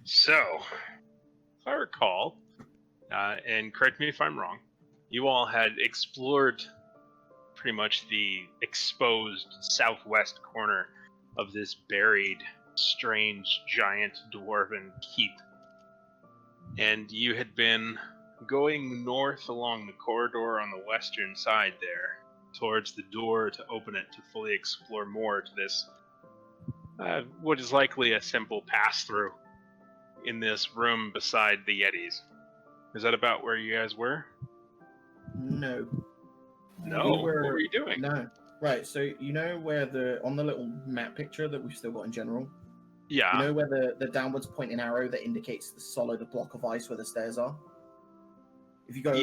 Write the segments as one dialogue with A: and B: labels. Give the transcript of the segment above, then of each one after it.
A: So, if I recall, and correct me if I'm wrong, you all had explored pretty much the exposed southwest corner of this buried, strange, giant dwarven keep. And you had been going north along the corridor on the western side there, towards the door to open it to fully explore more to this, what is likely a simple pass-through in this room beside the Yetis. Is that about where you guys were?
B: No.
A: No? What were you doing?
B: No. Right, so you know where on the little map picture that we've still got in general?
A: Yeah.
B: You know where the downwards pointing arrow that indicates the solid block of ice where the stairs are? If you go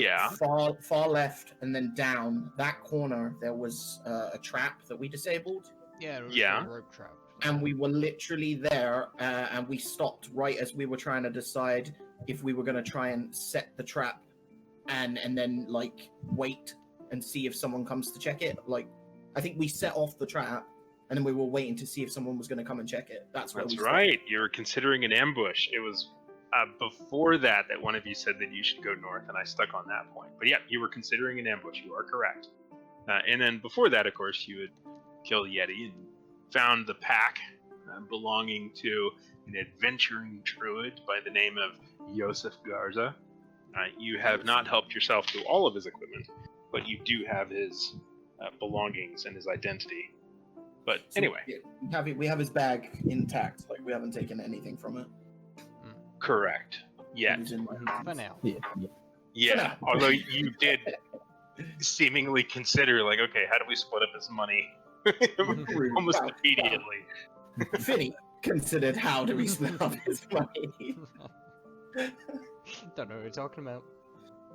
B: far left and then down, that corner, there was a trap that we disabled.
C: Yeah, it was a rope trap.
B: And we were literally there, and we stopped right as we were trying to decide if we were going to try and set the trap and then, like, wait and see if someone comes to check it. Like, I think we set off the trap, and then we were waiting to see if someone was going to come and check it. That's
A: right. You were considering an ambush. It was before that one of you said that you should go north, and I stuck on that point. But yeah, you were considering an ambush. You are correct. And then before that, of course, you had killed Yeti and found the pack belonging to an adventuring druid by the name of Yosef Garza. You have not helped yourself to all of his equipment, but you do have his belongings and his identity. But anyway.
B: We have his bag intact. Like, we haven't taken anything from it.
A: Correct. Yet.
C: For now.
A: Yeah. Although you did seemingly consider, like, okay, how do we split up this money? Almost immediately.
B: Finny considered how do we split up his money.
C: Don't know what you're talking about.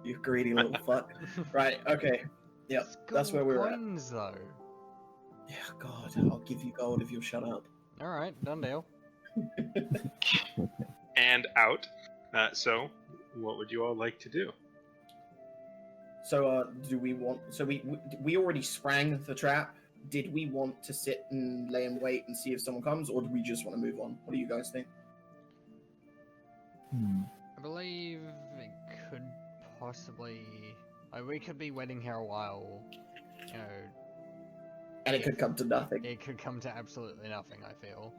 B: You greedy little fuck. Right, okay. Yep, that's where we're at.
C: Though.
B: Yeah, God, I'll give you gold if you'll shut up.
C: Alright, done deal.
A: And out. So, what would you all like to do?
B: So, do we want... So, we already sprang the trap. Did we want to sit and lay in wait and see if someone comes, or do we just want to move on? What do you guys think?
C: I believe it could possibly... we could be waiting here a while, you know...
B: And it could come to nothing.
C: It could come to absolutely nothing, I feel.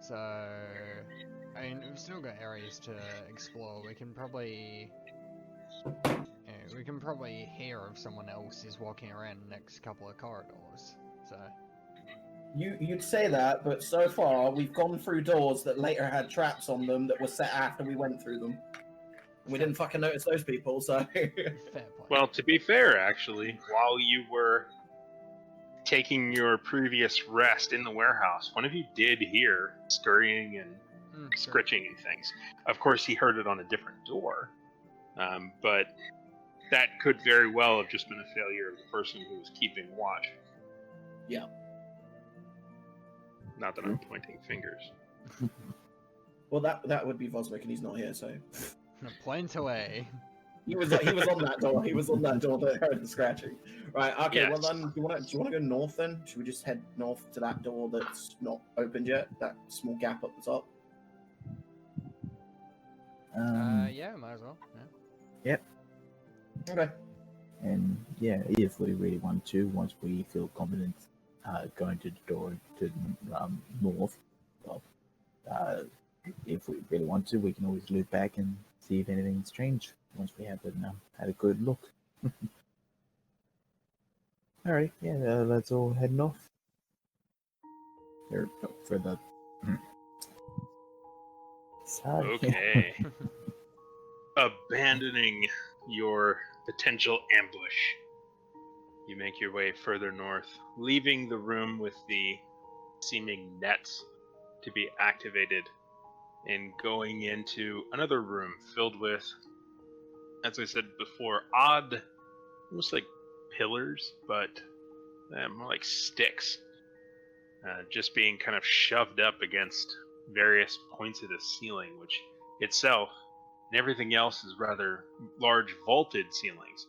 C: So... I mean, we've still got areas to explore. We can probably... we can probably hear if someone else is walking around the next couple of corridors, so...
B: You'd say that, but so far we've gone through doors that later had traps on them that were set after we went through them. And we didn't fucking notice those people, so...
C: Fair point.
A: Well, to be fair, actually, while you were taking your previous rest in the warehouse, one of you did hear scurrying and scritching and things. Of course, he heard it on a different door, but that could very well have just been a failure of the person who was keeping watch.
B: Yeah.
A: Not that I'm pointing fingers.
B: Well, that would be Vosmik, and he's not here, so...
C: Point away.
B: He was on that door. He was on that door that heard the scratching. Right. Okay.
A: Yes.
B: Well, then, do you want to go north? Then should we just head north to that door that's not opened yet? That small gap up the top.
C: Yeah, might as well. Yeah.
D: Yep.
B: Okay.
D: And yeah, if we really want to, once we feel confident going to the door to north, well, if we really want to, we can always loop back and see if anything's changed once we have had a good look. Alright, yeah, let's all head north. Or no, further. Sorry.
A: Okay. Abandoning your potential ambush, you make your way further north, leaving the room with the seeming nets to be activated, and going into another room filled with, as I said before, odd, almost like pillars, but more like sticks, just being kind of shoved up against various points of the ceiling, which itself and everything else is rather large vaulted ceilings.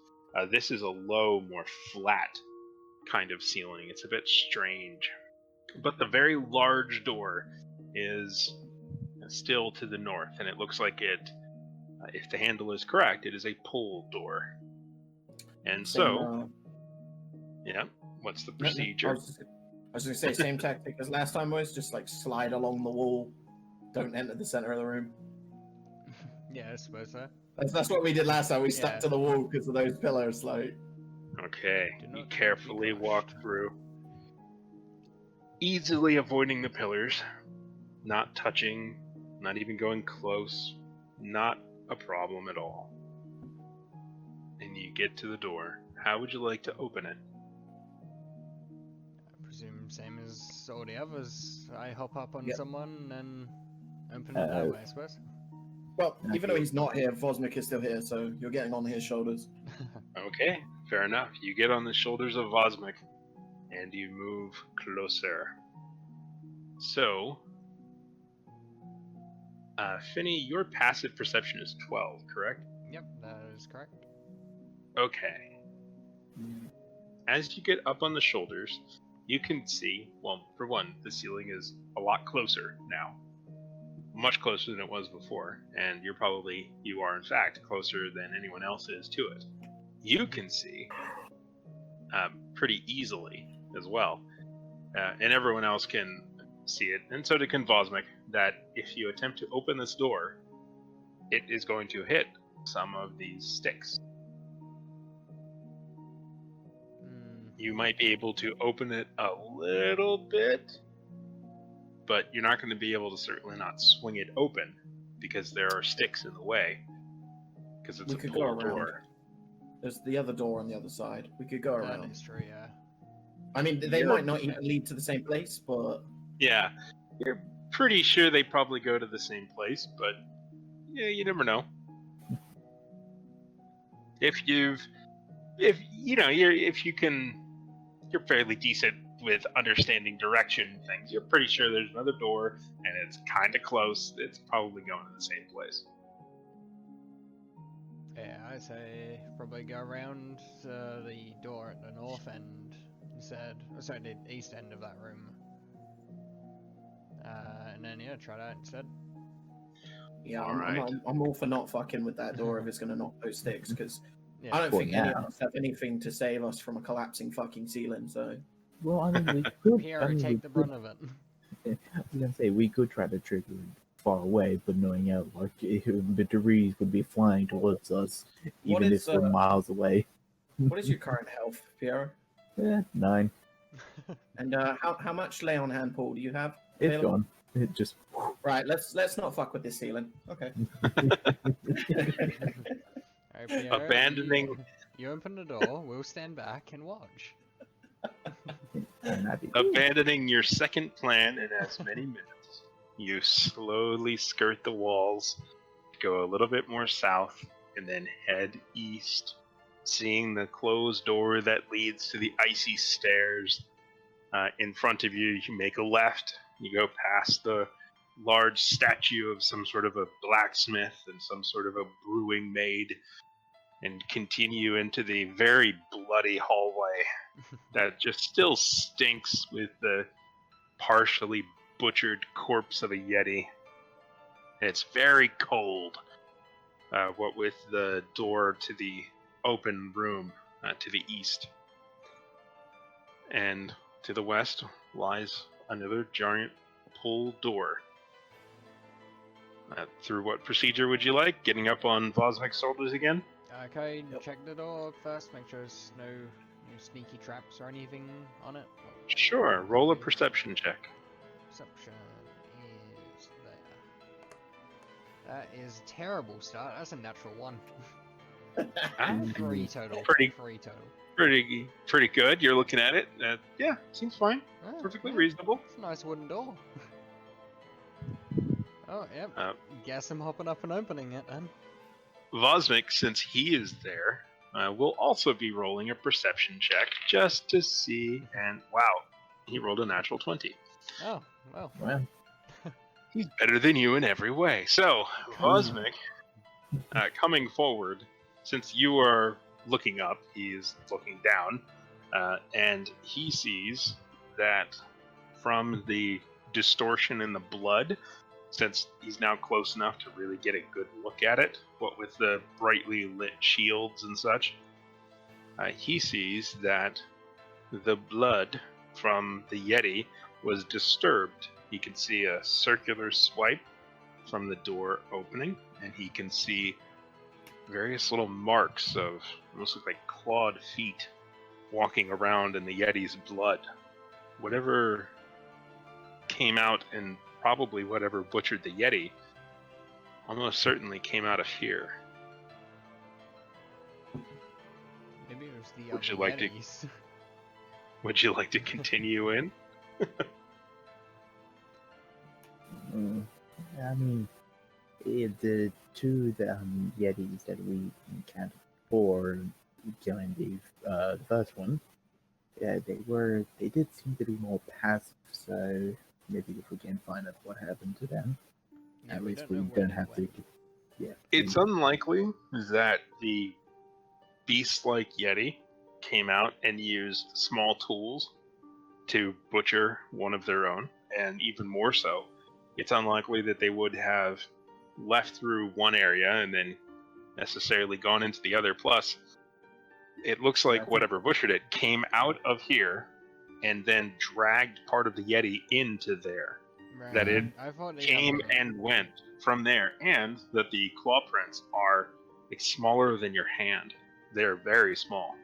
A: This is a low, more flat kind of ceiling. It's a bit strange. But the very large door is still to the north, and it looks like it, if the handle is correct, it is a pull door. And so, yeah, what's the procedure?
B: I was going to say same tactic as last time was just like slide along the wall, don't enter the center of the room.
C: Yeah, I suppose so.
B: That's what we did last time. We stuck
C: Yeah.
B: to the wall because of those pillars. Like,
A: Okay,
C: Do
A: you
C: not
A: carefully
C: be
A: walk
C: crushed.
A: through, easily avoiding the pillars, not touching, not even going close, not a problem at all. And you get to the door. How would you like to open it?
C: I presume same as all the others. I hop up on
B: Yep.
C: someone and open it that way, I suppose.
B: well, even though he's not here, Vosmik is still here, so you're getting on his shoulders.
A: Okay, fair enough. You get on the shoulders of Vosmik, and you move closer. So, Finny, your passive perception is 12, correct?
C: Yep, that is correct.
A: Okay. As you get up on the shoulders, you can see, well, for one, the ceiling is a lot closer now. Much closer than it was before, and you are in fact closer than anyone else is to it. You can see pretty easily as well, and everyone else can see it, and so can Vosmik, that if you attempt to open this door, it is going to hit some of these sticks. You might be able to open it a little bit, but you're not going to be able to certainly not swing it open because there are sticks in the way. Because it's
B: We
A: a
B: could go
A: pull
B: around.
A: door.
B: There's the other door on the other side. We could go
C: That
B: around.
C: is true, yeah.
B: I mean, they
A: Yeah.
B: might not even lead to the same place, but
A: Yeah, you're pretty sure they probably go to the same place, but yeah, you never know. If you can, you're fairly decent with understanding direction and things. You're pretty sure there's another door, and it's kind of close. It's probably going to the same place.
C: Yeah, I say probably go around the door at the north end instead. Sorry, the east end of that room. And then, yeah, try that instead.
B: yeah,
A: Alright.
B: I'm all for not fucking with that door if it's going to knock those sticks, because
C: Yeah.
B: I don't
D: For
B: think any
D: now.
B: of us have anything to save us from a collapsing fucking ceiling, so...
D: Well, I mean, we could.
C: Pierre, take the brunt of it.
D: I was gonna say we could try to trigger it far away, but knowing out like the debris would be flying towards us,
B: What
D: even
B: is,
D: if we're miles away.
B: What is your current health, Piero?
D: 9.
B: And how much lay on hand, Paul, do you have?
D: It's
B: available?
D: gone. It just.
B: Right, let's not fuck with this ceiling. Okay.
C: Alright, Pierre,
A: Abandoning-
C: You open the door, we'll stand back and watch.
A: Abandoning your second plan in as many minutes, you slowly skirt the walls, go a little bit more south, and then head east, seeing the closed door that leads to the icy stairs. In front of you, you make a left, you go past the large statue of some sort of a blacksmith and some sort of a brewing maid, and continue into the very bloody hallway that just still stinks with the partially butchered corpse of a yeti. It's very cold, what with the door to the open room to the east. And to the west lies another giant pull door. Through what procedure would you like? Getting up on Vosmik's shoulders again?
C: Okay,
B: Yep.
C: check the door first, make sure there's no sneaky traps or anything on it.
A: Sure, roll a perception check.
C: Perception is there. That is a terrible start. That's a natural 1.
A: Ah,
C: 3 total.
A: Pretty-
C: 3 total.
A: pretty good. You're looking at it. Yeah, seems fine.
C: Ah,
A: Perfectly
C: yeah,
A: reasonable.
C: It's a nice wooden door. Oh, yep.
A: Uh,
C: Guess I'm hopping up and opening it then.
A: Vosmik, since he is there, will also be rolling a perception check just to see. And wow, he rolled a natural 20.
C: Oh, well.
D: Wow.
A: He's better than you in every way. So, Vosmik, coming forward, since you are looking up, he is looking down, and he sees that from the distortion in the blood, since he's now close enough to really get a good look at it, what with the brightly lit shields and such, he sees that the blood from the Yeti was disturbed. He can see a circular swipe from the door opening, and he can see various little marks of almost look like clawed feet walking around in the Yeti's blood. Whatever came out, and probably whatever butchered the Yeti, almost certainly came out of here.
C: Maybe it was the
A: Would
C: other
A: you like to-
C: Yetis.
A: Would you like to continue in?
D: I mean, the two Yetis that we encountered before killing the first one, yeah, they did seem to be more passive. So maybe if we can find out what happened to them,
C: Yeah,
D: at least
C: know
D: we
C: where
D: don't
C: they
D: have to.
C: went.
D: Yeah,
A: It's unlikely that the beast-like Yeti came out and used small tools to butcher one of their own, and even more so, it's unlikely that they would have left through one area and then necessarily gone into the other. Plus, it looks like whatever butchered it came out of here and then dragged part of the Yeti into there.
C: Right.
A: That it
C: I thought the
A: Came
C: other-
A: and went from there, and that the claw prints are like smaller than your hand. They're very small,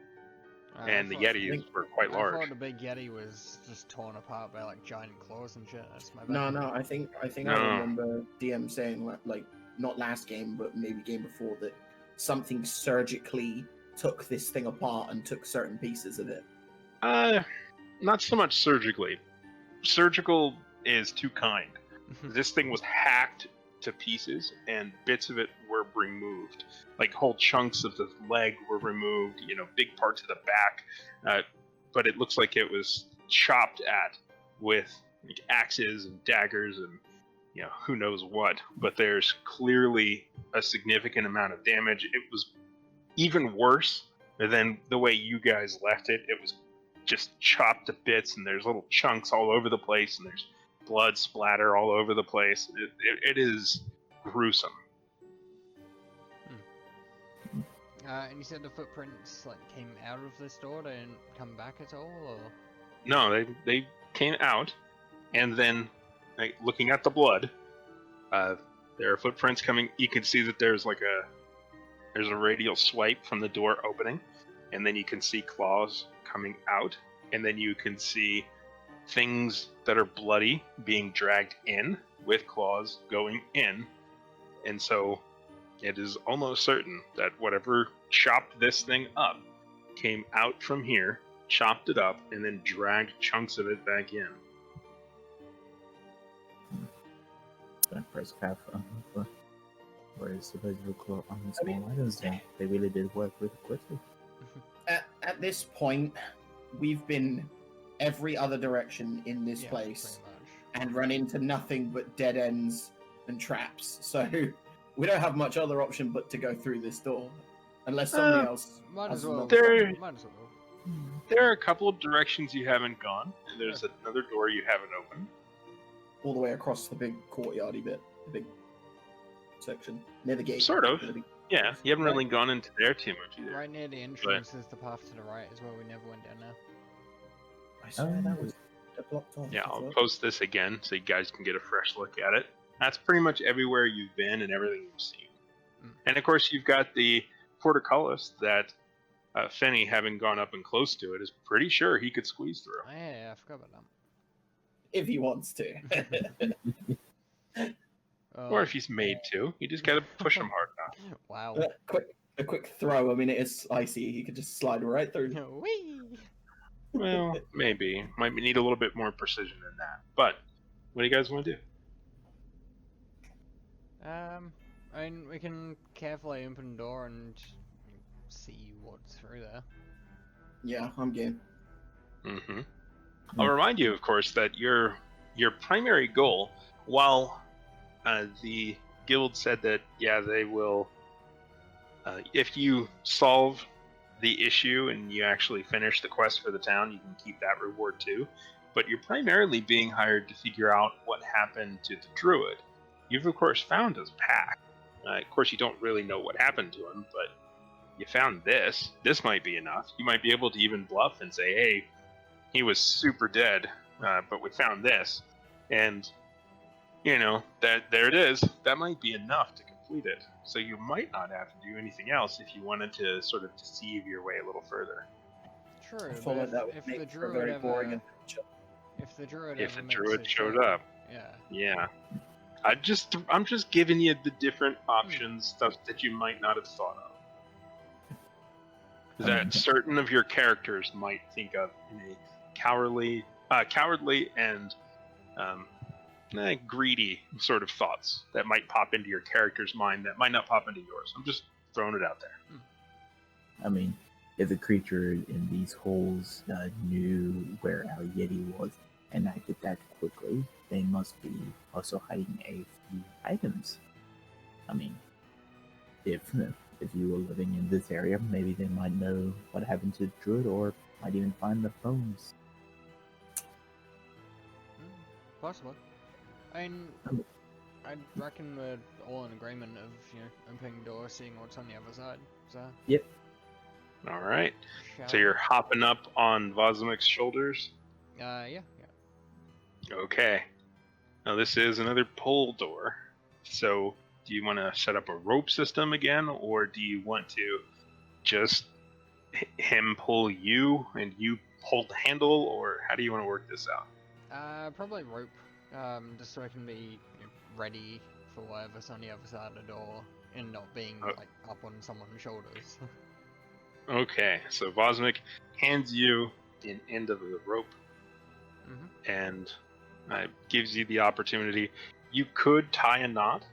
C: I
A: and the
C: thought-
A: Yetis were quite
C: I
A: large.
C: thought the big Yeti was just torn apart by like giant claws and shit. That's my bad.
B: No, I think
A: No.
B: I remember DM saying like not last game, but maybe game before that something surgically took this thing apart and took certain pieces of it.
A: Not so much surgically. Surgical is too kind. This thing was hacked to pieces, and bits of it were removed. Like whole chunks of the leg were removed, big parts of the back. But it looks like it was chopped at with like axes and daggers and who knows what. But there's clearly a significant amount of damage. It was even worse than the way you guys left it. It was just chopped to bits, and there's little chunks all over the place, and there's blood splatter all over the place. It is gruesome.
C: And you said the footprints like came out of this door, they didn't come back at all, or?
A: No, they came out, and then like, looking at the blood, there are footprints coming. You can see that there's a radial swipe from the door opening, and then you can see claws coming out, and then you can see things that are bloody being dragged in with claws going in. And so it is almost certain that whatever chopped this thing up came out from here, chopped it up, and then dragged chunks of it back in.
D: Don't press F where it's supposed to claw on the small items. They really did work really quickly.
B: At this point, we've been every other direction in this
C: Yeah,
B: place
C: pretty much.
B: and run into nothing but dead ends and traps. So we don't have much other option but to go through this door, unless somebody else.
C: Might
B: has
C: as well.
A: There-
C: Might as well.
A: There are a couple of directions you haven't gone, and there's another door you haven't opened.
B: All the way across the big courtyardy bit, the big section near the gate.
A: Sort of.
B: The big-
A: Yeah, you haven't really gone into there too much either.
C: Right near the entrance is the path to the right as well. We never went down there.
B: I swear that was blocked off.
A: Yeah,
B: as
A: I'll
B: well.
A: post this again so you guys can get a fresh look at it. That's pretty much everywhere you've been and everything you've seen.
C: Mm.
A: And of course, you've got the portcullis that Fenny, having gone up and close to it, is pretty sure he could squeeze through.
C: Oh, yeah, I forgot about that.
B: If he wants to.
A: Or if he's made to, you just gotta push him hard enough.
C: Wow.
B: a quick throw. I mean, it is icy. He could just slide right through.
C: Whee!
A: Well, maybe. Might need a little bit more precision than that. But, what do you guys want to do?
C: I mean, we can carefully open the door and see what's through there.
B: Yeah, I'm game.
A: Mm-hmm. I'll remind you, of course, that your primary goal, while the guild said that, yeah, they will, if you solve the issue and you actually finish the quest for the town, you can keep that reward too. But you're primarily being hired to figure out what happened to the druid. you've of course found his pack. Of course, you don't really know what happened to him, but you found this. This might be enough. You might be able to even bluff and say, hey, he was super dead, but we found this. And, you know, that there it is. That might be enough to complete it. So you might not have to do anything else if you wanted to sort of deceive your way a little further.
C: True,
B: I feel like that would
C: if
B: make
C: the
B: for a
C: druid
B: very
C: ever,
B: boring adventure.
C: if the druid
A: If
C: ever
A: the
C: makes
A: druid
C: it
A: showed
C: through,
A: up.
C: yeah.
A: Yeah. I'm just giving you the different options, stuff that you might not have thought of. That certain of your characters might think of in a cowardly and greedy sort of thoughts that might pop into your character's mind that might not pop into yours. I'm just throwing it out there.
D: I mean, if the creature in these holes knew where our Yeti was and acted that quickly, they must be also hiding a few items. I mean, if you were living in this area, maybe they might know what happened to the druid, or might even find the bones.
C: Possibly. I mean, I reckon we're all in agreement of, you know, opening the door, seeing what's on the other side. So.
D: Yep.
A: All right.
C: Shall
A: So you're hopping up on Vosmic's shoulders.
C: yeah.
A: Okay. Now this is another pull door. So do you want to set up a rope system again, or do you want to just him pull you and you hold the handle, or how do you want to work this out?
C: Probably rope. Just so I can be, you know, ready for whatever's on the other side of the door and not being like up on someone's shoulders.
A: Okay, so Vosmic hands you an end of the rope and gives you the opportunity. You could tie a knot,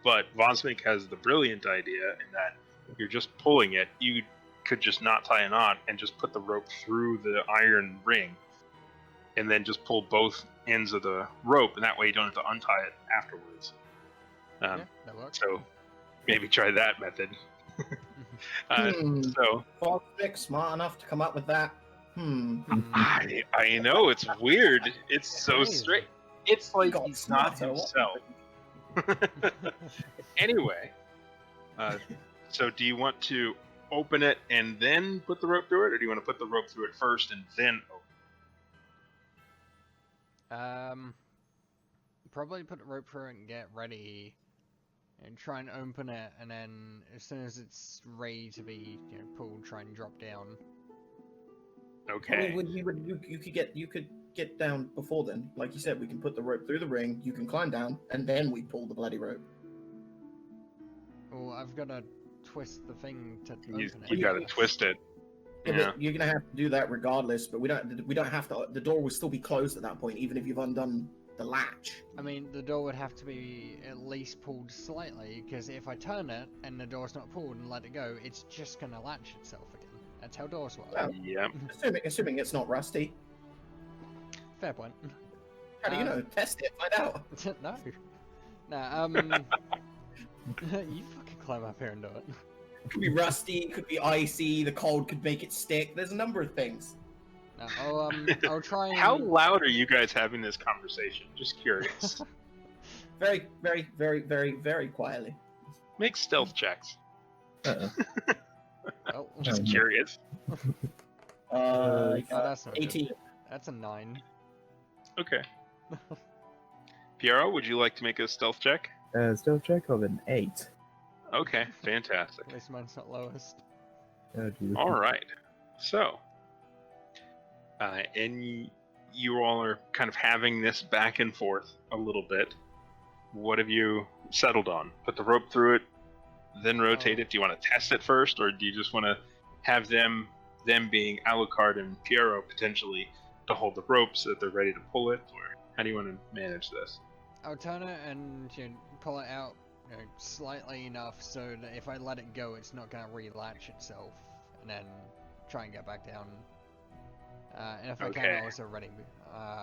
A: but Vosmic has the brilliant idea in that you're just pulling it. You could just not tie a knot and just put the rope through the iron ring and then just pull both ends of the rope, and that way you don't have to untie it afterwards.
C: Yeah, that works.
A: So maybe try that method. So
B: Vosmic, smart enough to come up with that.
A: I know, it's weird. It's so
C: Crazy.
A: straight. It's like
B: got
A: he's not
B: smarter,
A: himself. Anyway, so do you want to open it and then put the rope through it, or do you want to put the rope through it first and then open?
C: Probably put the rope through it and get ready, and try and open it, and then as soon as it's ready to be, you know, pulled, try and drop down.
A: Okay.
B: I mean, you could get down before then. Like you said, we can put the rope through the ring. You can climb down, and then we pull the bloody rope.
C: Well, I've got to twist the thing to open
A: You
C: it.
A: gotta twist it.
B: Yeah, but you're gonna have to do that regardless. But we don't have to. The door will still be closed at that point, even if you've undone the latch.
C: I mean, the door would have to be at least pulled slightly, because if I turn it and the door's not pulled and let it go, it's just gonna latch itself again. That's how doors work.
B: Well,
A: Yep.
B: Assuming it's not rusty.
C: Fair point.
B: How do you know? Test it, find out.
C: No. Nah, you fucking climb up here and do it.
B: It could be rusty, it could be icy, the cold could make it stick. There's a number of things.
C: No, I'll try and...
A: How loud are you guys having this conversation? Just curious.
B: Very, very, very, very, very quietly.
A: Make stealth checks.
C: Oh,
A: Just curious.
C: that's not
B: 18.
C: good. That's a 9.
A: Okay. Piero, would you like to make a stealth check?
D: Stealth check of an 8.
A: Okay, fantastic.
C: At least mine's not lowest.
A: All right. So, and you all are kind of having this back and forth a little bit. What have you settled on? Put the rope through it, then rotate it. Do you want to test it first, or do you just want to have them being Alucard and Piero potentially to hold the rope so that they're ready to pull it, or how do you want to manage this?
C: I'll turn it and, you know, pull it out, you know, slightly enough so that if I let it go, it's not going to re-latch itself, and then try and get back down. And if I can, I'll also ready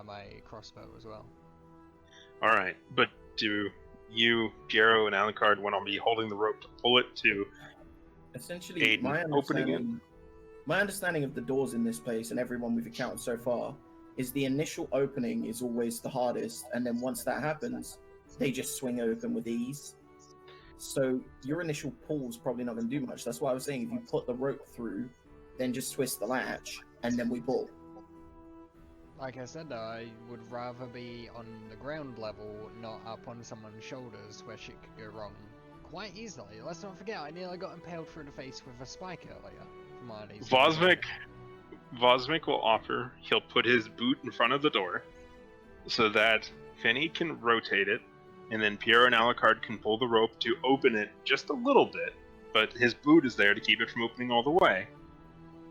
C: my crossbow as well.
A: All right, but do you, Piero, and Alucard want to be holding the rope to pull it to
B: Essentially,
A: aid in opening it?
B: my understanding of the doors in this place and everyone we've encountered so far is the initial opening is always the hardest, and then once that happens, they just swing open with ease. So your initial pull's probably not going to do much. That's why I was saying if you put the rope through, then just twist the latch, and then we pull.
C: Like I said, I would rather be on the ground level, not up on someone's shoulders where shit could go wrong quite easily. Let's not forget, I nearly got impaled through the face with a spike earlier. From one of these
A: Vosmik will offer, he'll put his boot in front of the door so that Finny can rotate it, and then Piero and Alucard can pull the rope to open it just a little bit, but his boot is there to keep it from opening all the way.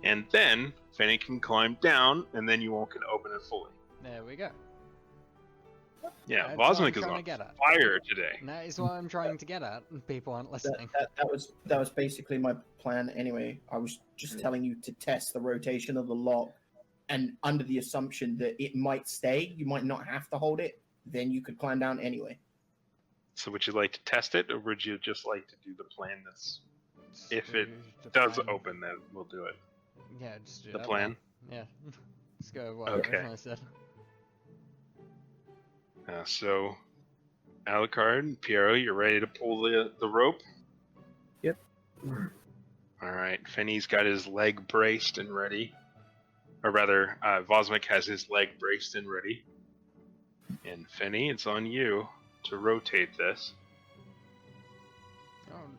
A: And then Finny can climb down, and then you all can open it fully.
C: There we go.
A: Yeah,
C: That's what I'm
A: Vosmik is
C: trying
A: on
C: to get at.
A: fire today.
C: And that is what I'm trying to get at. People aren't listening.
B: That was basically my plan anyway. I was just telling you to test the rotation of the lock, and under the assumption that it might stay, you might not have to hold it, then you could climb down anyway.
A: So would you like to test it, or would you just like to do the plan that's... If it
C: The
A: does
C: plan.
A: open, then we'll do it.
C: Yeah, just do
A: The
C: that
A: plan?
C: then. Yeah. Let's go with what
A: Okay.
C: I originally said.
A: So, Alucard and Piero, you're ready to pull the rope?
D: Yep.
A: Alright, Finny's got his leg braced and ready. Or rather, Vosmik has his leg braced and ready. And Finny, it's on you to rotate this.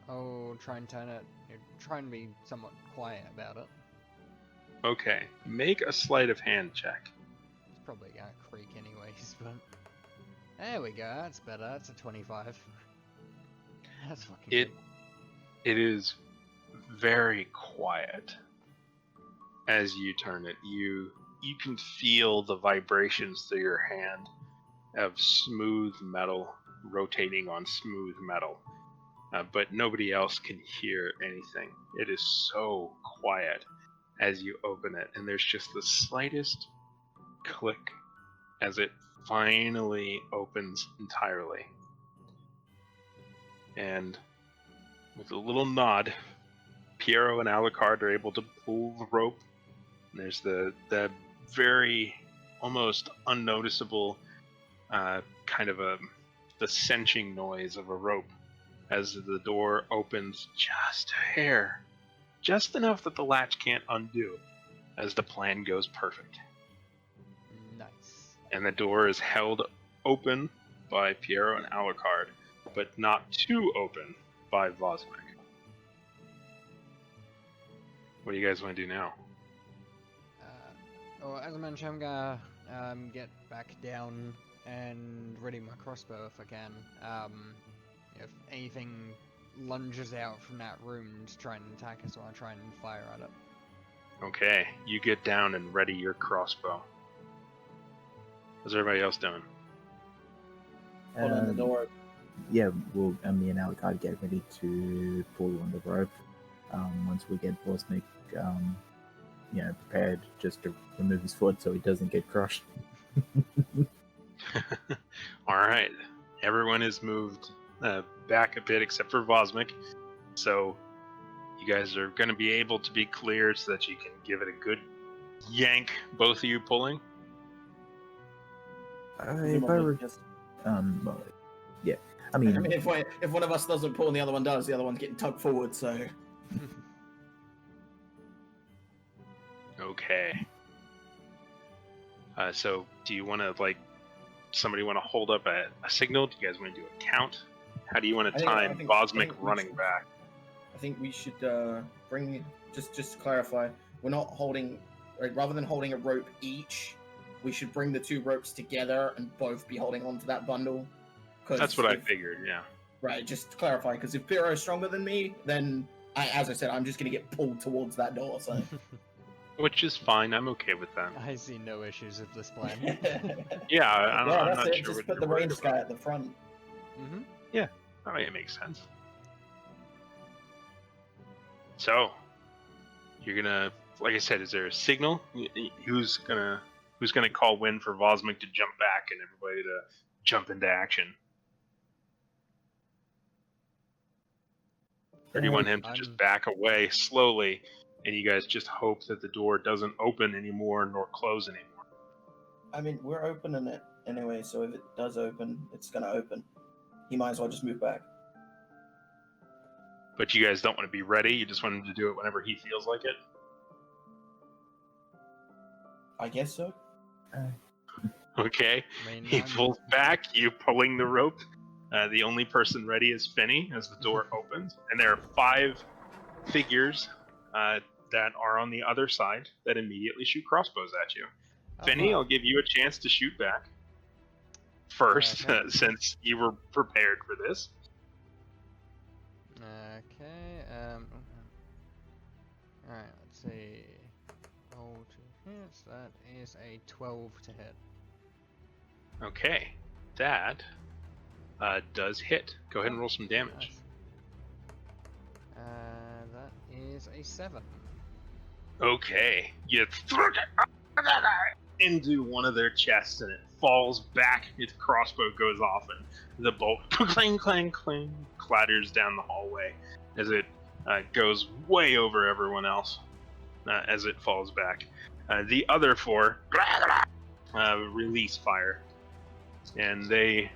C: I'll try and turn it. Try and be somewhat quiet about it.
A: Okay, make a sleight of hand check.
C: It's probably gonna creak anyways, but... There we go, that's better. That's a 25. That's fucking
A: It
C: good.
A: It is very quiet as you turn it. You can feel the vibrations through your hand of smooth metal rotating on smooth metal, but nobody else can hear anything. It is so quiet as you open it, and there's just the slightest click as it finally opens entirely. And with a little nod, Piero and Alucard are able to pull the rope. And there's the very almost unnoticeable kind of the cinching noise of a rope as the door opens just a hair, just enough that the latch can't undo, as the plan goes perfect.
C: Nice.
A: And the door is held open by Piero and Alucard, but not too open by Vosmik. What do you guys want to do now?
C: Well, as I mentioned, I'm gonna get back down and ready my crossbow if I can. If anything lunges out from that room to try and attack us, I'll try and fire at it.
A: Okay, you get down and ready your crossbow. What's everybody else doing?
B: Pulling the door.
D: Yeah, we'll me and Alucard get ready to pull on the rope. Once we get Vosmik, prepared just to remove his foot so he doesn't get crushed.
A: Alright, everyone is moved back a bit except for Vosmik, so you guys are going to be able to be clear so that you can give it a good yank, both of you pulling.
D: If I were well, yeah, I mean
B: if one of us doesn't pull and the other one does, the other one's getting tugged forward, so...
A: Okay. So, do you want to, somebody want to hold up a signal? Do you guys want to do a count? How do you want to time Vosmik running back?
B: I think we should bring... Just to clarify, we're not holding... rather than holding a rope each, we should bring the two ropes together and both be holding onto that bundle.
A: That's what I figured, yeah.
B: Right, just to clarify, because if Piero is stronger than me, then, as I said, I'm just going to get pulled towards that door, so...
A: Which is fine, I'm okay with that.
C: I see no issues with this plan.
A: Yeah, I'm
B: that's
A: not
B: it.
A: sure
B: Just
A: what
B: put the
A: you're worried
B: range guy
A: about.
B: at the front.
C: Mm-hmm.
A: I mean, it makes sense. So, you're gonna, like I said, is there a signal? Who's gonna call when for Vosmik to jump back and everybody to jump into action? Or do you want him to just back away slowly, and you guys just hope that the door doesn't open anymore nor close anymore?
B: I mean, we're opening it anyway, so if it does open, it's going to open. he might as well just move back.
A: But you guys don't want to be ready. You just want him to do it whenever he feels like it.
B: I guess so.
A: Okay.
C: I mean,
A: He pulls back. You pulling the rope. The only person ready is Finney as the door opens, and there are 5 figures that are on the other side that immediately shoot crossbows at you. Finney, I'll give you a chance to shoot back first,
C: Okay.
A: since you were prepared for this.
C: Okay, alright, let's see. Roll 2 hits, that is a 12 to hit.
A: Okay, that does hit. Go ahead and roll some damage.
C: Nice. That is a 7.
A: Okay, you throw it into one of their chests and it falls back. Its crossbow goes off and the bolt clang, clang, clang clatters down the hallway as it goes way over everyone else as it falls back. The other 4 release fire, and they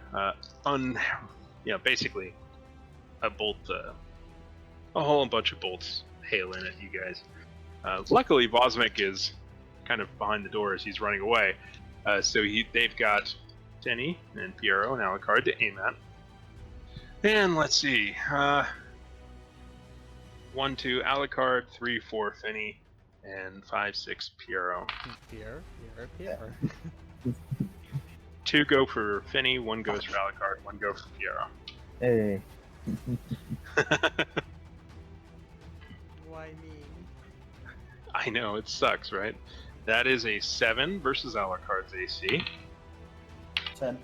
A: basically a bolt, a whole bunch of bolts hail in at you guys. Luckily, Vosmik is kind of behind the door as he's running away, so they've got Finney and Piero and Alucard to aim at. And let's see, 1, 2 Alucard, 3, 4 Finney, and 5, 6 Piero.
C: Pierre.
A: 2 go for Finney, 1 goes for Alucard, 1 goes for Piero.
D: Hey.
C: Why me?
A: I know, it sucks, right? That is a 7 versus Alucard's AC.
B: 10.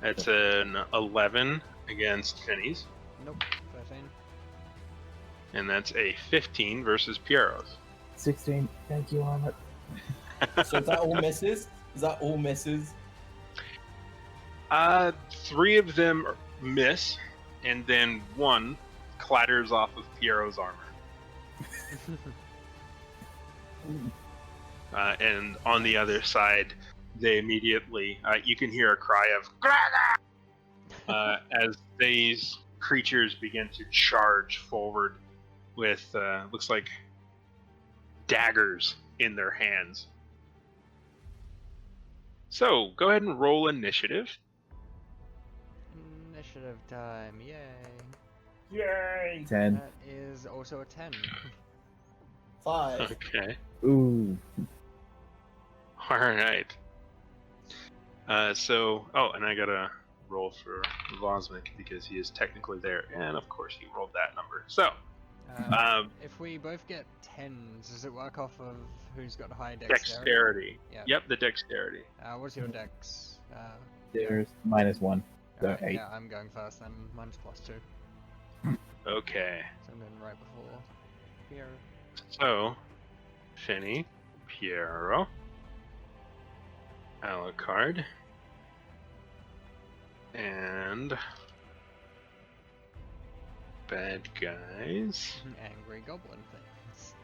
A: That's an 11 against Finney's.
C: Nope, 13.
A: And that's a 15 versus Piero's.
D: 16. Thank you, Armor.
B: So is that all misses? Is that all misses?
A: 3 of them miss, and then 1 clatters off of Piero's armor. And on the other side, they immediately, you can hear a cry of "Grada!" As these creatures begin to charge forward with, looks like daggers in their hands. So, go ahead and roll initiative.
C: Initiative time, yay.
B: Yay!
D: 10.
C: That is also a 10.
B: 5.
A: Okay.
D: Ooh.
A: Alright. And I gotta roll for Vosmik because he is technically there, and of course he rolled that number. So,
C: If we both get 10s, does it work off of who's got high
A: dexterity.
C: Yeah.
A: Yep, the dexterity.
C: What's your dex?
D: There's -1. So
C: Alright,
D: 8.
C: yeah, I'm going first then. Mine's +2.
A: Okay.
C: So I'm going right before here.
A: So, Finney, Piero, Alucard, and bad guys.
C: Angry goblin things.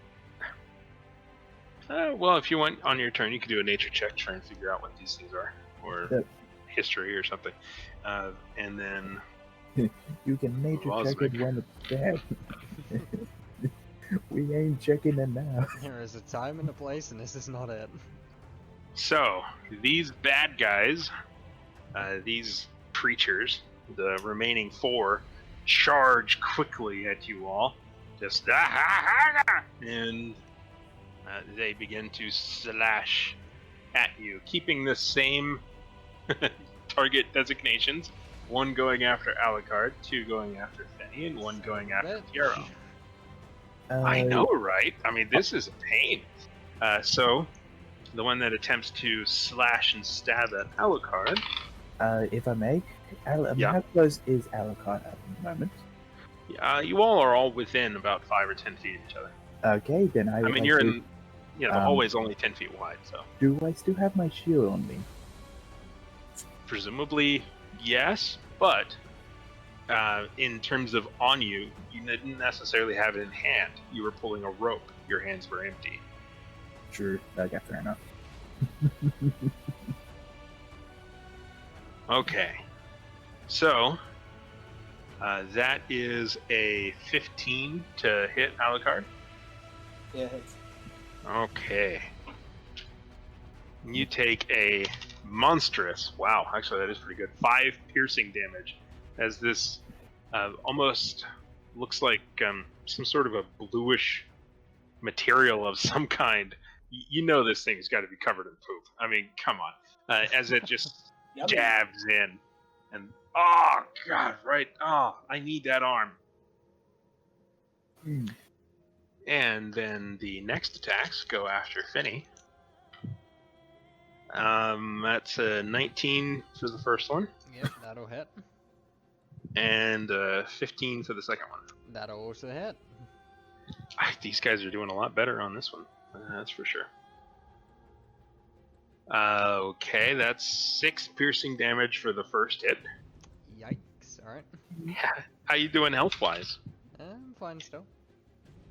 A: Well, if you want on your turn, you could do a nature check, try and figure out what these things are, or
D: Yep.
A: history or something. And then
D: You can nature check
A: Vosmik.
D: it when it's bad. We ain't checking it now.
C: There is a time and a place, and this is not it.
A: So, these bad guys, these creatures, the remaining 4, charge quickly at you all. Just and they begin to slash at you, keeping the same target designations. 1 going after Alucard, 2 going after Finney, and 1 going after Piero. I know, right? I mean, this is a pain. So, the one that attempts to slash and stab at Alucard.
D: If I may,
A: Yeah.
D: how close is Alucard at the moment?
A: You all are all within about 5 or 10 feet of each other.
D: Okay, then I
A: I mean,
D: like
A: you're
D: to-
A: in. The hallway's only 10 feet wide, so
D: Do I still have my shield on me?
A: presumably yes. But in terms of on you, you didn't necessarily have it in hand. You were pulling a rope. Your hands were empty.
D: True. Okay, fair enough.
A: Okay. So, that is a 15 to hit Alucard.
B: Yeah, it's
A: Okay. You take a monstrous, wow, actually that is pretty good, 5 piercing damage as this almost looks like some sort of a bluish material of some kind. You know this thing's got to be covered in poop. I mean, come on. As it just jabs in. And, oh, God, right. Oh, I need that arm. And then the next attacks go after Finny. That's a 19 for the first one.
C: Yep, that'll hit.
A: And 15 for the second one.
C: That'll also hit.
A: These guys are doing a lot better on this one. That's for sure. Okay, that's 6 piercing damage for the first hit.
C: Yikes, alright.
A: Yeah. How you doing health-wise?
C: I'm fine still.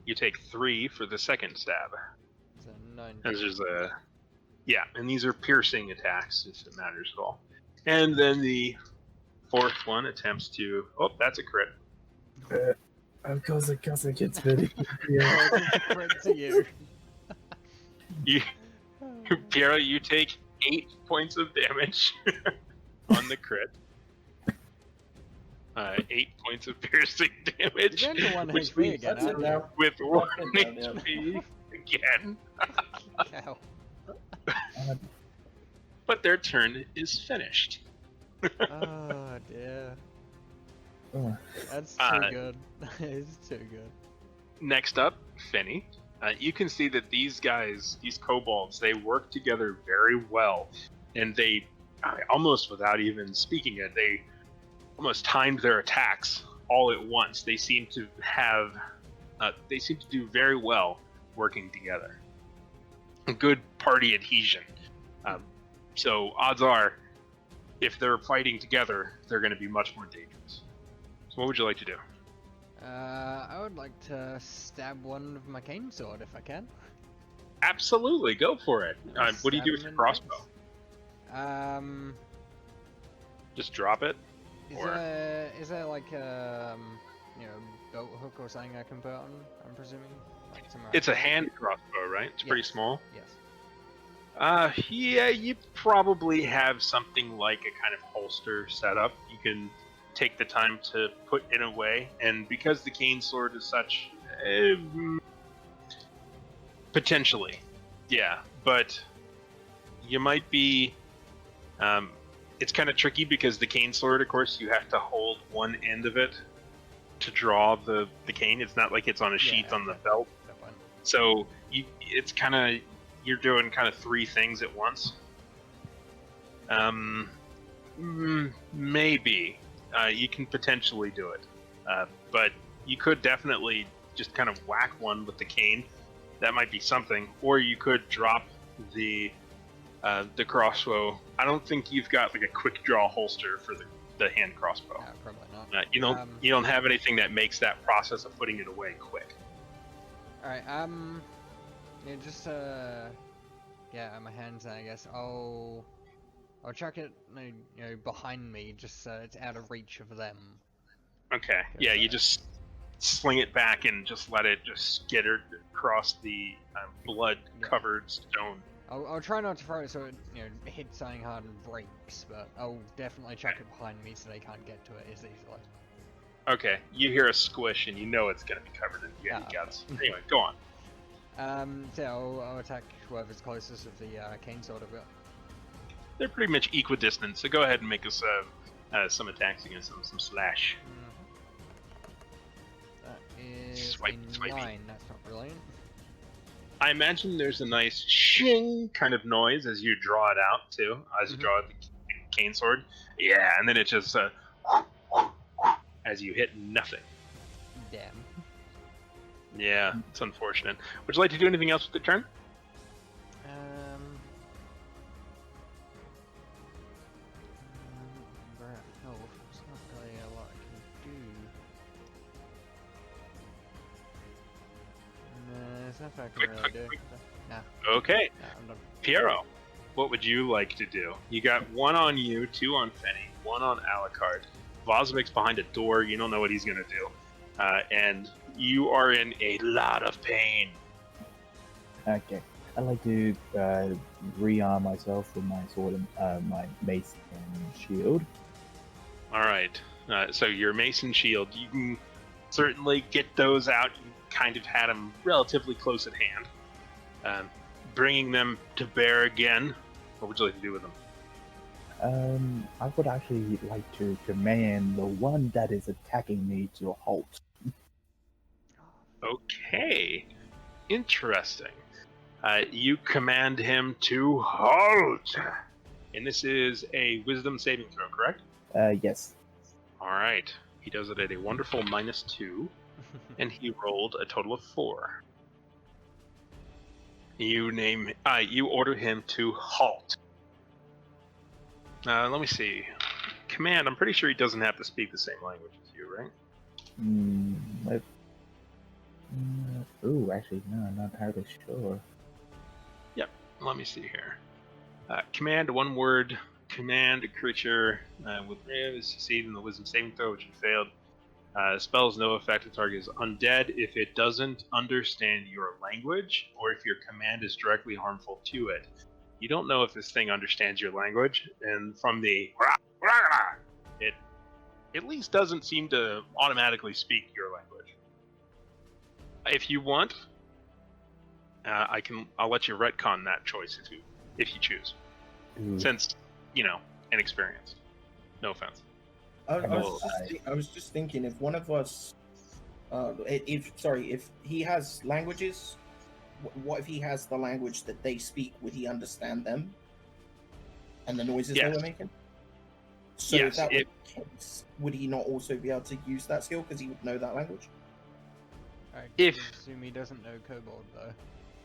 A: You take 3 for the second stab.
C: So 9.
A: And there's yeah, and these are piercing attacks, if it matters at all. And then the fourth one attempts to... Oh, that's a crit.
D: Of course it gets very... Yeah.
C: Crit to you.
A: Piero, you take 8 points of damage on the crit. 8 points of piercing damage.
C: You're down to 1 HP again, aren't you?
A: With 1 HP again.
C: Cow.
A: But their turn is finished.
C: Oh dear.
D: Oh.
C: That's too good. It's too good.
A: Next up, Finny. You can see that these guys, these kobolds, they work together very well. And they, almost without even speaking it, they almost timed their attacks all at once. They seem to have, they seem to do very well working together. Good party adhesion. So odds are, if they're fighting together, they're going to be much more dangerous. So what would you like to do?
C: I would like to stab one with my cane sword if I can.
A: Absolutely, go for it. What do you do with your crossbow? Just drop it?
C: Is there like belt hook or something I can put on? I'm presuming. Like
A: It's a hand crossbow, right? It's pretty small.
C: Yes.
A: Yeah, you probably have something like a kind of holster set up. You can take the time to put it away, and because the cane sword is such, potentially, yeah. But you might be. It's kind of tricky because the cane sword, of course, you have to hold one end of it to draw the cane. It's not like it's on a sheath on the belt. So it's kind of. You're doing kind of 3 things at once. Maybe. You can potentially do it. But you could definitely just kind of whack one with the cane. That might be something. Or you could drop the crossbow. I don't think you've got like a quick draw holster for the hand crossbow.
C: No, probably not.
A: You don't have anything that makes that process of putting it away quick.
C: Alright, yeah, just get out my hands, I guess. I'll chuck it, behind me, just so it's out of reach of them.
A: Okay. Yeah, you just sling it back and just let it just skitter across the blood-covered stone.
C: I'll try not to throw it so it hits something hard and breaks, but I'll definitely chuck it behind me so they can't get to it as easily.
A: Okay, you hear a squish and you know it's going to be covered in guts. Anyway, go on.
C: So I'll attack whoever's closest with the cane sword I've got.
A: They're pretty much equidistant, so go ahead and make us some attacks against them, some slash.
C: That is
A: Swipe,
C: a
A: swipey.
C: 9, that's not brilliant.
A: I imagine there's a nice shing kind of noise as you draw it out, too, as you draw the cane sword. Yeah, and then it just, as you hit nothing.
C: Damn.
A: Yeah, it's unfortunate. Would you like to do anything else with the turn?
C: It's not really a lot I can do. There's nothing I can really do. Nah.
A: Okay.
C: Nah, I'm done.
A: Piero, what would you like to do? You got 1 on you, 2 on Fenny, 1 on Alucard. Vosmic's behind a door. You don't know what he's going to do. And you are in a lot of pain.
D: Okay. I'd like to rearm myself with my sword and my mace and shield.
A: All right. So your mace and shield, you can certainly get those out. You kind of had them relatively close at hand. Bringing them to bear again. What would you like to do with them?
D: I would actually like to command the one that is attacking me to a halt.
A: Okay. Interesting. You command him to halt. And this is a wisdom saving throw, correct?
D: Yes.
A: All right. He does it at a wonderful -2, and he rolled a total of 4. You order him to halt. Let me see. Command, I'm pretty sure he doesn't have to speak the same language as you, right?
D: Actually, no, I'm not entirely sure.
A: Yep. Let me see here. Command, one word. Command a creature with succeed in the wisdom saving throw, which you failed. Spells no effect. The target is undead if it doesn't understand your language, or if your command is directly harmful to it. You don't know if this thing understands your language, and from the it at least doesn't seem to automatically speak your language. If you want, I'll let you retcon that choice if you choose, since inexperienced. No offense.
B: I was just thinking, if one of us, if he has languages, what if he has the language that they speak? Would he understand them and the noises they were making? So if that were the case, would he not also be able to use that skill because he would know that language?
C: I
A: If-
C: assume he doesn't know Cobald though.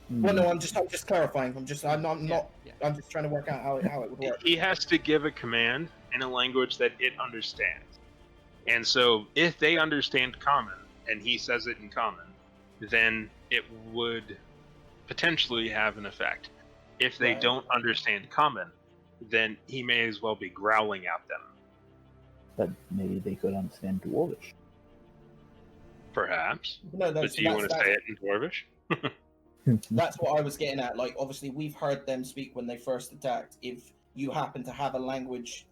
B: Well, no, I'm just clarifying. I'm just trying to work out how it would work.
A: He has to give a command in a language that it understands. And so if they understand common and he says it in common, then it would potentially have an effect. If they don't understand common, then he may as well be growling at them.
D: But maybe they could understand Dwarvish.
A: Perhaps.
B: No,
A: But do you want to say it in Dwarvish?
B: That's what I was getting at. Like, obviously, we've heard them speak when they first attacked. If you happen to have the language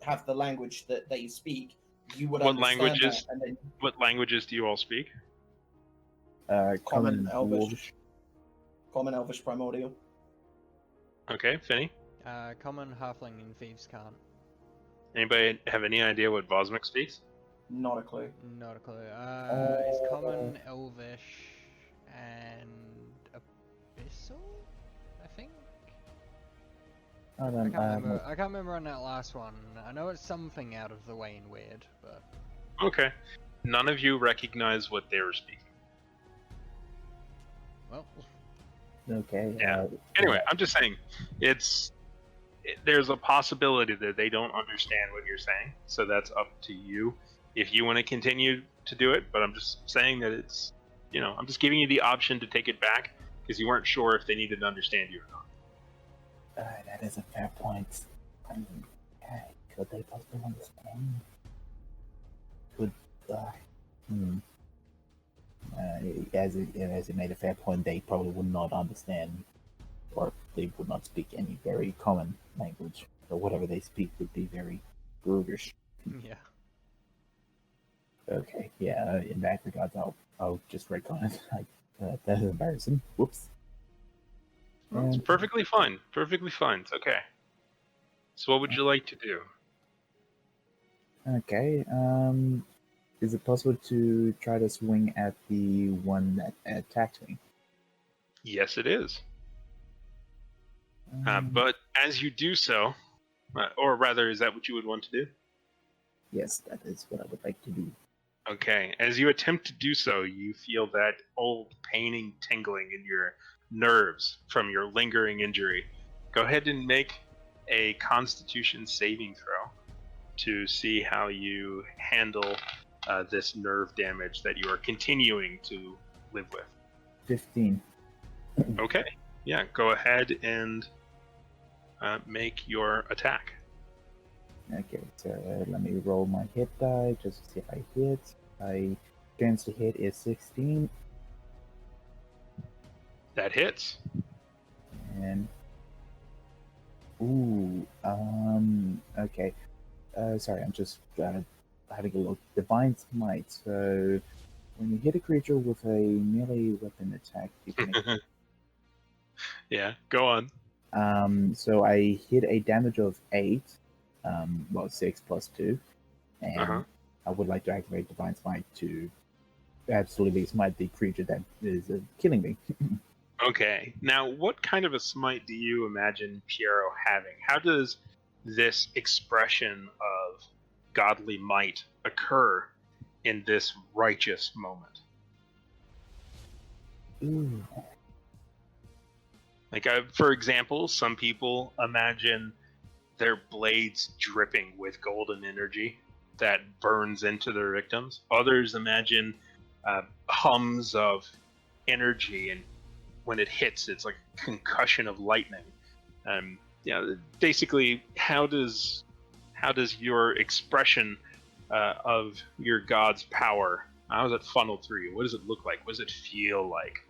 B: that they speak, you would understand that. And then
A: What languages do you all speak?
D: Common
B: Elvish. Common Elvish Primordial.
A: Okay, Finny?
C: Common, Halfling, and Thieves' Cant.
A: Anybody have any idea what Vosmic speaks?
B: Not a clue.
C: Not a clue. It's Common, Elvish, and Abyssal, I think? I can't remember on that last one. I know it's something out of the way and weird, but...
A: Okay. None of you recognize what they were speaking.
C: Well...
D: Okay.
A: Yeah. Anyway, I'm just saying, there's a possibility that they don't understand what you're saying, so that's up to you if you want to continue to do it, but I'm just saying that it's, I'm just giving you the option to take it back, because you weren't sure if they needed to understand you or not.
D: That is a fair point. I mean, could they possibly understand? As it made a fair point, they probably would not understand, or they would not speak any very common language, or whatever they speak would be very brutish.
C: Yeah.
D: Okay, yeah, in that regard, I'll just retcon it. That is embarrassing. Whoops.
A: It's perfectly fine. Perfectly fine. It's okay. So what would you like to do?
D: Okay, is it possible to try to swing at the one that attacked me?
A: Yes, it is. But as you do so, or rather, is that what you would want to do?
D: Yes, that is what I would like to do.
A: Okay, as you attempt to do so, you feel that old paining tingling in your nerves from your lingering injury. Go ahead and make a Constitution saving throw to see how you handle this nerve damage that you are continuing to live with.
D: 15.
A: Okay, yeah, go ahead and make your attack.
D: Okay, so let me roll my hit die just to see if I hit. My chance to hit is 16,
A: That hits.
D: and okay. Sorry, I'm just having a look. Divine Smite. So when you hit a creature with a melee weapon attack, you can.
A: Yeah, go on.
D: So I hit a damage of 8. 6 plus 2, and
A: Uh-huh.
D: I would like to activate Divine Smite to absolutely smite the creature that is killing me.
A: Okay. Now, what kind of a smite do you imagine Piero having? How does this expression of godly might occur in this righteous moment?
D: Ooh.
A: Like, for example, some people imagine their blades dripping with golden energy that burns into their victims. Others imagine hums of energy, and when it hits, it's like a concussion of lightning. Basically, how does your expression of your god's power, how does it funnel through you? What does it look like? What does it feel like?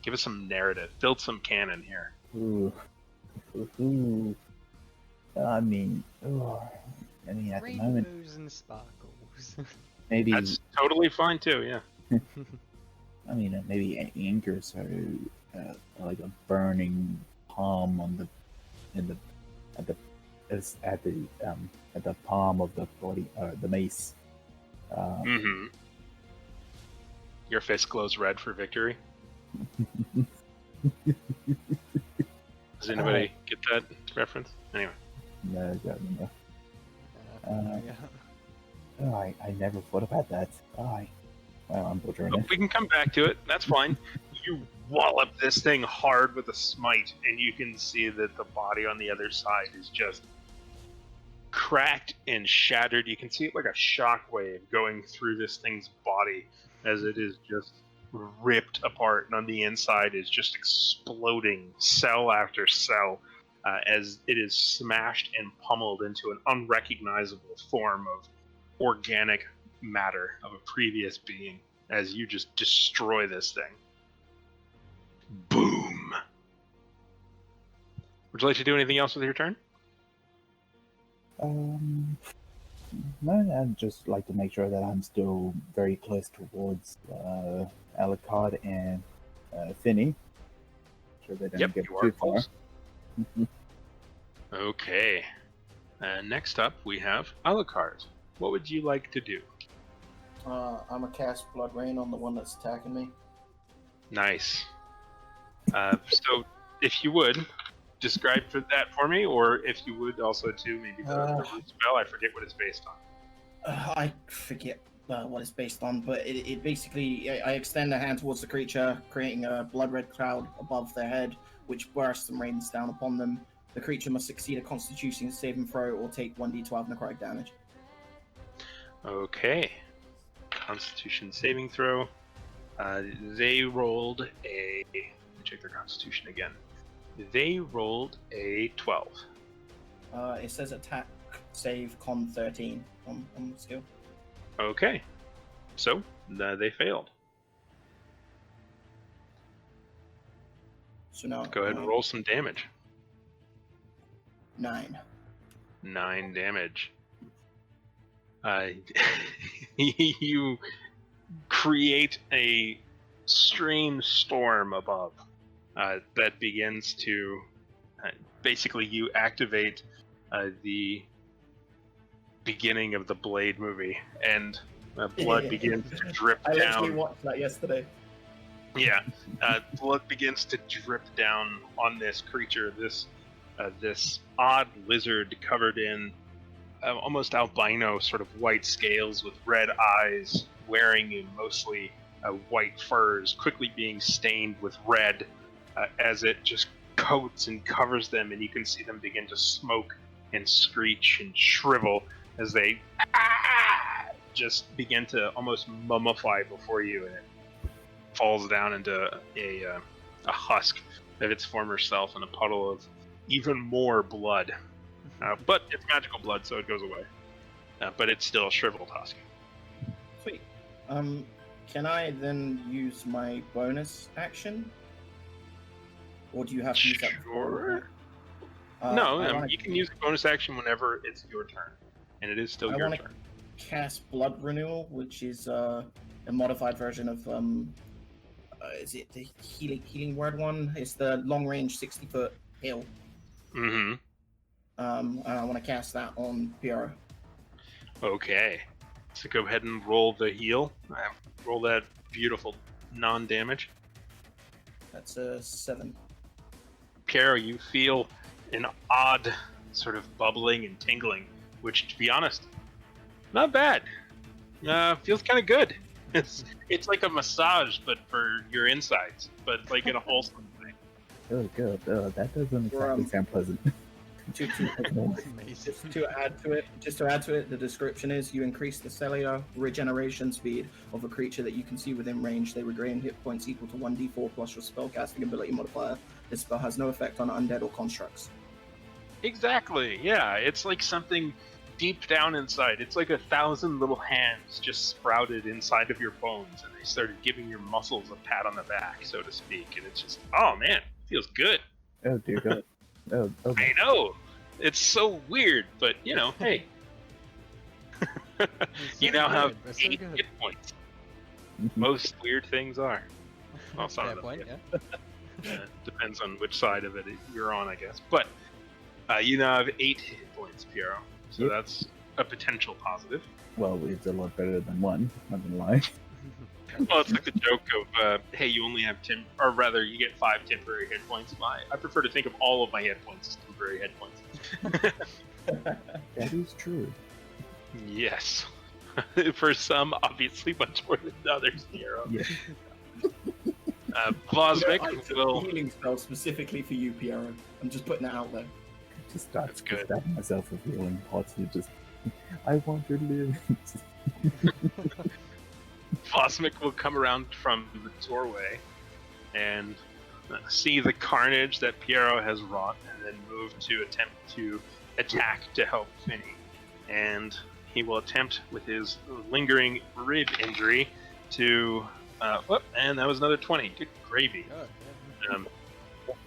A: Give us some narrative. Build some canon here.
D: Ooh. Ooh. I mean, at the moment,
C: Rainbows and sparkles.
D: maybe.
A: That's totally fine too. Yeah.
D: I mean, maybe anger. So, like a burning palm on at the palm of the body, the mace.
A: Mm-hmm. Your fist glows red for victory. Does anybody get that reference? Anyway.
D: No.
C: Yeah.
D: Oh, I never thought about that. Well, I'm butchering it.
A: We can come back to it. That's fine. You wallop this thing hard with a smite, and you can see that the body on the other side is just cracked and shattered. You can see it like a shockwave going through this thing's body as it is just ripped apart, and on the inside is just exploding cell after cell as it is smashed and pummeled into an unrecognizable form of organic matter of a previous being as you just destroy this thing. Boom! Would you like to do anything else with your turn?
D: No, I'd just like to make sure that I'm still very close towards Alucard and Finny. Sure they don't get
A: you are
D: too far.
A: close. Okay. Next up, we have Alucard. What would you like to do?
B: I'm gonna cast Blood Rain on the one that's attacking me.
A: Nice. So, if you would, describe that for me, or if you would also too, maybe the spell. I forget what it's based on.
B: I forget what it's based on, but it basically, I extend a hand towards the creature, creating a blood red cloud above their head, which bursts and rains down upon them. The creature must succeed a Constitution saving throw or take 1d12 necrotic damage.
A: Okay. Constitution saving throw. They rolled a... Let me check their Constitution again. They rolled a 12.
B: It says attack save con 13 on the skill.
A: Okay. So, they failed.
B: So now
A: Go ahead and roll some damage.
B: 9.
A: 9 damage. You create a strange storm above that begins to basically you activate the beginning of the Blade movie, and blood begins to drip
B: I
A: down.
B: literally watched that yesterday.
A: Yeah, blood begins to drip down on this creature, this odd lizard covered in almost albino sort of white scales with red eyes, wearing mostly white furs, quickly being stained with red as it just coats and covers them, and you can see them begin to smoke and screech and shrivel as they just begin to almost mummify before you, and it falls down into a husk of its former self and a puddle of even more blood. But it's magical blood, so it goes away. But it's still a shriveled husk.
B: Sweet. Can I then use my bonus action? Or do you have to use that before?
A: Sure. No, you can use a bonus action whenever it's your turn. And it is still your turn.
B: Cast Blood Renewal, which is a modified version of is it the healing word one? It's the long range 60-foot heal.
A: Mm-hmm.
B: I want to cast that on Piero.
A: Okay. So go ahead and roll the heal. Roll that beautiful non-damage.
B: That's a 7.
A: Piero, you feel an odd sort of bubbling and tingling, which, to be honest, not bad. Feels kind of good. It's like a massage, but for your insides, but like in a wholesome way.
D: Oh, good. That doesn't exactly sound pleasant.
B: Just to add to it, the description is: you increase the cellular regeneration speed of a creature that you can see within range. They regain hit points equal to 1d4 plus your spellcasting ability modifier. This spell has no effect on undead or constructs.
A: Exactly. Yeah, it's like something deep down inside. It's like 1,000 little hands just sprouted inside of your bones, and they started giving your muscles a pat on the back, so to speak. And it's just, oh man, feels good.
D: Oh dear God. Oh,
A: I know. It's so weird, but you know, hey. You now have 8 hit points. Most weird things are. Well, some of them.
C: Point,
A: yeah. Depends on which side of it you're on, I guess. But you now have 8 hit points, Piero. So that's a potential positive.
D: Well, it's a lot better than 1, not gonna lie.
A: Well, it's like the joke of, hey, you only have or rather, you get 5 temporary hit points. I prefer to think of all of my hit points as temporary hit points.
D: That is true.
A: Yes. For some, obviously, much more than others, Piero.
D: Yeah.
A: Vosmik will...
B: healing spell specifically for you, Piero. I'm just putting that out there.
D: Just start
A: That's good.
D: stabbing myself with healing pots and just... I want to live.
A: Vosmik will come around from the doorway and see the carnage that Piero has wrought, and then move to attempt to attack to help Finny. And he will attempt with his lingering rib injury to... and that was another 20. Good gravy.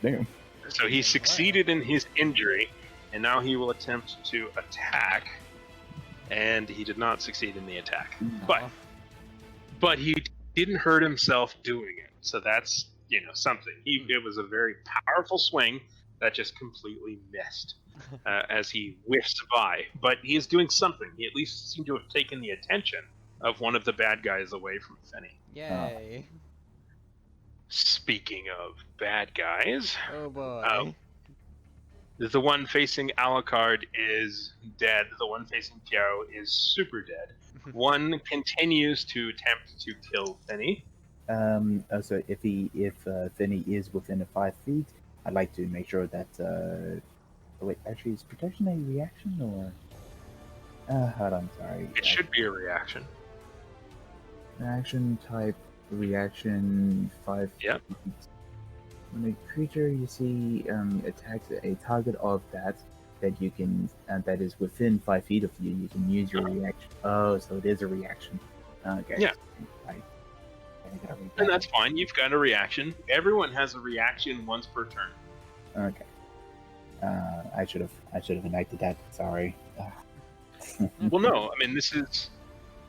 D: Damn.
A: So he succeeded in his injury, and now he will attempt to attack, and he did not succeed in the attack. But he didn't hurt himself doing it, so that's, something. It was a very powerful swing that just completely missed as he whiffs by. But he is doing something. He at least seemed to have taken the attention of one of the bad guys away from Finny.
C: Yay.
A: Speaking of bad guys,
C: Oh boy.
A: the one facing Alucard is dead. The one facing Piero is super dead. One continues to attempt to kill Finny.
D: So if Finny is within 5 feet, I'd like to make sure that wait, actually, is protection a reaction or? Hold on, sorry.
A: It should be a reaction.
D: Action type reaction 5
A: Yep.
D: feet. When a creature you see attacks a target of that you can that is within 5 feet of you, you can use your reaction. Oh, so it is a reaction. Okay.
A: Yeah.
D: I
A: And that's fine. You've got a reaction. Everyone has a reaction once per turn.
D: Okay. I should have enacted that. Sorry.
A: Well, no. I mean, this is.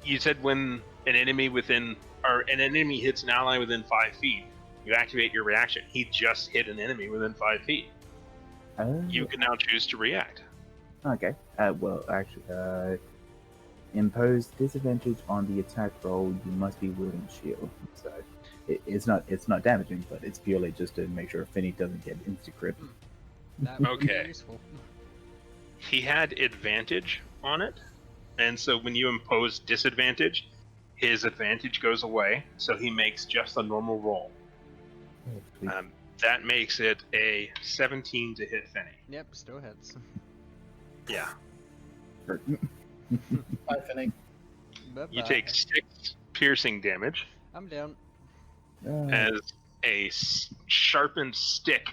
A: You said when an enemy hits an ally within 5 feet, you activate your reaction. He just hit an enemy within 5 feet. You can now choose to react.
D: Okay. Well, actually, impose disadvantage on the attack roll. You must be wielding shield. So it's not damaging, but it's purely just to make sure Finny doesn't get insta crit.
C: That would be
A: Okay.
C: useful.
A: He had advantage on it, and so when you impose disadvantage, his advantage goes away, so he makes just a normal roll.
D: Oh, sweet.
A: That makes it a 17 to hit Finny.
C: Yep, still hits.
A: Yeah.
B: Bye, Finny.
C: Bye-bye.
A: You take 6 piercing damage
C: I'm down.
A: as a sharpened stick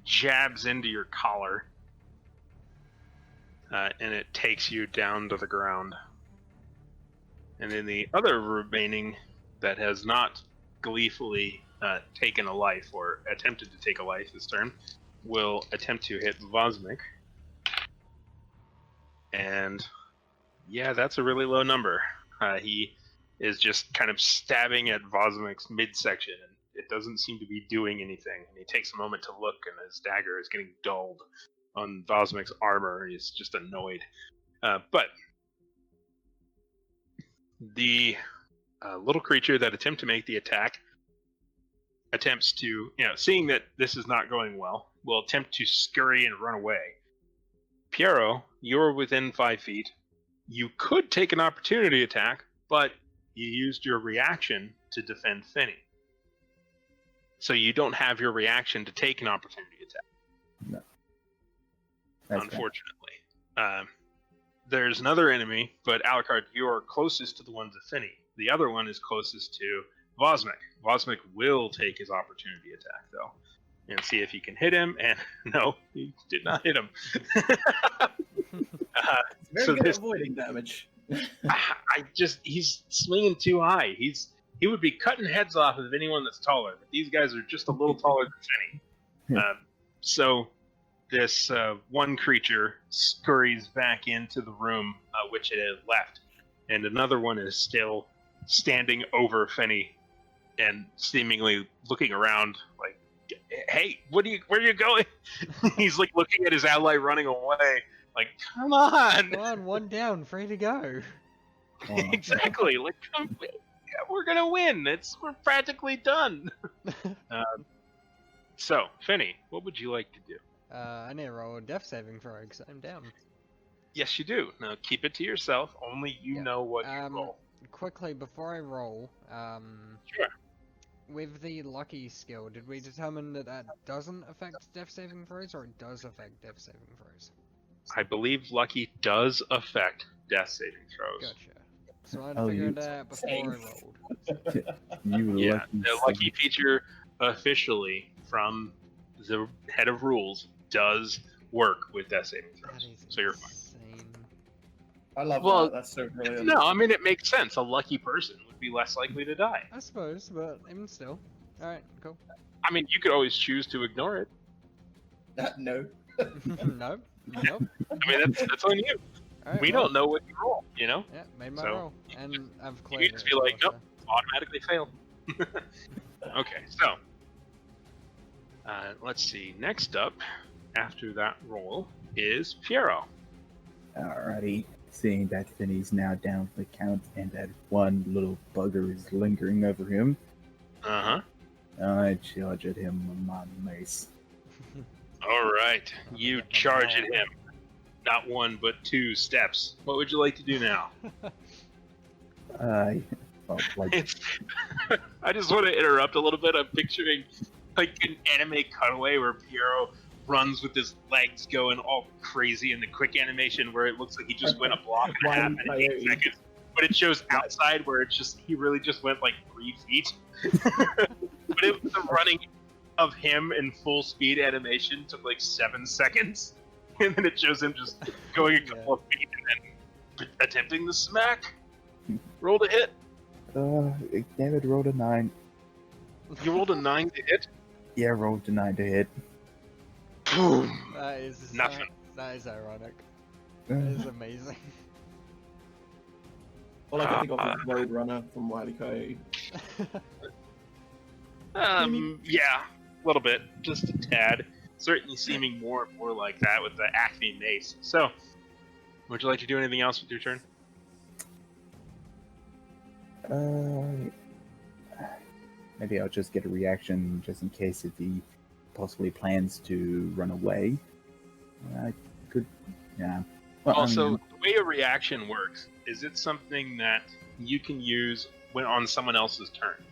A: jabs into your collar. and it takes you down to the ground. And then the other remaining that has not gleefully taken a life or attempted to take a life this turn will attempt to hit Vosmik. And yeah, that's a really low number. He is just kind of stabbing at Vosmik's midsection, and it doesn't seem to be doing anything. And he takes a moment to look, and his dagger is getting dulled on Vosmik's armor, and he's just annoyed. But the little creature that attempts to make the attack attempts to, seeing that this is not going well, will attempt to scurry and run away. Piero, you're within 5 feet. You could take an opportunity attack, but you used your reaction to defend Finny. So you don't have your reaction to take an opportunity attack.
D: No. That's
A: unfortunately. There's another enemy, but Alucard, you are closest to the one to Finny. The other one is closest to Vosmik. Vosmik will take his opportunity attack, though, and see if he can hit him, and no, he did not hit him.
B: Very good at avoiding damage.
A: He's swinging too high. He would be cutting heads off of anyone that's taller, but these guys are just a little taller than Finny. So this one creature scurries back into the room which it had left, and another one is still standing over Finny and seemingly looking around like, hey, where are you going? He's like looking at his ally running away, like, come on!
C: Come on, one down, free to go.
A: Exactly, like, we're gonna win. We're practically done. So, Finny, what would you like to do?
C: I need to roll a death saving throw because I'm down.
A: Yes, you do. Now keep it to yourself. Only you know what you roll.
C: Quickly, before I roll,
A: Sure.
C: With the lucky skill, did we determine that doesn't affect death saving throws, or it does affect death saving throws?
A: I believe lucky does affect death saving throws.
C: Gotcha. So I'd figured that out before I rolled.
A: The lucky feature officially from the head of rules does work with death saving throws. So you're fine.
B: I love that. That's so brilliant.
A: No, I mean, it makes sense. A lucky person would be less likely to die.
C: I suppose, but even still. Alright, cool.
A: I mean, you could always choose to ignore it.
B: No.
C: No. Nope.
A: I mean, that's on you.
C: Right,
A: we don't know what you roll,
C: Yeah, made my roll. And I've cleared
A: you can just be like, nope, automatically failed. Okay, so let's see. Next up, after that roll, is Piero.
D: Alrighty. Seeing that Finny's now down for the count and that one little bugger is lingering over him, I charge at him with my mace.
A: All right, you charge at him. Not 1, but 2 steps. What would you like to do now?
D: I
A: just want to interrupt a little bit. I'm picturing like an anime cutaway where Piero runs with his legs going all crazy in the quick animation where it looks like he just went a block and a half in 8 seconds. But it shows outside where he really just went like 3 feet. But the running of him in full speed animation took like 7 seconds. And then it shows him just going a couple of feet and then attempting the smack. Roll to hit.
D: David rolled a 9.
A: You rolled a 9 to hit?
D: Yeah, rolled a 9 to hit.
A: Boom.
C: That is
A: nothing.
C: That is ironic. That is amazing.
B: All I can think of is Road Runner from Wile E. Coyote.
A: Yeah, a little bit, just a tad. Certainly seeming more and more like that with the Acme mace. So, would you like to do anything else with your turn?
D: Maybe I'll just get a reaction just in case if he possibly plans to run away. I could, yeah. Well,
A: also, the way a reaction works is it's something that you can use when on someone else's turn.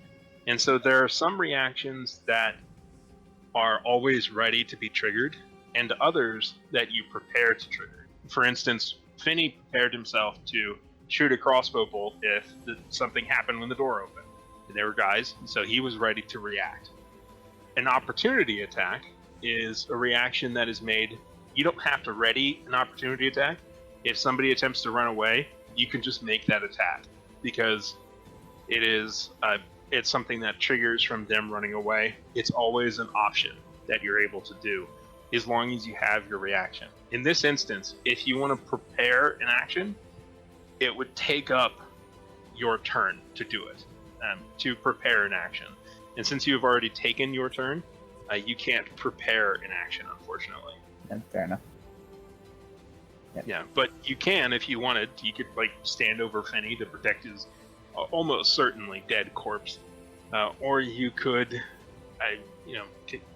A: And so there are some reactions that are always ready to be triggered, and others that you prepare to trigger. For instance, Finny prepared himself to shoot a crossbow bolt if something happened when the door opened. There were guys, so he was ready to react. An opportunity attack is a reaction that is made you don't have to ready an opportunity attack. If somebody attempts to run away, you can just make that attack because it is it's something that triggers from them running away. It's always an option that you're able to do as long as you have your reaction. In this instance, if you want to prepare an action, it would take up your turn to do it, to prepare an action. And since you've already taken your turn, you can't prepare an action, unfortunately.
D: Yeah, fair enough.
A: Yeah, but you can if you wanted. You could like stand over Finney to protect his almost certainly dead corpse, or you could,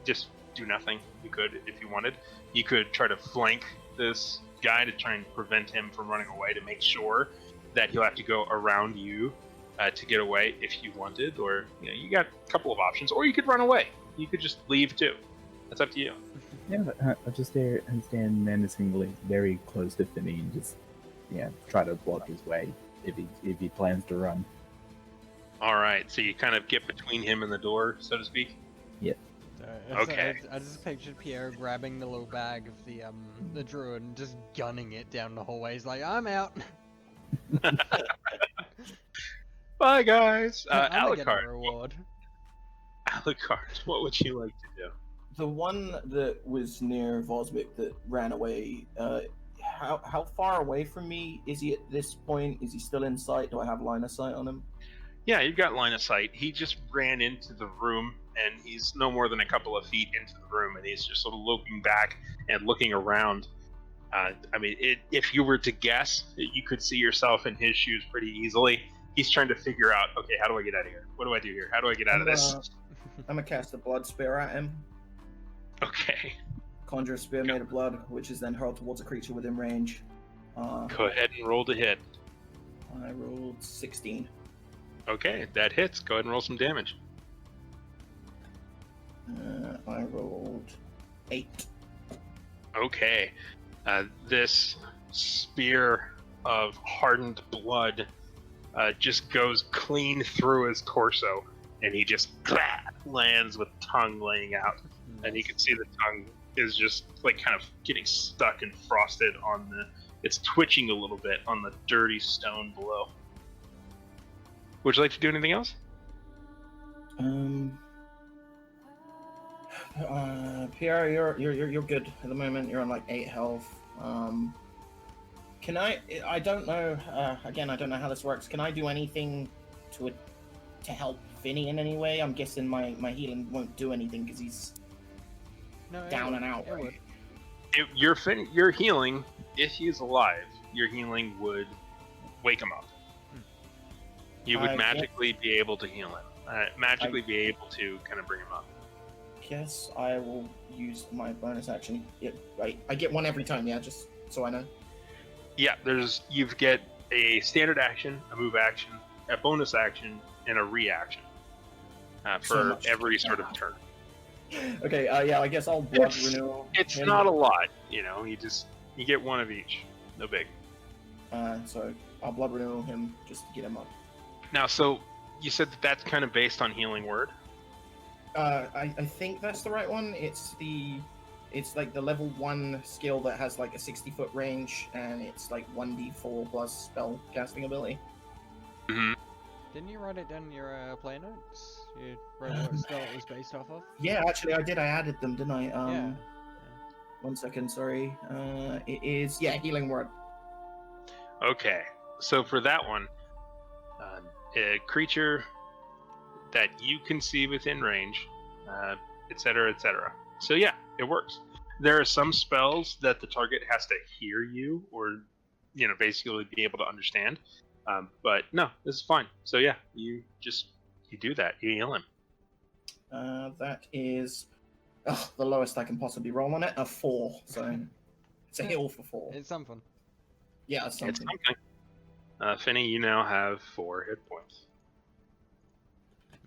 A: just do nothing. You could if you wanted. You could try to flank this guy to try and prevent him from running away to make sure that he'll have to go around you to get away if you wanted, or you got a couple of options, or you could run away. You could just leave too. That's up to you.
D: Yeah, but I'll just stand menacingly very close to Finney and just try to block his way if he plans to run.
A: All right, so you kind of get between him and the door, so to speak.
D: Yep.
A: Okay.
C: I just pictured Pierre grabbing the little bag of the druid and just gunning it down the hallway. He's like, I'm out.
A: Bye, guys.
C: I'm gonna get a
A: Alucard,
C: reward.
A: Alucard, what would you like to do?
B: The one that was near Vosvik that ran away, how far away from me is he at this point? Is he still in sight? Do I have line of sight on him?
A: Yeah, you've got line of sight. He just ran into the room, and he's no more than a couple of feet into the room, and he's just sort of looking back and looking around. If you were to guess, you could see yourself in his shoes pretty easily. He's trying to figure out, okay, how do I get out of here? What do I do here? How do I get out of this?
B: I'm gonna cast a blood spear at him.
A: Okay.
B: Conjure a spear made of blood, which is then hurled towards a creature within range.
A: Go ahead and roll to hit.
B: I rolled 16.
A: Okay, that hits. Go ahead and roll some damage.
B: I rolled 8.
A: Okay. This spear of hardened blood just goes clean through his torso, and he just lands with tongue laying out. And you can see the tongue is just like kind of getting stuck and frosted on it's twitching a little bit on the dirty stone below. Would you like to do anything else?
B: Pierre, you're good at the moment. You're on like 8 health. Can I don't know. Again, I don't know how this works. Can I do anything to help Finney in any way? I'm guessing my healing won't do anything because he's down and out. Right?
A: Your healing, if he's alive, your healing would wake him up. You would magically be able to heal him. Be able to kind of bring him up.
B: Yes, I will use my bonus action. Yeah, right. I get one every time, yeah, just so I know.
A: Yeah, you get a standard action, a move action, a bonus action, and a reaction for every sort of turn.
B: Okay, yeah, I guess I'll blood renewal.
A: It's not a lot, you get one of each. No big.
B: So I'll blood renewal him just to get him up.
A: Now, so you said that's kind of based on Healing Word?
B: I think that's the right one. It's like the level 1 skill that has like a 60-foot range, and it's like 1d4 plus spell casting ability.
A: Mm-hmm.
C: Didn't you write it down in your player notes? You wrote what spell it was based off of?
B: Yeah, actually I did. I added them, didn't I?
C: Yeah.
B: 1 second, sorry. It is, Healing Word.
A: Okay, so for that one, a creature that you can see within range, etc., etc. So yeah, it works. There are some spells that the target has to hear you, or basically be able to understand. But no, this is fine. So yeah, you do that. You heal him.
B: That is the lowest I can possibly roll on it, a 4. So it's a heal for 4.
C: It's something.
B: Yeah, it's something.
A: It's something. Finney, you now have 4 hit points.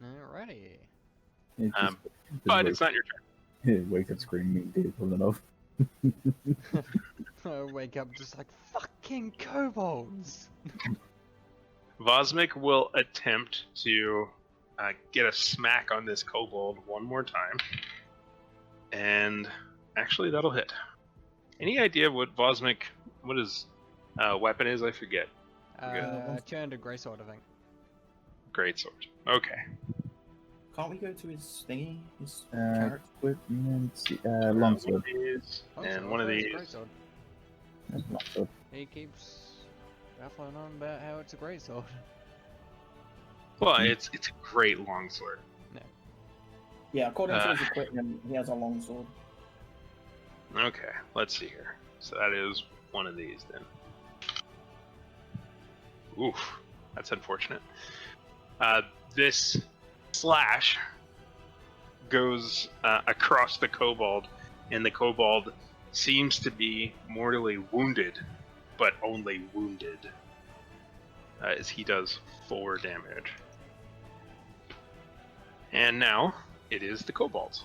C: Alrighty.
A: But it's not your turn.
D: Wake up screaming, dude, pull it off.
C: I wake up just like, fucking kobolds!
A: Vosmik will attempt to get a smack on this kobold one more time. And actually, that'll hit. Any idea what what his weapon is? I forget.
C: Turned to greatsword, I think.
A: Greatsword. Okay.
B: Can't we go to his thingy? His
D: Uh,
B: character?
D: equipment,
A: One of
D: longsword.
A: these,
C: Oh,
A: and
C: so
A: one of
C: it's
A: these.
C: greatsword.
D: That's longsword.
C: He keeps baffling on about how it's a greatsword.
A: Well, it's a great longsword.
B: Yeah, according to his equipment, he has a longsword.
A: Okay, let's see here. So that is one of these then. Oof, that's unfortunate. This slash goes across the Cobald, and the Cobald seems to be mortally wounded, but only wounded, as he does 4 damage. And now it is the Cobalt.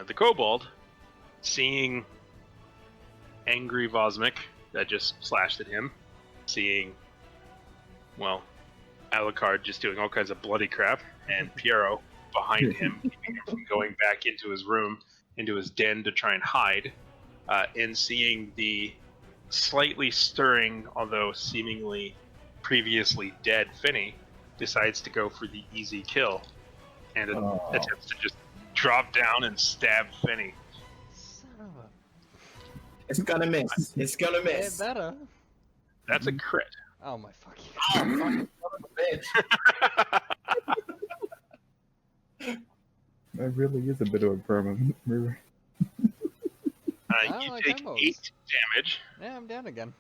A: The Cobalt, seeing angry Vosmik that just slashed at him, seeing, well, Alucard just doing all kinds of bloody crap, and Piero behind him, keeping him from going back into his room, into his den to try and hide, and seeing the slightly stirring, although seemingly previously dead Finny, decides to go for the easy kill, and attempts to just drop down and stab Finny.
C: Son of a...
B: It's gonna miss. It's gonna
C: Yeah,
B: miss.
C: better.
A: That's a crit.
C: Oh my fucking...
B: Oh, fucking son of a bitch.
D: That really is a bit of a permanent mirror.
A: You
C: like
A: take
C: combos.
A: 8 damage.
C: Yeah, I'm down again.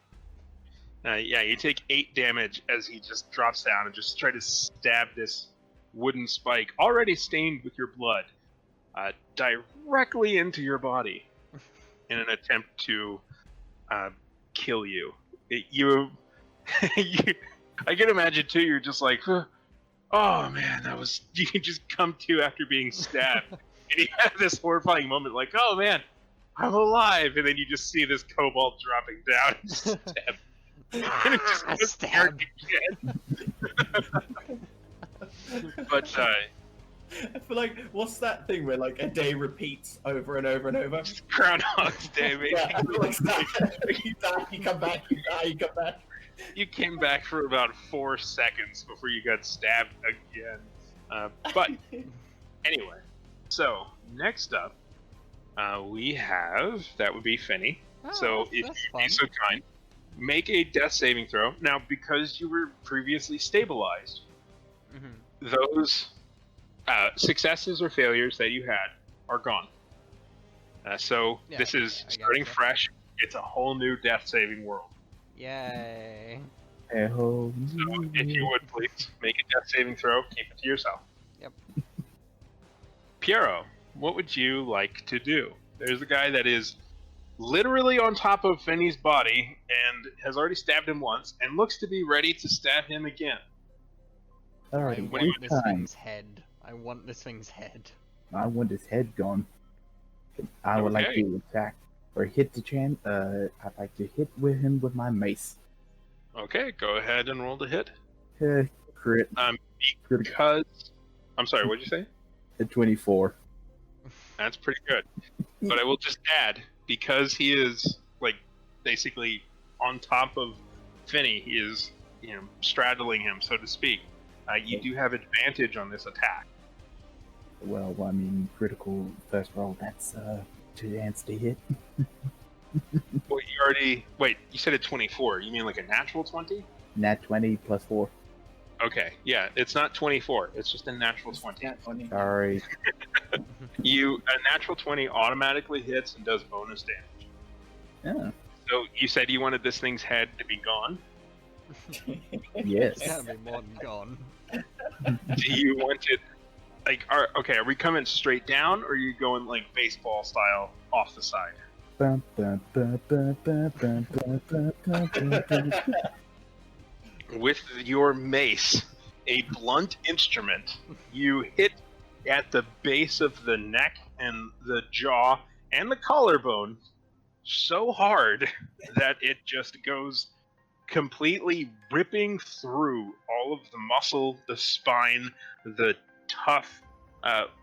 A: Yeah, you take 8 damage as he just drops down and just try to stab this wooden spike, already stained with your blood, directly into your body in an attempt to kill you. I can imagine too. You're just like, oh man, that was. You can just come to after being stabbed, and you have this horrifying moment, like, oh man, I'm alive, and then you just see this Cobalt dropping down and stab. And it just goes
C: Stab.
A: again. But
B: I feel like, what's that thing where like a day repeats over and over and over?
A: Groundhog's Day, baby.
B: Yeah, like that. You die, you come back, you die, you come back.
A: You came back for about 4 seconds before you got stabbed again. But anyway, so next up, we have, that would be Finny.
C: Oh,
A: So if
C: that's
A: you'd
C: fun.
A: be so kind, make a death saving throw. Now, because you were previously stabilized,
C: Mhm.
A: those successes or failures that you had are gone. So
C: Yeah,
A: this is
C: I
A: starting
C: gotcha.
A: fresh. It's a whole new death saving world.
C: Yay.
D: Oh,
A: So if you would please make a death saving throw, keep it to yourself.
C: Yep.
A: Piero, what would you like to do? There's a guy that is literally on top of Finny's body and has already stabbed him once and looks to be ready to stab him again.
C: I
D: alright,
C: want
D: this
C: this
D: time
C: thing's head. I want this thing's head.
D: I want his head gone. I would like
A: Okay.
D: to attack or hit the I'd like to hit with him with my mace.
A: Okay, go ahead and roll to hit.
D: Crit. Critical.
A: Because I'm sorry, what'd you say?
D: At 24.
A: That's pretty good. But I will just add, because he is like basically on top of Finny, he is, straddling him, so to speak. You do have advantage on this attack.
D: Well, I mean, critical first roll, that's 2 hands to hit.
A: Well, you already you said a 24. You mean like a natural 20?
D: Nat 20 plus 4.
A: Okay, yeah, it's not 24. It's just a natural 20.
B: Yeah, funny.
D: Sorry.
A: A natural 20 automatically hits and does bonus damage.
D: Yeah.
A: So you said you wanted this thing's head to be gone.
D: Yes.
C: It's gotta be more than gone.
A: Do you want it are we coming straight down, or are you going like baseball style off the side?
D: Bum, bum, bum, bum, bum, bum, bum, bum, bum, bum, bum.
A: With your mace, a blunt instrument, you hit at the base of the neck and the jaw and the collarbone so hard that it just goes completely ripping through all of the muscle, the spine, the tough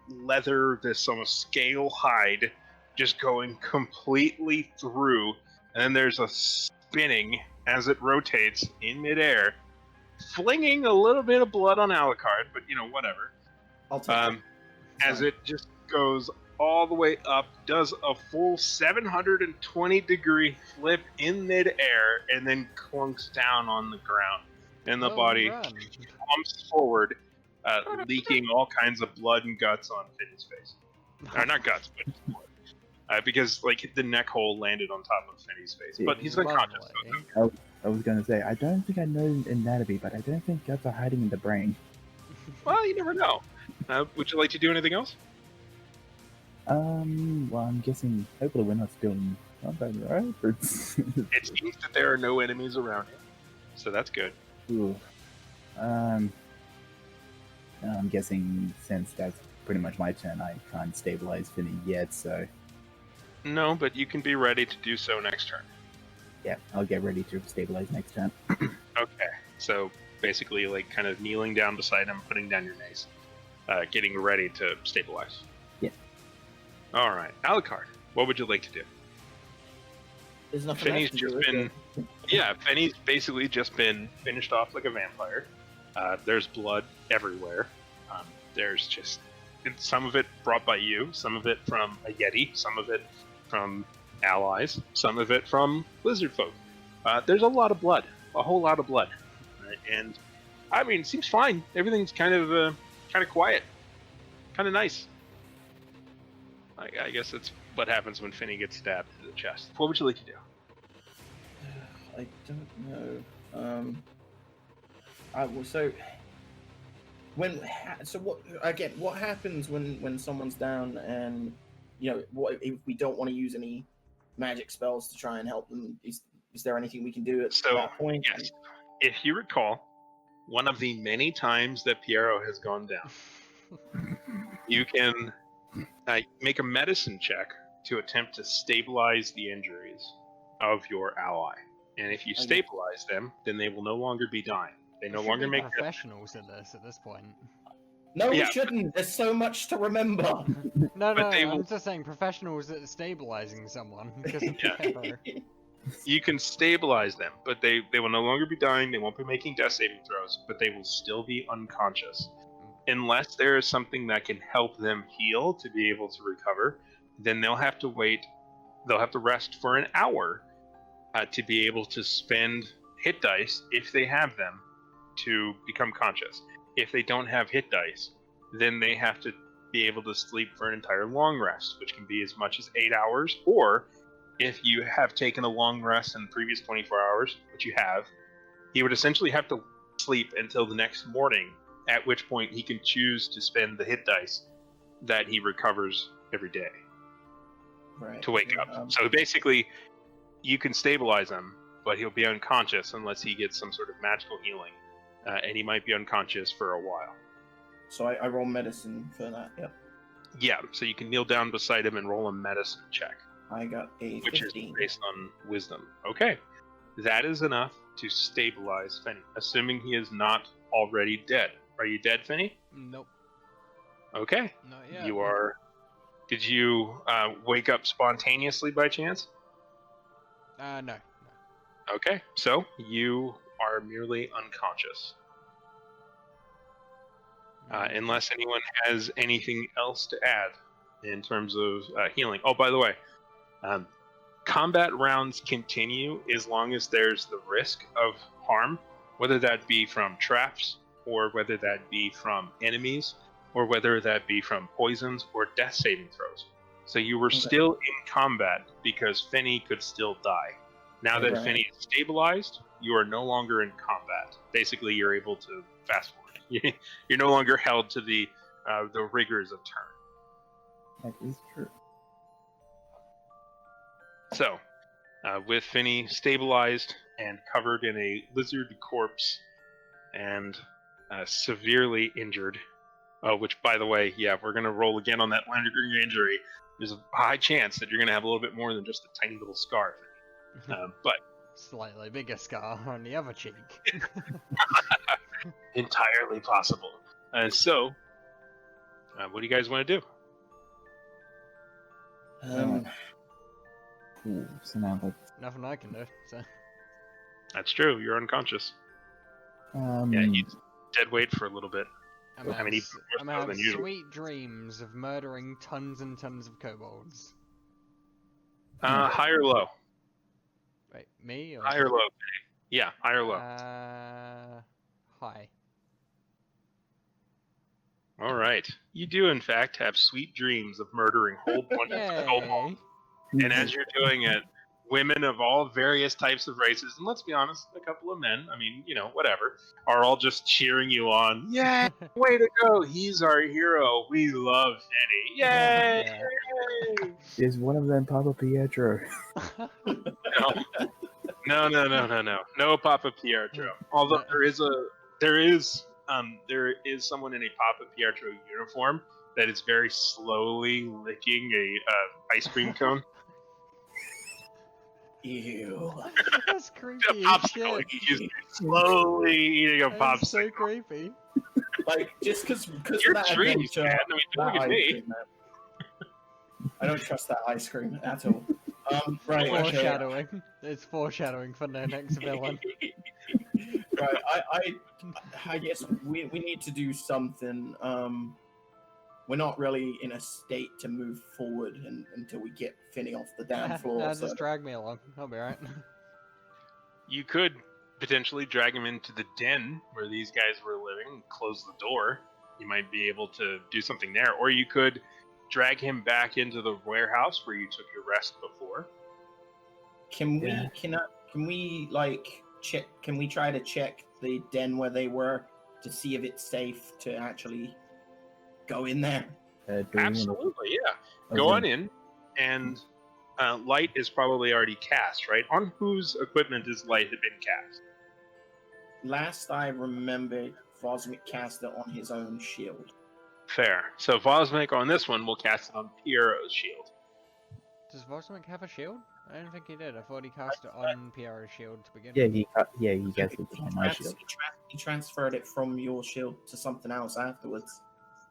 A: leather, this almost scale hide, just going completely through, and then there's a spinning as it rotates in midair, flinging a little bit of blood on Alucard, but whatever.
B: I'll take it.
A: As
B: Fine.
A: it just goes all the way up, does a full 720-degree flip in midair, and then clunks down on the ground. And the
C: Well
A: body
C: run.
A: pumps forward, leaking all kinds of blood and guts on Finney's face. Not guts, but blood. Because the neck hole landed on top of Finney's face. But he's unconscious. So
C: Lovely.
D: I was gonna say, I don't think I know anatomy, but I don't think guts are hiding in the brain.
A: well, you never know. Would you like to do anything else?
D: Well, I'm guessing, hopefully we're not still in combat, right?
A: It seems that there are no enemies around him, so that's good.
D: Ooh. I'm guessing since that's pretty much my turn, I can't stabilize Finny yet, so
A: No, but you can be ready to do so next turn.
D: yeah, I'll get ready to stabilize next turn.
A: Okay, so basically, kind of kneeling down beside him, putting down your mace, getting ready to stabilize.
D: Yeah.
A: All right, Alucard, what would you like to do?
B: There's nothing
A: Finney's
B: else to
A: just
B: do, is
A: been,
B: there?
A: yeah, Finney's basically just been finished off like a vampire. There's blood everywhere. There's just some of it brought by you, some of it from a Yeti, some of it from allies, some of it from lizard folk. There's a lot of blood, a whole lot of blood, and I mean, it seems fine. Everything's kind of quiet, kind of nice. I guess that's what happens when Finney gets stabbed in the chest. What would you like to do?
B: I don't know. What happens when someone's down, and what if we don't want to use any magic spells to try and help them? Is there anything we can do at that point?
A: Yes, if you recall, one of the many times that Piero has gone down, you can make a medicine check to attempt to stabilize the injuries of your ally. And if you
B: Okay.
A: stabilize them, then they will no longer be dying. They no
C: We should
A: longer
C: be
A: make
C: professionals at this point.
B: No,
A: Yeah.
B: we shouldn't. There's so much to remember.
C: No,
A: But they
C: I'm
A: will-
C: just saying professionals at stabilizing someone because of
A: Yeah.
C: Piero.
A: You can stabilize them, but they will no longer be dying. They won't be making death saving throws, but they will still be unconscious. Unless there is something that can help them heal to be able to recover, then they'll have to wait. They'll have to rest for an hour to be able to spend hit dice, if they have them, to become conscious. If they don't have hit dice, then they have to be able to sleep for an entire long rest, which can be as much as 8 hours, or if you have taken a long rest in the previous 24 hours, which you have, he would essentially have to sleep until the next morning, at which point he can choose to spend the hit dice that he recovers every day
B: Right.
A: to wake up. So basically, you can stabilize him, but he'll be unconscious unless he gets some sort of magical healing, and he might be unconscious for a while.
B: So I roll medicine for that. Yep.
A: Yeah, so you can kneel down beside him and roll a medicine check,
B: I got a
A: which
B: 15.
A: is based on wisdom. Okay, that is enough to stabilize Finney, assuming he is not already dead. Are you dead, Finney?
C: Nope,
A: Okay,
C: not yet.
A: you are. Did you wake up spontaneously by chance?
C: No.
A: Okay, so you are merely unconscious. Unless anyone has anything else to add in terms of healing. Oh, by the way, combat rounds continue as long as there's the risk of harm, whether that be from traps, or whether that be from enemies, or whether that be from poisons or death saving throws. So you were still in combat because Finney could still die. Now that
B: Right.
A: Finney is stabilized, you are no longer in combat. Basically, you're able to fast forward. You're no longer held to the rigors of turn.
D: That is true.
A: So, with Finney stabilized and covered in a lizard corpse and severely injured, which, by the way, yeah, we're going to roll again on that lingering injury. There's a high chance that you're going to have a little bit more than just a tiny little scar. But
C: Slightly bigger scar on the other cheek.
A: entirely possible. So, what do you guys want to do?
D: Cool. So now
C: Nothing I can do. So
A: That's true. You're unconscious.
D: let's.
A: Yeah, he's dead weight for a little bit.
C: I'm gonna
A: I mean,
C: have,
A: even
C: I'm
A: more
C: gonna
A: so
C: have
A: than usual.
C: sweet dreams of murdering tons and tons of kobolds.
A: High or low?
C: Wait, me or
A: High or low? Yeah, high or low.
C: High.
A: All right. You do, in fact, have sweet dreams of murdering whole bunches of kobolds.
C: Yay!
A: And as you're doing it, women of all various types of races, and let's be honest, a couple of men, I mean, you know, whatever, are all just cheering you on. Yeah, way to go. He's our hero. We love Eddie. Yay!
C: Yeah.
A: Yay!
D: Is one of them Papa Pietro?
A: No. No Papa Pietro. Although there is someone in a Papa Pietro uniform that is very slowly licking a ice cream cone.
B: Ew.
C: That's
A: A
C: creepy as
A: popsicle.
C: shit.
A: He's slowly eating a popsicle.
C: That's so creepy.
B: Like, just because
A: Your
B: of that
A: dreams,
B: adventure,
A: man. I mean, don't
B: that
A: look at
B: ice
A: me.
B: cream, man. I don't trust that ice cream at all. Right, okay.
C: Foreshadowing. It's foreshadowing for the next villain.
B: Right, I guess we need to do something. We're not really in a state to move forward until we get Finny off the damn floor.
C: Nah,
B: so-
C: just drag me along. I'll be alright.
A: You could potentially drag him into the den where these guys were living and close the door. You might be able to do something there. Or you could drag him back into the warehouse where you took your rest before.
B: Can we
D: Yeah.
B: can we like check? Can we try to check the den where they were to see if it's safe to actually go in there?
A: Absolutely, yeah. Go on in, and light is probably already cast, right? On whose equipment is light had been cast?
B: Last I remembered, Vosmik cast it on his own shield.
A: Fair. So Vosmik on this one will cast it on Piero's shield.
C: Does Vosmik have a shield? I don't think he did. I thought he cast it on Piero's shield to begin
D: Yeah,
C: with.
D: he gets it on my shield.
B: He transferred it from your shield to something else afterwards.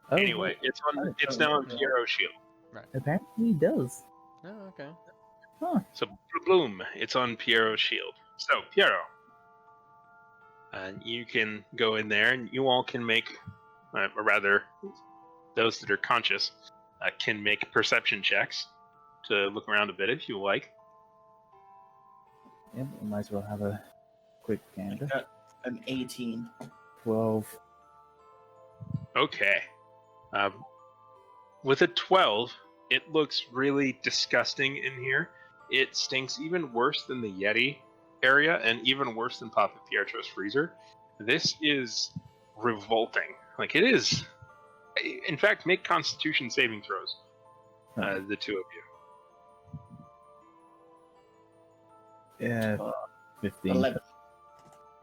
D: Oh,
A: Anyway, it's now on Piero's shield.
D: apparently he does.
C: Oh, okay.
A: So bloom, it's on Piero's shield. So Piero, you can go in there, and you all can make, or rather, those that are conscious can make perception checks to look around a bit if you like.
D: Yep, we might as well have a quick gander.
B: Got an 18.
D: 12.
A: Okay. With a 12, it looks really disgusting in here. It stinks even worse than the Yeti area, and even worse than Papa Pietro's freezer. This is revolting. Like, it is. In fact, make Constitution saving throws. The two of you.
D: Yeah, 15.
B: 11.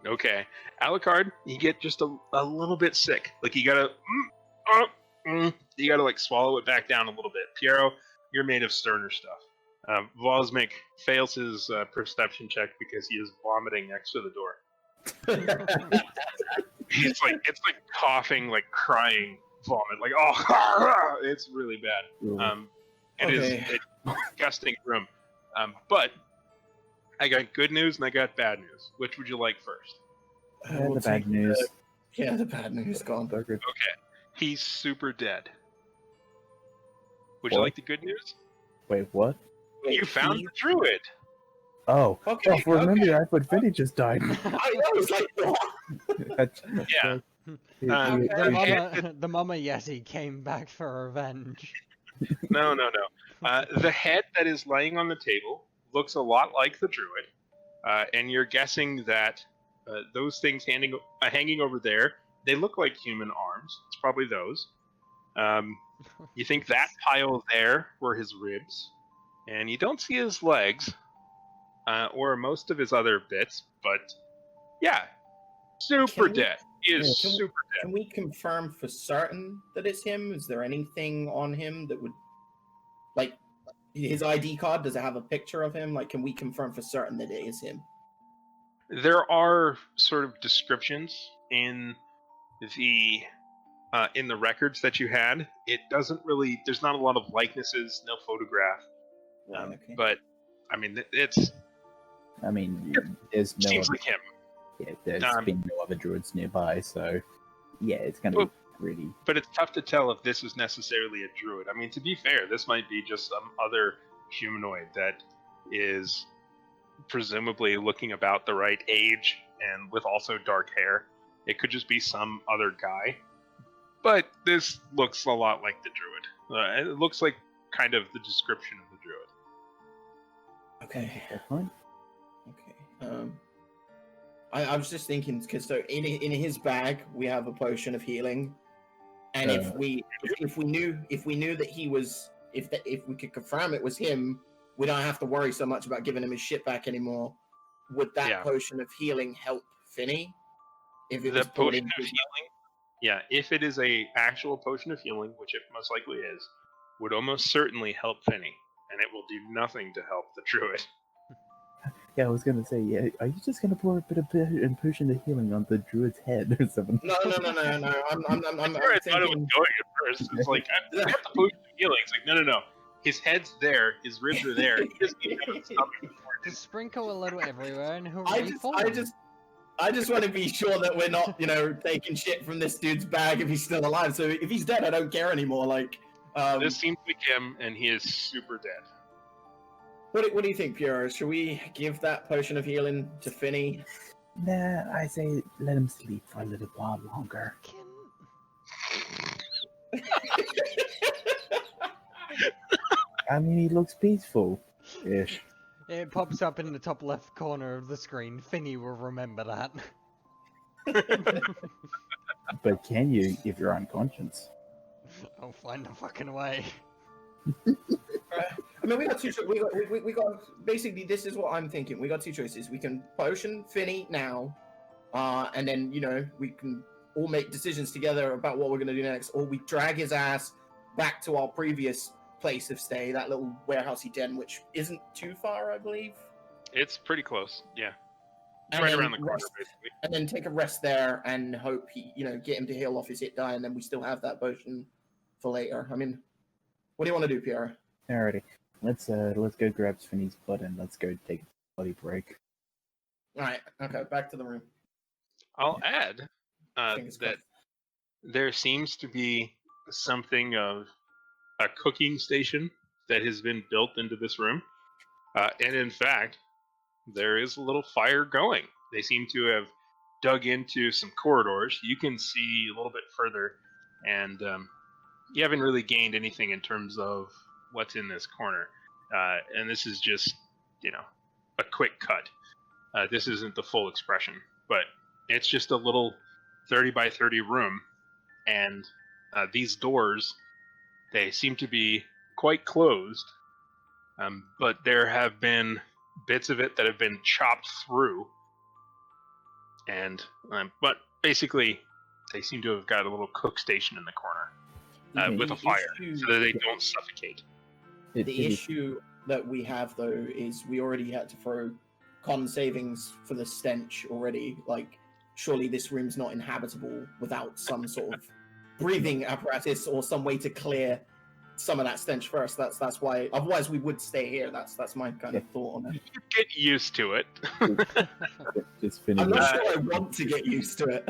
A: Okay. Alucard, you get just a little bit sick. Like, you gotta... you gotta, like, swallow it back down a little bit. Piero, you're made of sterner stuff. Vosmik fails his perception check because he is vomiting next to the door. It's like coughing, like crying vomit. Like, oh, it's really bad. It is a disgusting room. But I got good news and I got bad news. Which would you like first?
D: Yeah, the bad news.
B: Yeah, the bad news. Go on.
A: Okay. He's super dead. Would you
D: What?
A: like the good news?
D: Wait, what?
A: You found the druid.
D: Oh,
B: Okay,
D: oh, remember that, but Finny just died.
B: I was like, what?
A: Yeah.
C: The Mama Yeti came back for revenge.
A: No. The head that is laying on the table looks a lot like the druid, and you're guessing that those things hanging over there, they look like human arms. It's probably those. You think that pile there were his ribs, and you don't see his legs, or most of his other bits, but yeah, super dead. He is super dead.
B: Can we confirm for certain that it's him? Is there anything on him that would, like, his ID card? Does it have a picture of him? Like, can we confirm for certain that it is him?
A: There are sort of descriptions in the records that you had. It doesn't really. There's not a lot of likenesses, no photograph.
B: Okay.
A: But I mean, it's
D: I mean, there's no
A: seems
D: other,
A: like him.
D: yeah, there's
A: Um,
D: been no other druids nearby, so yeah, it's gonna
A: Well,
D: be really.
A: But it's tough to tell if this is necessarily a druid. I mean, to be fair, this might be just some other humanoid that is presumably looking about the right age and with also dark hair. It could just be some other guy. But this looks a lot like the druid. It looks like kind of the description of the druid.
B: Okay.
D: Definitely.
B: Okay. I was just thinking because so in his bag we have a potion of healing, and if we knew that he was if we could confirm it was him, we don't have to worry so much about giving him his shit back anymore. Would that
A: Yeah.
B: potion of healing help Finny? If it
A: The
B: was poured
A: potion
B: into
A: of
B: his
A: healing, yeah, if it is a actual potion of healing, which it most likely is, would almost certainly help Finny, and it will do nothing to help the druid.
D: Yeah, I was gonna say, yeah, are you just gonna pour a bit of potion of healing on the druid's head or something?
B: No. I'm
A: That's where I thought it was
B: thinking.
A: going at first. It's like, I got the potion of healing. It's like, no. His head's there, his ribs are there. He just needs to have a stomach before it.
C: Just sprinkle a little everywhere and he'll
B: I
C: reform.
B: just want to be sure that we're not, taking shit from this dude's bag if he's still alive. So if he's dead, I don't care anymore. Like,
A: This seems like him, and he is super dead.
B: what do you think, Puro? Should we give that potion of healing to Finny?
D: Nah, I say let him sleep for a little while longer. I mean, he looks peaceful-ish.
C: It pops up in the top left corner of the screen. Finny will remember that.
D: But can you if you're unconscious?
C: I'll find a fucking way.
B: I mean, we got two. We got basically. This is what I'm thinking. We got two choices. We can potion Finny now, and then we can all make decisions together about what we're gonna do next, or we drag his ass back to our previous place of stay, that little warehousey den, which isn't too far, I believe.
A: It's pretty close, yeah.
B: And
A: Right
B: then
A: around the corner,
B: rest-
A: basically.
B: And then take a rest there and hope he, get him to heal off his hit die, and then we still have that potion for later. I mean, what do you want to do, Pierre?
D: Alrighty, let's go grab Finny's butt and let's go take a bloody break.
B: All right, okay, back to the room.
A: I'll add
B: Fingers
A: that
B: crossed.
A: there seems to be something of a cooking station that has been built into this room. And in fact, there is a little fire going. They seem to have dug into some corridors. You can see a little bit further, and you haven't really gained anything in terms of what's in this corner. And this is just, a quick cut. This isn't the full expression, but it's just a little 30 by 30 room. And these doors, they seem to be quite closed, but there have been bits of it that have been chopped through. And but basically, they seem to have got a little cook station in the corner with a fire, so that they don't suffocate.
B: The issue that we have, though, is we already had to throw con savings for the stench already. Like, surely this room's not inhabitable without some sort of breathing apparatus or some way to clear some of that stench first. That's why. Otherwise, we would stay here. That's my kind of thought on it.
A: You get used to it.
D: Just finish.
B: I'm not sure I want to get used to it.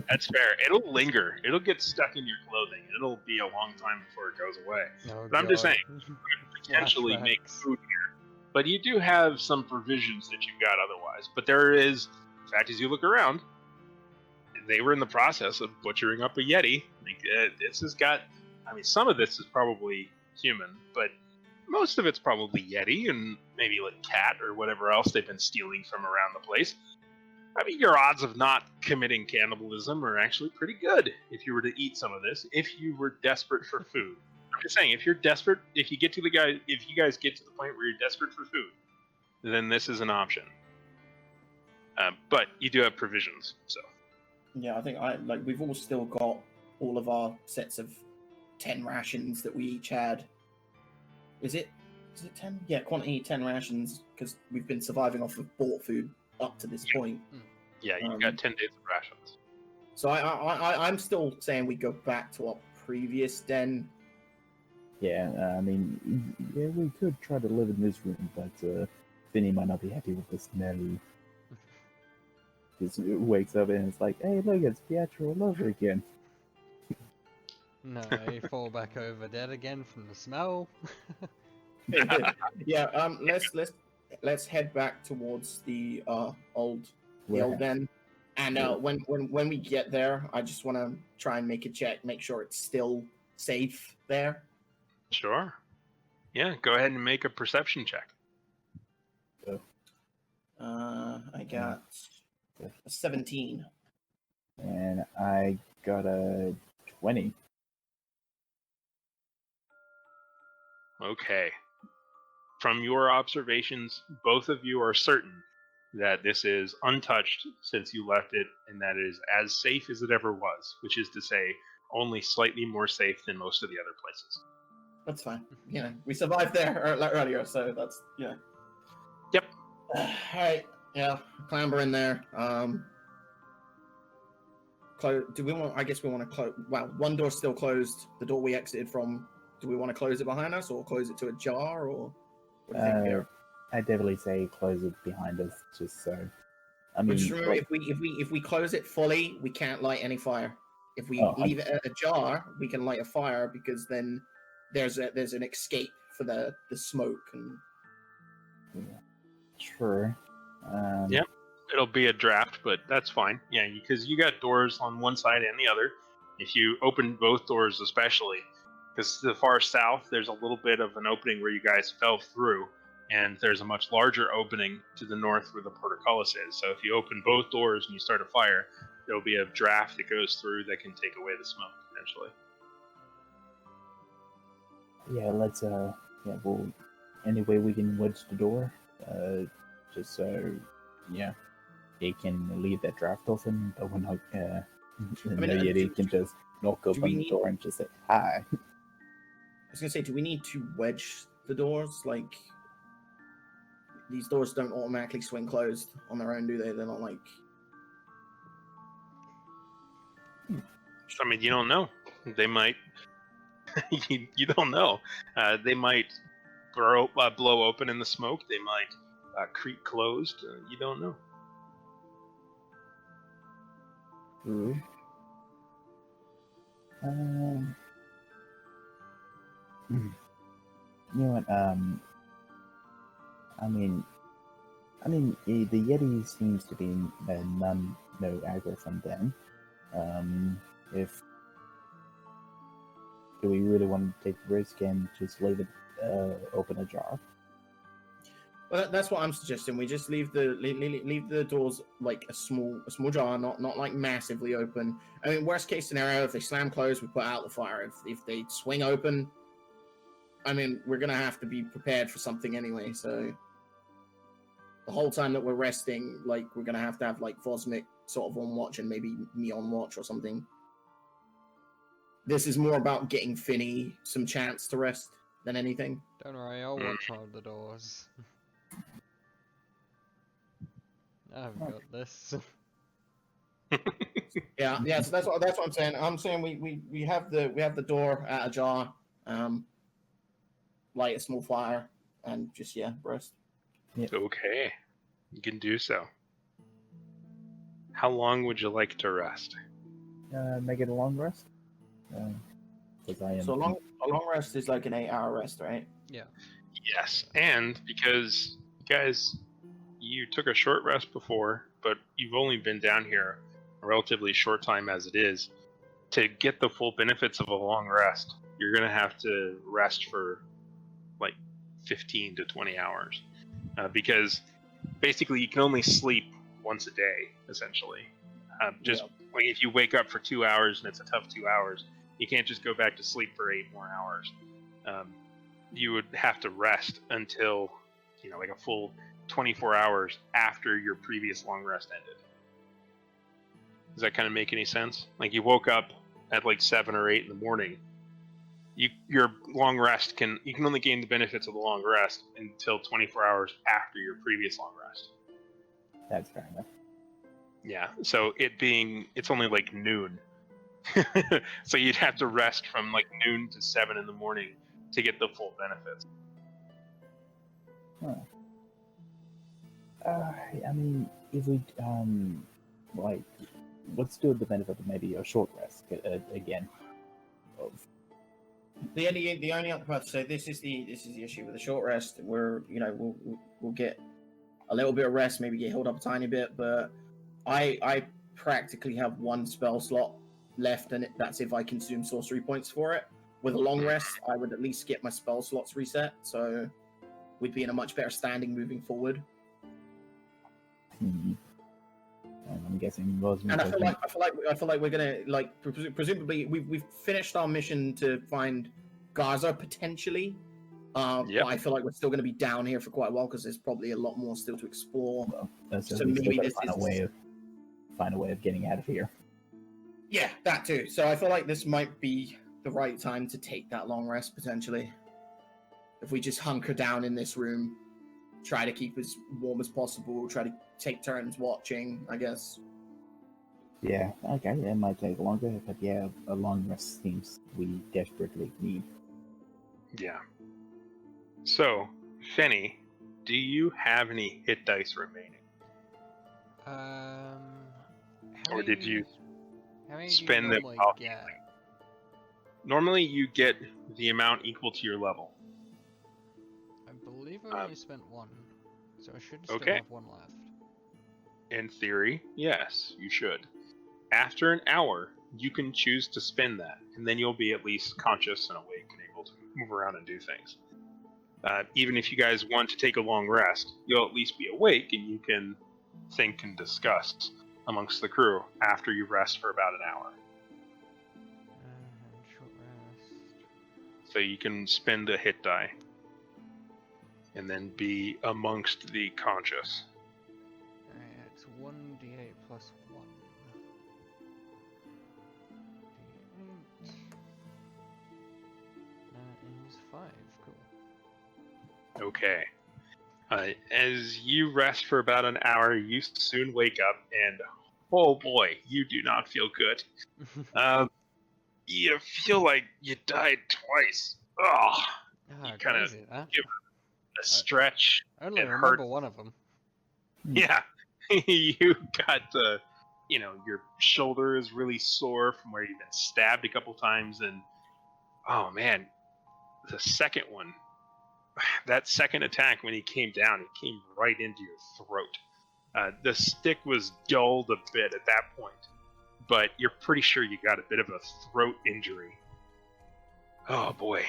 A: That's fair. It'll linger. It'll get stuck in your clothing. It'll be a long time before it goes away.
C: Oh,
A: But I'm just
C: God.
A: saying, you could potentially make
C: Flashbacks.
A: food here. But you do have some provisions that you've got otherwise. But there is, in fact, as you look around, they were in the process of butchering up a Yeti. Like, this has got, some of this is probably human, but most of it's probably Yeti and maybe like cat or whatever else they've been stealing from around the place. Your odds of not committing cannibalism are actually pretty good if you were to eat some of this, if you were desperate for food. I'm just saying, if you're desperate, if you guys get to the point where you're desperate for food, then this is an option. But you do have provisions, so.
B: Yeah, I think we've all still got all of our sets of 10 rations that we each had. Is it 10? Yeah, quantity 10 rations, because we've been surviving off of bought food up to this point.
A: Yeah, you've got 10 days of rations.
B: So I'm still saying we go back to our previous den.
D: Yeah, I mean, yeah, we could try to live in this room, but Vinny might not be happy with the smell. Just wakes up and it's like, hey, look, it's Pietro all over again.
C: No, you fall back over dead again from the smell.
B: Yeah. Let's head back towards the old den. And when we get there, I just want to try and make a check, make sure it's still safe there.
A: Sure. Yeah, go ahead and make a perception check.
B: I got a 17.
D: And I got a 20.
A: Okay. From your observations, both of you are certain that this is untouched since you left it, and that it is as safe as it ever was, which is to say, only slightly more safe than most of the other places.
B: That's fine. We survived there earlier, so that's
A: Yep.
B: All right. Yeah, clamber in there. Do we want? I guess we want to close. Well, one door's still closed. The door we exited from. Do we want to close it behind us, or close it to ajar, or what do you think here?
D: I definitely say close it behind us, just so. I mean,
B: just remember, if we close it fully, we can't light any fire. If we leave it ajar, we can light a fire because then there's an escape for the smoke and.
D: Yeah. True.
A: Yep. It'll be a draft, but that's fine. Yeah, because you got doors on one side and the other. If you open both doors, especially, because to the far south, there's a little bit of an opening where you guys fell through, and there's a much larger opening to the north where the portcullis is. So if you open both doors and you start a fire, there'll be a draft that goes through that can take away the smoke, potentially.
D: Yeah, let's, well, any way we can wedge the door, just so, it can leave that draft open, but we're not, Yeti can just knock open the door and just say, hi.
B: I was going to say, do we need to wedge the doors? Like, these doors don't automatically swing closed on their own, do they? They're not like...
A: I mean, you don't know. They might... you don't know. They might blow open in the smoke. They might creak closed. You don't know.
D: Ooh. You know what? I mean, the Yeti seems to be no aggro from them. Do we really want to take the risk and just leave it open ajar?
B: Well, that's what I'm suggesting. We just leave the doors like a small jar, not like massively open. I mean, worst case scenario, if they slam closed, we put out the fire. If they swing open, I mean, we're gonna have to be prepared for something anyway. So the whole time that we're resting, like, we're gonna have like Vosmic sort of on watch and maybe me on watch or something. This is more about getting Finny some chance to rest than anything.
C: Don't worry, I'll watch all the doors. I've got this.
B: Yeah. So that's what I'm saying. I'm saying we have the door at ajar, light a small fire, and just rest.
D: Yeah.
A: Okay, you can do so. How long would you like to rest?
D: Make it a long rest.
B: So a long rest is like an 8-hour rest, right?
C: Yeah.
A: Yes, and because guys, you took a short rest before, but you've only been down here a relatively short time as it is. To get the full benefits of a long rest, you're going to have to rest for like 15 to 20 hours. Because basically you can only sleep once a day, essentially. Like if you wake up for 2 hours and it's a tough 2 hours, you can't just go back to sleep for 8 more hours. You would have to rest until, like a full 24 hours after your previous long rest ended. Does that kind of make any sense? Like you woke up at like 7 or 8 in the morning. Your long rest you can only gain the benefits of the long rest until 24 hours after your previous long rest.
D: That's fair enough.
A: Yeah, so it's only like noon. So you'd have to rest from like noon to 7 in the morning to get the full benefits.
D: I mean, if we like, let's do the benefit of maybe a short rest again.
B: The only other part to say this is the issue with the short rest. We'll get a little bit of rest, maybe get healed up a tiny bit, but I practically have one spell slot left, and that's if I consume sorcery points for it. With a long rest, I would at least get my spell slots reset, so we'd be in a much better standing moving forward.
D: And I'm guessing those.
B: And I feel like we're gonna presumably we've finished our mission to find Gaza potentially.
A: Yep.
B: But I feel like we're still gonna be down here for quite a while because there's probably a lot more still to explore.
D: Well,
B: so maybe this
D: find a way of getting out of here.
B: Yeah, that too. So I feel like this might be the right time to take that long rest potentially. If we just hunker down in this room, try to keep as warm as possible, try to take turns watching, I guess.
D: Yeah, okay, it might take longer, but yeah, a long rest seems we desperately need.
A: Yeah. So, Fenny, do you have any hit dice remaining? Or did you spend them off? Normally you get the amount equal to your level.
C: I believe I only spent one, so I should still
A: Okay.
C: have one left.
A: In theory, yes, you should. After an hour, you can choose to spend that, and then you'll be at least conscious and awake and able to move around and do things. Even if you guys want to take a long rest, you'll at least be awake and you can think and discuss amongst the crew after you rest for about an hour.
C: Short rest.
A: So you can spend a hit die and then be amongst the conscious.
C: Alright, it's 1d8 plus 1. D8. That is 5. Cool.
A: Okay. As you rest for about an hour, you soon wake up, and oh boy, you do not feel good. You feel like you died twice. Oh, you kind of give a stretch.
C: I only
A: it
C: remember
A: hurts.
C: one of them.
A: Yeah, you got the, your shoulder is really sore from where you've been stabbed a couple times, and oh man, the second one. That second attack, when he came down, it came right into your throat. The stick was dulled a bit at that point, but you're pretty sure you got a bit of a throat injury. Oh boy.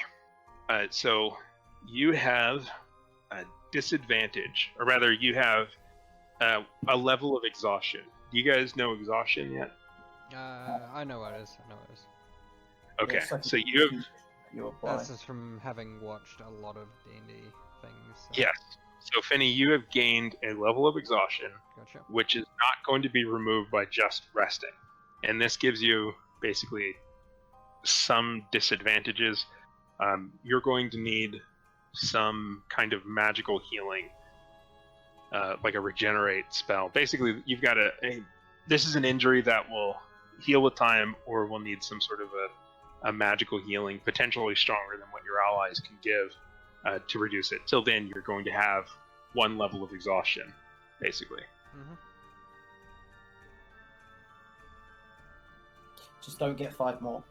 A: So you have a disadvantage, or rather, you have a level of exhaustion. Do you guys know exhaustion yet?
C: I know what it is.
A: Okay,
B: Yeah,
A: so you have...
B: You apply.
C: That's just from having watched a lot of D&D things. So.
A: Yes. So, Finny, you have gained a level of exhaustion,
C: Gotcha.
A: which is not going to be removed by just resting. And this gives you basically some disadvantages. You're going to need some kind of magical healing, like a regenerate spell. Basically, you've got this is an injury that will heal with time, or will need some sort of a magical healing, potentially stronger than what your allies can give to reduce it. Till then, you're going to have one level of exhaustion, basically.
C: Mm-hmm.
B: Just don't get 5 more.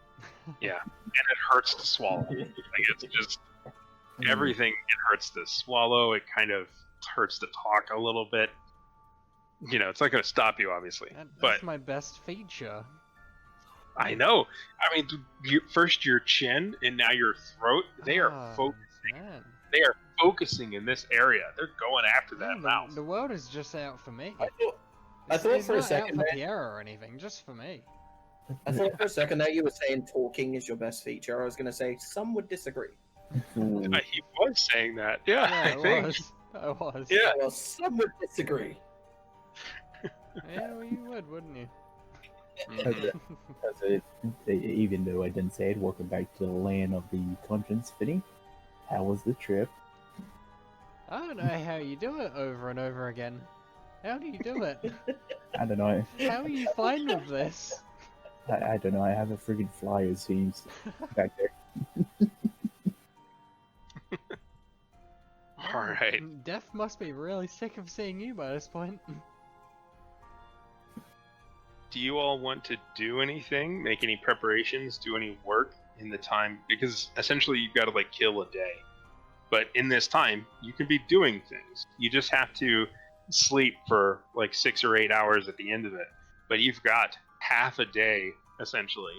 A: Yeah, and it hurts to swallow. Like, it's just everything. It hurts to swallow. It kind of hurts to talk a little bit. It's not going to stop you, obviously.
C: That's
A: but
C: my best feature.
A: I know. I mean, first your chin and now your throat. They are focusing.
C: Man.
A: They are focusing in this area. They're going after that
C: Man,
A: mouth.
C: the world is just out for me.
B: I thought
C: It's
B: for a
C: not
B: second
C: out for
B: there-
C: Pierre or anything, just for me.
B: I thought for a second there you were saying talking is your best feature. I was going to say some would disagree.
A: He was saying that. Yeah,
C: Yeah,
A: I
C: it
A: think.
C: was. I was.
A: Yeah.
B: Well, some would disagree.
C: Yeah, well, you would, wouldn't you?
D: Even though I didn't say it, welcome back to the land of the conscience, Finny. How was the trip?
C: I don't know how you do it over and over again. How do you do it?
D: I don't know.
C: How are you fine with this?
D: I don't know. I have a friggin' flyer, it seems, back there.
A: Alright.
C: Death must be really sick of seeing you by this point.
A: Do you all want to do anything? Make any preparations? Do any work in the time? Because essentially you've got to like kill a day. But in this time, you can be doing things. You just have to sleep for like 6 or 8 hours at the end of it. But you've got half a day, essentially,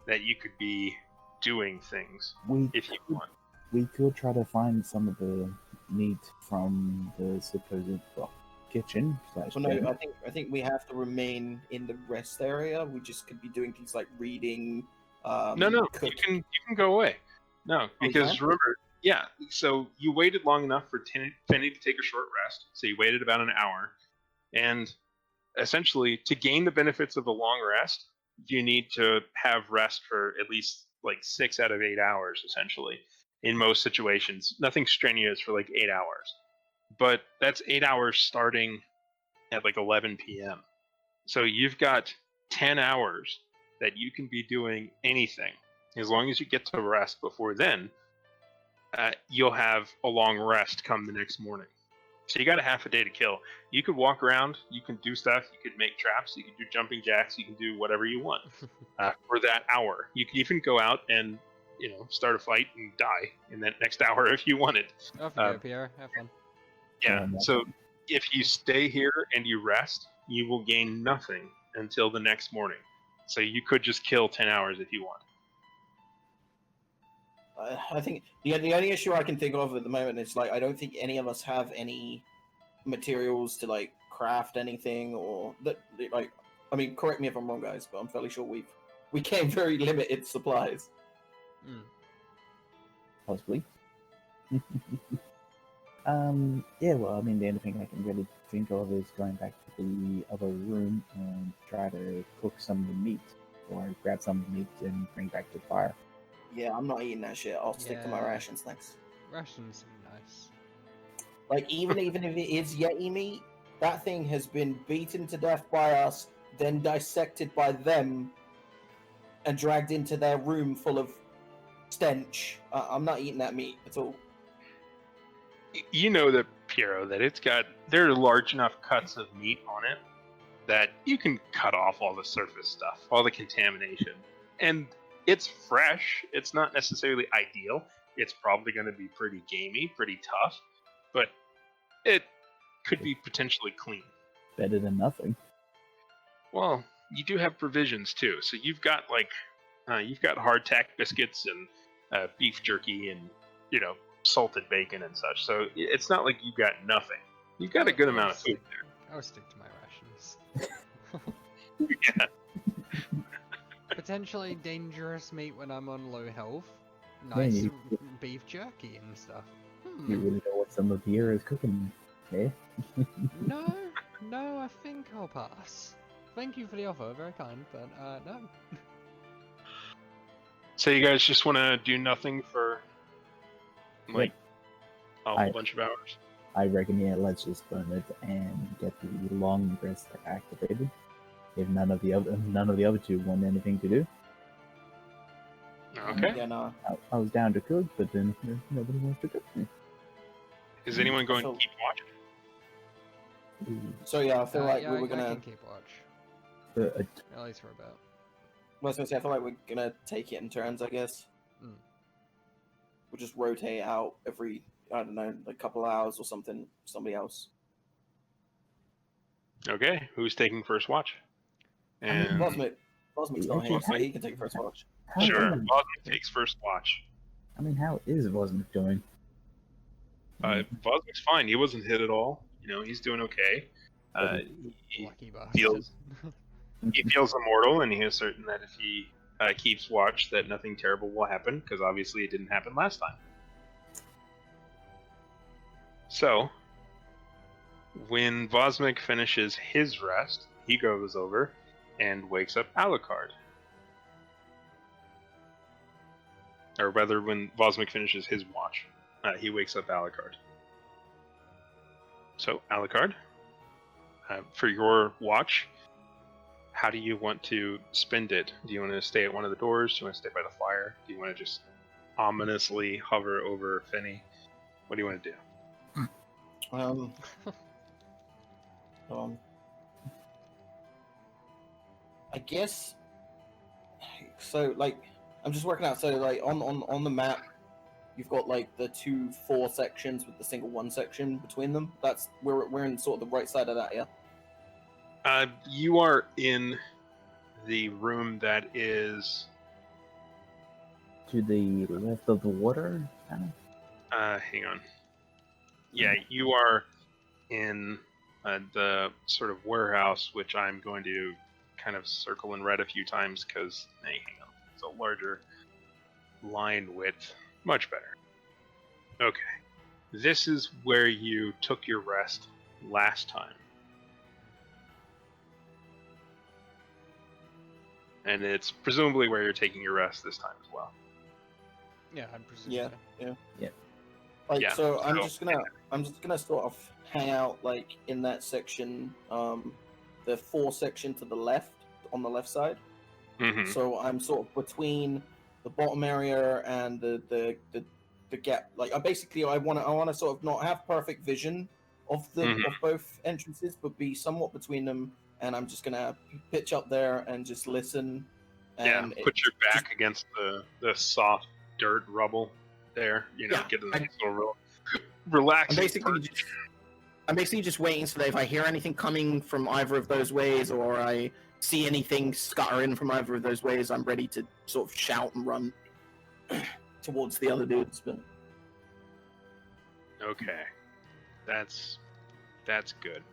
A: that you could be doing things if you want.
D: We could try to find some of the meat from the supposed kitchen.
B: Well, no, I think we have to remain in the rest area. We just could be doing things like reading.
A: No, you can go away. No, because remember, yeah. So you waited long enough for Penny to take a short rest. So you waited about an hour, and essentially, to gain the benefits of a long rest, you need to have rest for at least like 6 out of 8 hours, essentially. In most situations, nothing strenuous for like 8 hours. But that's 8 hours starting at like 11 p.m. So you've got 10 hours that you can be doing anything. As long as you get to rest before then, you'll have a long rest come the next morning. So you got a half a day to kill. You could walk around, you can do stuff, you could make traps, you can do jumping jacks, you can do whatever you want for that hour. You can even go out and start a fight and die in that next hour if you wanted.
C: Off you go, Pierre. Have fun.
A: Yeah, so if you stay here and you rest, you will gain nothing until the next morning. So you could just kill 10 hours if you want.
B: I think the only issue I can think of at the moment is like I don't think any of us have any materials to like craft anything or that like. I mean, correct me if I'm wrong, guys, but I'm fairly sure we came very limited supplies.
D: Possibly. Yeah, well, I mean, the only thing I can really think of is going back to the other room and try to cook some of the meat, or grab some of the meat and bring back to the fire.
B: Yeah, I'm not eating that shit. I'll stick to my rations, thanks.
C: Rations are nice.
B: Like, even if it is Yeti meat, that thing has been beaten to death by us, then dissected by them, and dragged into their room full of stench. I'm not eating that meat at all.
A: You know that, Piero, that there are large enough cuts of meat on it that you can cut off all the surface stuff, all the contamination. And it's fresh. It's not necessarily ideal. It's probably going to be pretty gamey, pretty tough, but it could be potentially clean.
D: Better than nothing.
A: Well, you do have provisions too. So you've got hardtack biscuits and beef jerky and salted bacon and such. So it's not like you've got nothing. You've got a good amount of food there.
C: I'll stick to my rations.
A: Yeah.
C: Potentially dangerous meat when I'm on low health. Nice beef jerky and stuff.
D: You really know what some of here is cooking, eh?
C: No, I think I'll pass. Thank you for the offer, very kind, but no.
A: So you guys just want to do nothing for like a whole bunch of hours?
D: I reckon, yeah, let's just burn it and get the long rest activated. If none of the other two want anything to do.
A: Okay.
B: Yeah, no.
D: I was down to cook, but then nobody wants to cook.
A: Is anyone going to keep watch?
B: So yeah, I feel like we were
C: I
B: gonna
C: can keep watch. At least for a bit.
B: I was gonna say I feel like we're gonna take it in turns. I guess we'll just rotate out every like couple hours or something. Somebody else.
A: Okay, who's taking first watch? And
B: Bosmic's not here, so he can take first watch.
A: Sure, Vosmic takes first watch.
D: I mean, how is Vosmic doing?
A: Vosmic's fine. He wasn't hit at all. He's doing okay. He feels immortal, and he is certain that if he keeps watch, that nothing terrible will happen, because obviously it didn't happen last time. So, when Vosmic finishes his rest, he goes over and wakes up Alucard. Or rather, when Vosmic finishes his watch, he wakes up Alucard. So, Alucard, for your watch, how do you want to spend it? Do you want to stay at one of the doors? Do you want to stay by the fire? Do you want to just ominously hover over Finny? What do you want to do?
B: Um, I guess. So, like, I'm just working out. So, like, on the map, you've got like the 4 sections with the single 1 section between them. That's we're in sort of the right side of that, yeah.
A: You are in the room that is.
D: To the left of the water.
A: Hang on. Yeah, you are in the sort of warehouse, which I'm going to kind of circle in red a few times because, hey, hang on, it's a larger line width. Much better. Okay. This is where you took your rest last time. And it's presumably where you're taking your rest this time as well.
C: Yeah, I'd presume
B: Yeah,
C: so.
B: yeah. Like,
A: Yeah,
B: so I'm
A: so-
B: just gonna sort of hang out like in that section, the 4 section to the left, on the left side.
A: Mhm.
B: So I'm sort of between the bottom area and the gap. Like, I want to sort of not have perfect vision of
A: Mhm.
B: of both entrances, but be somewhat between them. And I'm just gonna pitch up there and just listen.
A: Yeah,
B: And
A: put your back against the soft dirt rubble there.
B: Yeah,
A: get a nice little relaxing.
B: I'm basically just waiting so that if I hear anything coming from either of those ways, or I see anything scuttering from either of those ways, I'm ready to sort of shout and run towards the other dudes. But
A: Okay, that's good.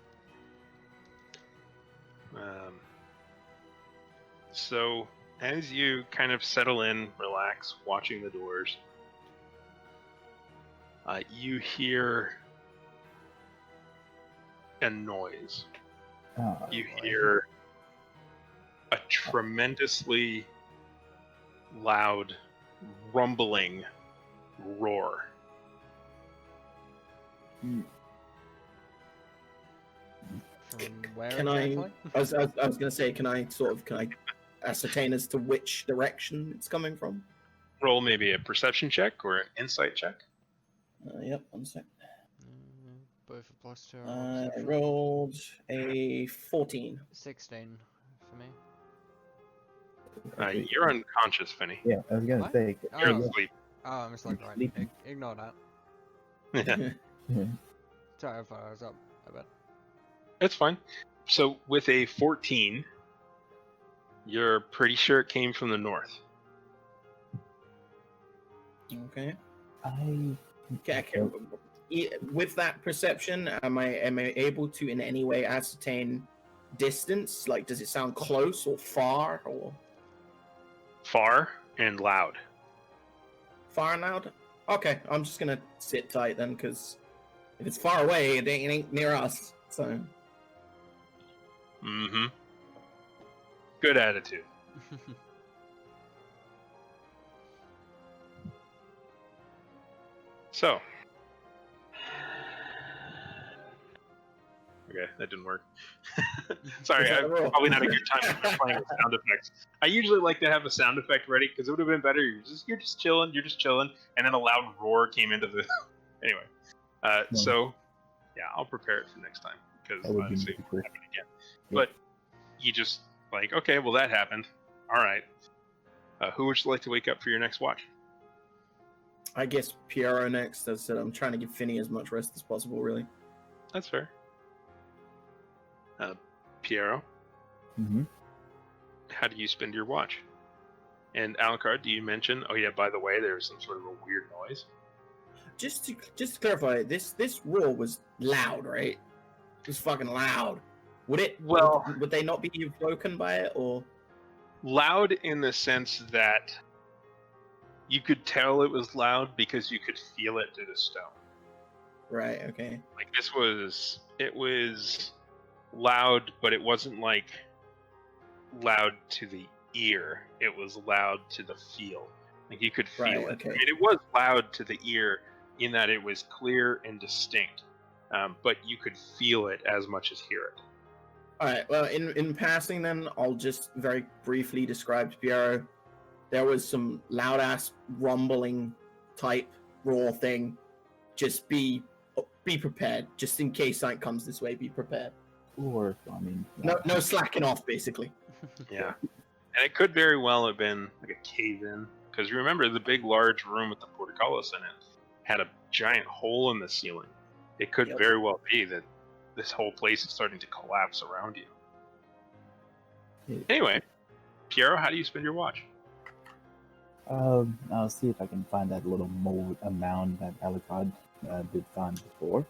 A: So as you kind of settle in, relax, watching the doors, you hear a noise. You hear a tremendously loud, rumbling roar.
C: From where
B: Can I-
C: exactly?
B: I was gonna say, can I ascertain as to which direction it's coming from?
A: Roll maybe a perception check or an insight check.
B: Yep, one sec.
C: Both a plus 2.
B: I rolled a 14.
C: 16 for me.
A: You're unconscious, Finny.
D: Yeah, I was gonna
C: What?
D: say.
A: You're
C: Oh.
A: asleep.
C: Oh, I'm asleep, right.
D: Sleeping.
C: Ignore that.
D: Yeah.
C: Sorry, I thought I was up. I bet.
A: It's fine. So with a 14, you're pretty sure it came from the north.
B: Okay.
D: I
B: With that perception, am I able to in any way ascertain distance? Like, does it sound close or far or
A: Far and loud.
B: far and loud? Okay, I'm just gonna sit tight then, because if it's far away, it ain't near us. So
A: Mm-hmm. Good attitude. So. Okay, that didn't work. Sorry, probably not a good time for playing with sound effects. I usually like to have a sound effect ready because it would have been better. You're just chilling, and then a loud roar came into the. Anyway, so yeah, I'll prepare it for next time because
D: That would be
A: obviously it
D: really
A: won't
D: cool.
A: happen again.
D: Yeah.
A: But you just like, okay, well that happened. All right. Who would you like to wake up for your next watch?
B: I guess Piero next. As I said, I'm trying to give Finny as much rest as possible, really.
A: That's fair. Piero,
D: Mm-hmm.
A: how do you spend your watch? And Alucard, do you mention? Oh yeah, by the way, there was some sort of a weird noise.
B: Just to clarify, this roar was loud, right? It was fucking loud. Would they not be broken by it, or
A: Loud in the sense that you could tell it was loud because you could feel it through the stone.
B: right? Okay.
A: Like it was loud, but it wasn't like loud to the ear. It was loud to the feel. Like you could feel
B: Right,
A: it.
B: okay.
A: I mean, it was loud to the ear in that it was clear and distinct, but you could feel it as much as hear it.
B: All right. Well, in passing, then I'll just very briefly describe to Piero. There was some loud ass rumbling type roar thing. Just be be prepared, just in case something comes this way. Be prepared.
D: Or, I mean,
B: No slacking off, basically.
A: Yeah. And it could very well have been like a cave-in. Because remember, the big, large room with the portcullis in it had a giant hole in the ceiling. It could very well be that this whole place is starting to collapse around you. Anyway, Piero, how do you spend your watch?
D: I'll see if I can find that little mound that Alucard did find before.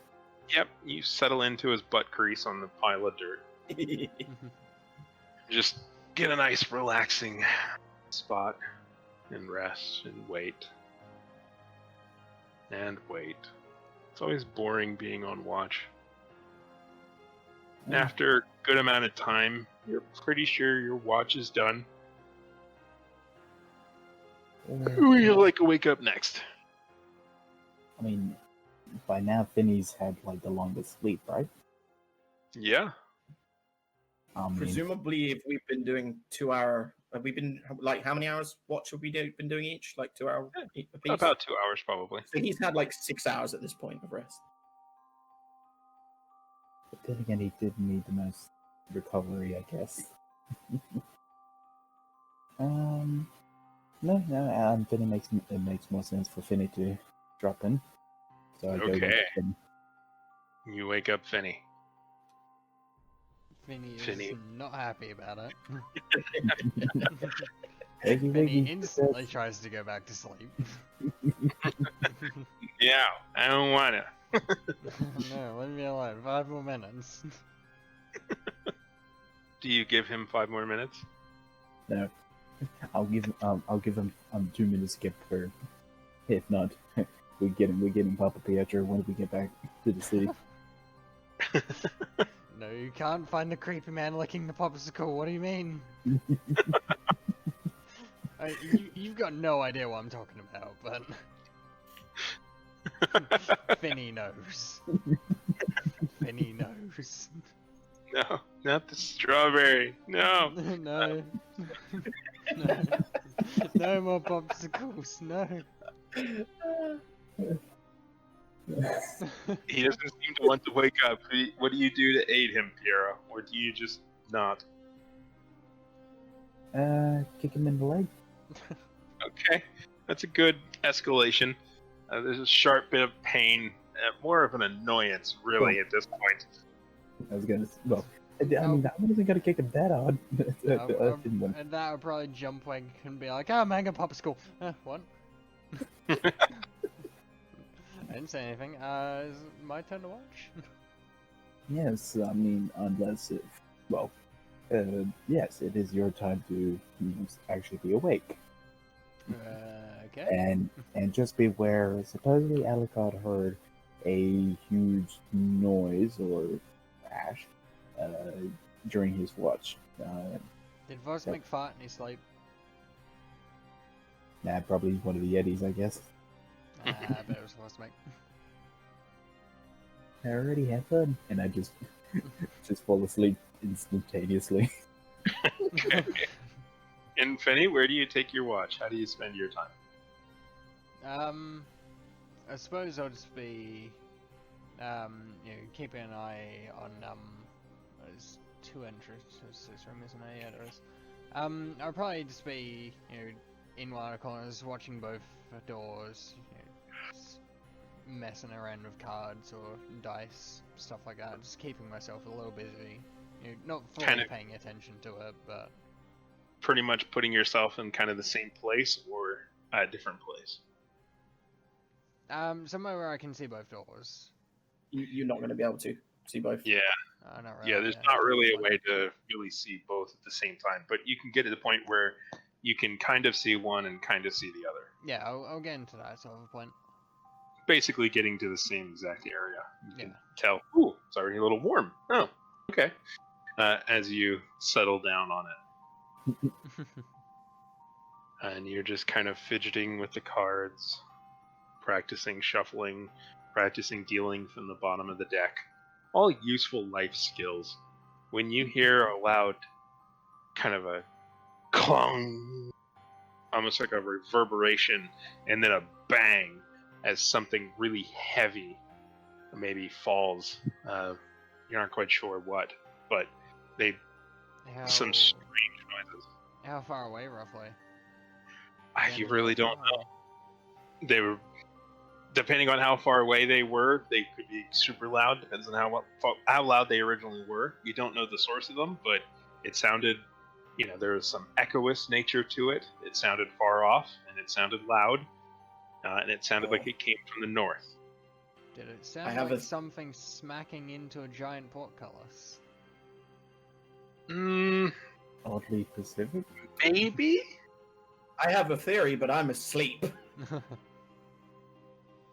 A: Yep, you settle into his butt crease on the pile of dirt. Just get a nice, relaxing spot and rest and wait. And wait. It's always boring being on watch.
D: Yeah.
A: After a good amount of time, you're pretty sure your watch is done. Who would you like to wake up next?
D: I mean, by now Finney's had like the longest sleep, right?
A: Yeah.
D: I mean,
B: Presumably, if we've been doing 2 hour, have we been like how many hours watch have we been doing each? Like 2 hour apiece?
A: About 2 hours, probably.
B: So he's had like 6 hours at this point of rest.
D: but then again, he did need the most recovery, I guess. No, Finney it makes more sense for Finney to drop in. So I go with
A: Okay.
D: Finney.
A: You wake up Finney.
C: Finny is
A: Finny.
C: not happy about it.
D: Every
C: Finny
D: week
C: instantly tries to go back to sleep.
A: Yeah, I don't wanna.
C: No, leave me alone. 5 more minutes.
A: Do you give him 5 more minutes?
D: No, I'll give him 2 minutes to get prepared. If not, we're getting Papa Pietro when we get back to the city.
C: No, you can't find the creepy man licking the popsicle. What do you mean? You've got no idea what I'm talking about, but Finny knows. Finny knows.
A: No, not the strawberry. No.
C: No. No. No more popsicles. No.
A: He doesn't seem to want to wake up. What do you do to aid him, Piero? Or do you just not?
D: Kick him in the leg.
A: Okay, that's a good escalation. There's a sharp bit of pain, more of an annoyance, really, at this point.
D: I was gonna. Well, I mean, I wasn't gonna kick him that hard.
C: And that would probably jump wing and be like, "Oh, mango popsicle." What? I didn't say anything. Is it my turn to watch?
D: Yes, I mean, unless if, well, yes, it is your time to actually be awake.
C: Okay.
D: And just beware. Supposedly, Alucard heard a huge noise or crash during his watch.
C: Did Vosmik fart in his sleep?
D: Nah, probably one of the Yetis, I guess.
C: I bet it was Vosmik.
D: I already had fun, and I just fall asleep instantaneously.
A: Okay. And Finny, where do you take your watch? How do you spend your time?
C: I suppose I'll just be, keeping an eye on, there's 2 entrances to this room, isn't there? Yeah, there is. I'll probably just be, in one of the corners, watching both doors, just messing around with cards or dice, stuff like that, just keeping myself a little busy. Not fully
A: Kind of
C: paying attention to it, but...
A: Pretty much putting yourself in kind of the same place or a different place?
C: Somewhere where I can see both doors.
B: You're not going to be able to see both.
A: Yeah.
C: Not really,
A: Yeah, there's not really a way to really see both at the same time, but you can get to the point where you can kind of see one and kind of see the other.
C: Yeah, I'll get into that sort of a point.
A: Basically getting to the same exact area. You can
C: Yeah.
A: tell, ooh, it's already a little warm. Oh, okay. As you settle down on it. And you're just kind of fidgeting with the cards, practicing shuffling, practicing dealing from the bottom of the deck. All useful life skills. When you hear a loud kind of a clong, almost like a reverberation, and then a bang as something really heavy maybe falls. You're not quite sure what, but they some strange noises.
C: How far away, roughly?
A: You really don't know. They were, depending on how far away they were, they could be super loud. Depends on how loud they originally were. You don't know the source of them, but it sounded, there was some echoous nature to it. It sounded far off, and it sounded loud, and it sounded like it came from the north.
C: Did it sound like something smacking into a giant portcullis?
D: Oddly specific.
A: Maybe?
B: I have a theory, but I'm asleep.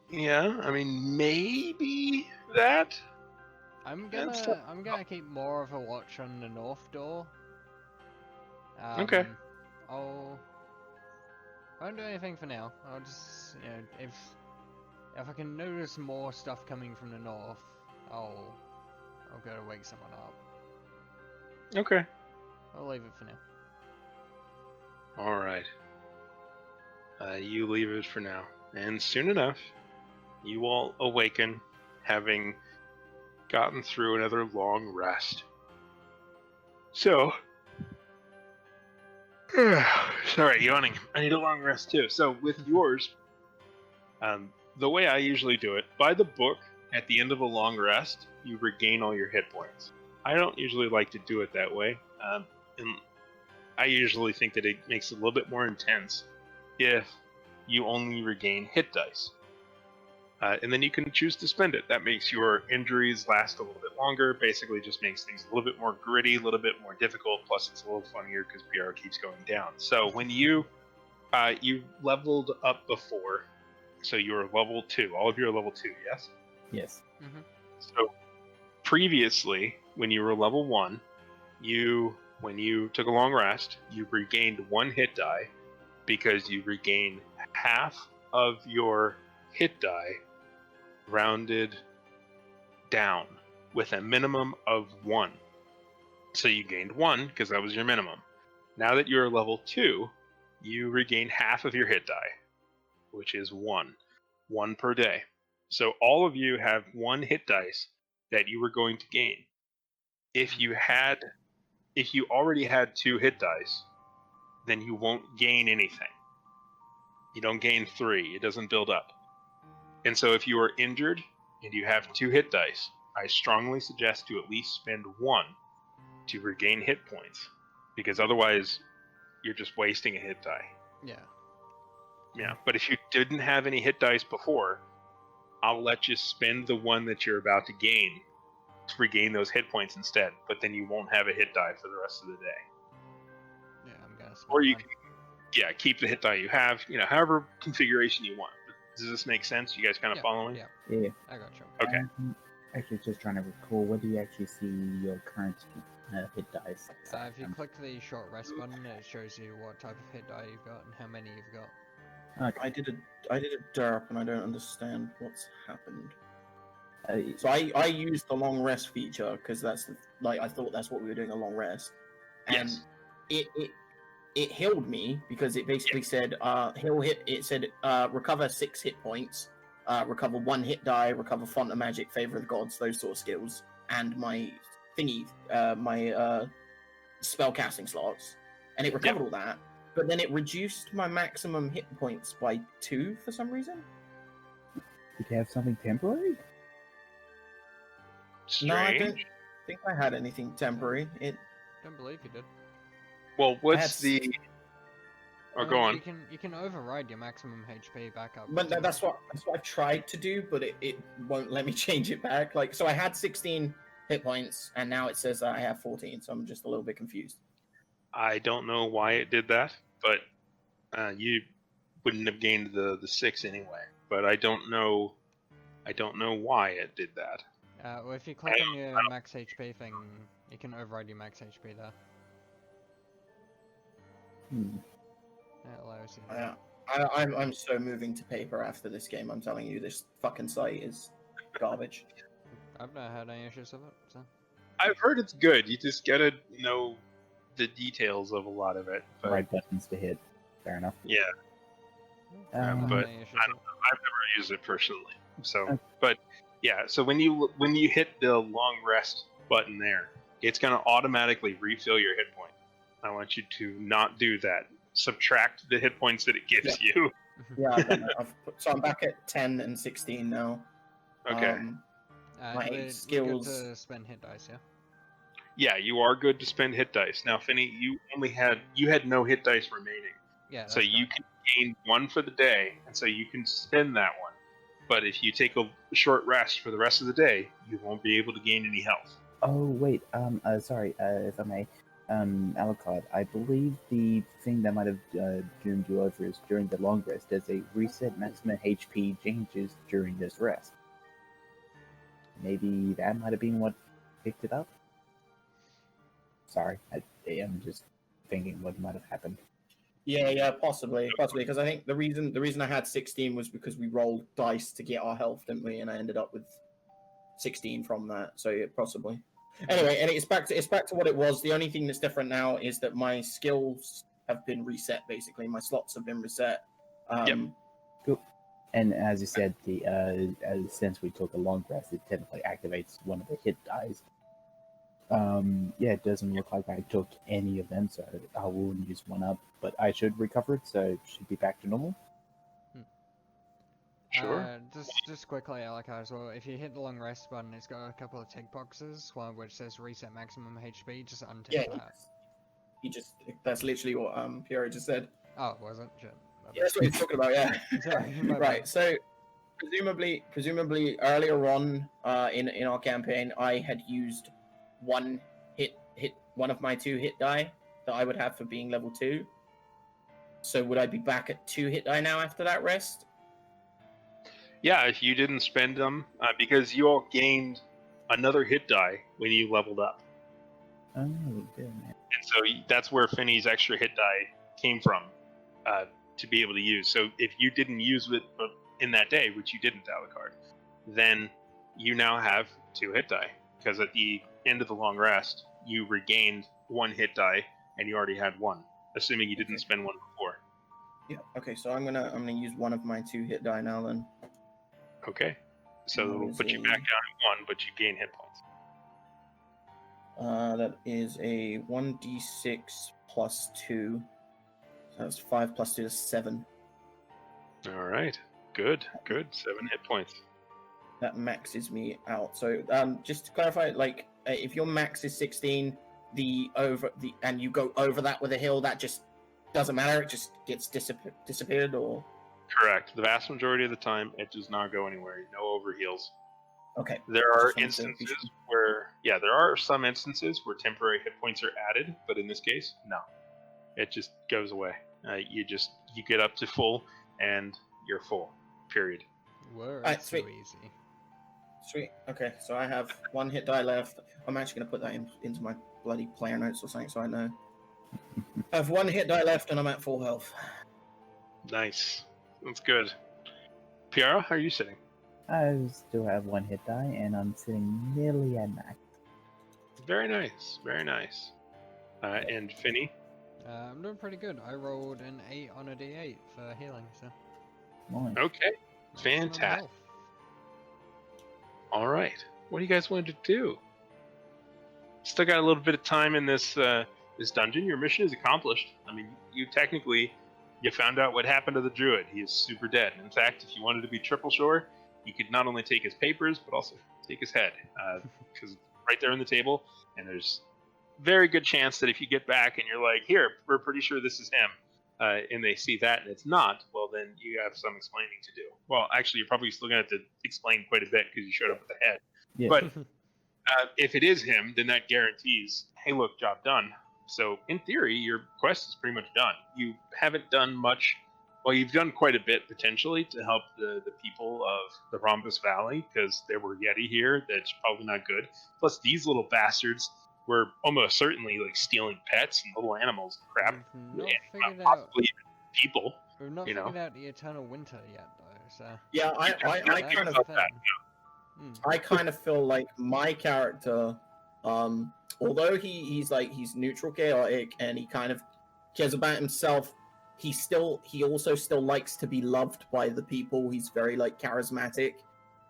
A: Yeah, I mean, maybe that?
C: I'm gonna keep more of a watch on the north door.
A: Okay.
C: I won't do anything for now. I'll just, if I can notice more stuff coming from the north, I'll go to wake someone up.
A: Okay.
C: I'll leave it for now.
A: Alright. You leave it for now. And soon enough, you all awaken, having gotten through another long rest. So... sorry, yawning. I need a long rest too. So with yours, the way I usually do it, by the book, at the end of a long rest, you regain all your hit points. I don't usually like to do it that way. And I usually think that it makes it a little bit more intense if you only regain hit dice. And then you can choose to spend it. That makes your injuries last a little bit longer, basically just makes things a little bit more gritty, a little bit more difficult, plus it's a little funnier because PR keeps going down. So when you leveled up before, so you were level 2, all of you are level 2, yes?
D: Yes.
C: Mm-hmm.
A: So previously, when you were level 1, when you took a long rest, you regained 1 hit die because you regained half of your hit die rounded down with a minimum of 1. So you gained 1 because that was your minimum. Now that you're level 2, you regain half of your hit die, which is 1 per day. So all of you have 1 hit dice that you were going to gain. If you already had 2 hit dice, then you won't gain anything. You don't gain 3. It doesn't build up. And so if you are injured and you have 2 hit dice, I strongly suggest to at least spend 1 to regain hit points, because otherwise you're just wasting a hit die.
C: Yeah.
A: Yeah, but if you didn't have any hit dice before, I'll let you spend the 1 that you're about to gain to regain those hit points instead, but then you won't have a hit die for the rest of the day.
C: Yeah, I'm gonna spend
A: Or you
C: mine.
A: can, keep the hit die you have, however configuration you want. Does this make sense? You guys kind of following?
C: Yeah,
D: Yeah.
C: I got you.
A: Okay.
D: Actually, just trying to recall, where do you actually see your current hit dice?
C: If you click the short rest button, it shows you what type of hit die you've got and how many you've got.
D: Okay.
B: I did a derp and I don't understand what's happened. So I used the long rest feature because that's I thought that's what we were doing, a long rest. And
A: Yes.
B: it healed me because it basically said recover 6 hit points, recover 1 hit die, recover font of magic, favor of the gods, those sort of skills, and my thingy, my spell casting slots, and it recovered all that. But then it reduced my maximum hit points by 2 for some reason.
D: Did you have something temporary?
A: Strange.
B: No, I don't think I had anything temporary.
C: Don't believe you did.
A: Well, what's the... Oh, go on.
C: You can override your maximum HP back up.
B: But that's what I've tried to do, but it won't let me change it back. So I had 16 hit points, and now it says that I have 14, so I'm just a little bit confused.
A: I don't know why it did that, but you wouldn't have gained the 6 anyway. But I don't know why it did that.
C: Well, if you click on your max HP thing, you can override your max HP there. That allows you to...
B: I'm so moving to paper after this game. I'm telling you, this fucking site is garbage.
C: I've not had any issues with it, so...
A: I've heard it's good. You just gotta know the details of a lot of it. But,
D: Right buttons to hit. Fair enough.
A: yeah,
C: I've not
A: but
C: had any issues
A: I
C: with
A: don't know. I've never used it personally. So,
D: Okay.
A: but Yeah, so when you hit the long rest button there, it's going to automatically refill your hit point. I want you to not do that. Subtract the hit points that it gives you.
B: Yeah, I've done that. So I'm back at 10 and 16 now.
A: Okay.
B: My
C: we're
B: skills.
C: good to spend hit dice, yeah?
A: Yeah, you are good to spend hit dice. Now, Finney, you had no hit dice remaining.
C: Yeah, that's
A: So you
C: correct.
A: can gain one for the day, and so you can spend that one. But if you take a short rest for the rest of the day, you won't be able to gain any health.
D: Oh wait, sorry, if I may, Alucard, I believe the thing that might have doomed you over is during the long rest. There's a reset maximum HP changes during this rest. Maybe that might have been what picked it up. Sorry, I am just thinking what might have happened.
B: Yeah, possibly, because I think the reason I had 16 was because we rolled dice to get our health, didn't we? And I ended up with 16 from that, so yeah, possibly. Anyway, and it's back to what it was. The only thing that's different now is that my skills have been reset. Basically, my slots have been reset.
A: Yep.
D: Cool. And as you said, since we took a long rest, it technically activates one of the hit dice. Yeah, it doesn't look like I took any of them, so I will use one up, but I should recover it, so it should be back to normal.
A: Sure.
C: Just quickly, Alucard, as well, if you hit the long rest button, it's got a couple of tick boxes, one of which says reset maximum HP, just untick that.
B: That's literally what Piero just said.
C: Oh, it wasn't? Shit.
B: Yeah, that's what he's talking about, yeah.
C: Sorry, my
B: Right,
C: bad.
B: so presumably earlier on in our campaign, I had used one of my 2 hit die that I would have for being level 2. So would I be back at 2 hit die now after that rest?
A: Yeah, if you didn't spend them, because you all gained another hit die when you leveled up.
D: Oh, good, man.
A: And so that's where Finney's extra hit die came from, to be able to use. So if you didn't use it in that day, which you didn't, Alucard, then you now have 2 hit die. Because at the end of the long rest, you regained 1 hit die, and you already had 1, assuming you didn't spend 1 before.
B: Yeah. Okay, so I'm gonna use one of my 2 hit die now then.
A: Okay. So it'll put you back down at 1, but you gain hit points.
B: That is a 1d6 plus 2. So that's 5 plus 2 is 7.
A: All right. Good. 7 hit points.
B: That maxes me out. So just to clarify, like if your max is 16, and you go over that with a heal, that just doesn't matter. It just gets disappeared, or
A: Correct. The vast majority of the time, it does not go anywhere. No overheals.
B: okay.
A: There are
B: Just wanted to be
A: instances
B: sure.
A: where, there are some instances where temporary hit points are added, but in this case, no. It just goes away. You get up to full, and you're full. Period.
C: Whoa,
B: Alright,
C: so
B: sweet.
C: easy.
B: Sweet. Okay, so I have 1 hit die left. I'm actually gonna put that into my bloody player notes or something, so I know. I have 1 hit die left, and I'm at full health.
A: Nice. That's good. Piara, how are you sitting?
D: I still have 1 hit die, and I'm sitting nearly at max.
A: Very nice. Very nice. And Finney?
C: I'm doing pretty good. I rolled an 8 on a d8 for healing, so...
D: Nice.
A: Okay. Fantastic. All right. What do you guys want to do? Still got a little bit of time in this dungeon. Your mission is accomplished. I mean, you found out what happened to the druid. He is super dead. In fact, if you wanted to be triple sure, you could not only take his papers, but also take his head. Because it's right there on the table, and there's very good chance that if you get back and you're like, here, we're pretty sure this is him, and they see that and it's not, well, then you have some explaining to do. Well, actually, you're probably still going to have to explain quite a bit because you showed up with the head.
D: Yeah.
A: But if it is him, then that guarantees, hey, look, job done. So in theory, your quest is pretty much done. You haven't done much. Well, you've done quite a bit potentially to help the people of the Rhombus Valley, because there were Yeti here. That's probably not good. Plus, these little bastards were almost certainly like stealing pets and little animals and crap.
C: We've not
A: And
C: figured
A: possibly
C: out...
A: even people.
C: We've not
A: you know.
C: figured out the eternal winter yet, though, so...
B: Yeah, I kind of I kind of feel like my character, although he's neutral chaotic and he kind of cares about himself, he also still likes to be loved by the people. He's very like charismatic,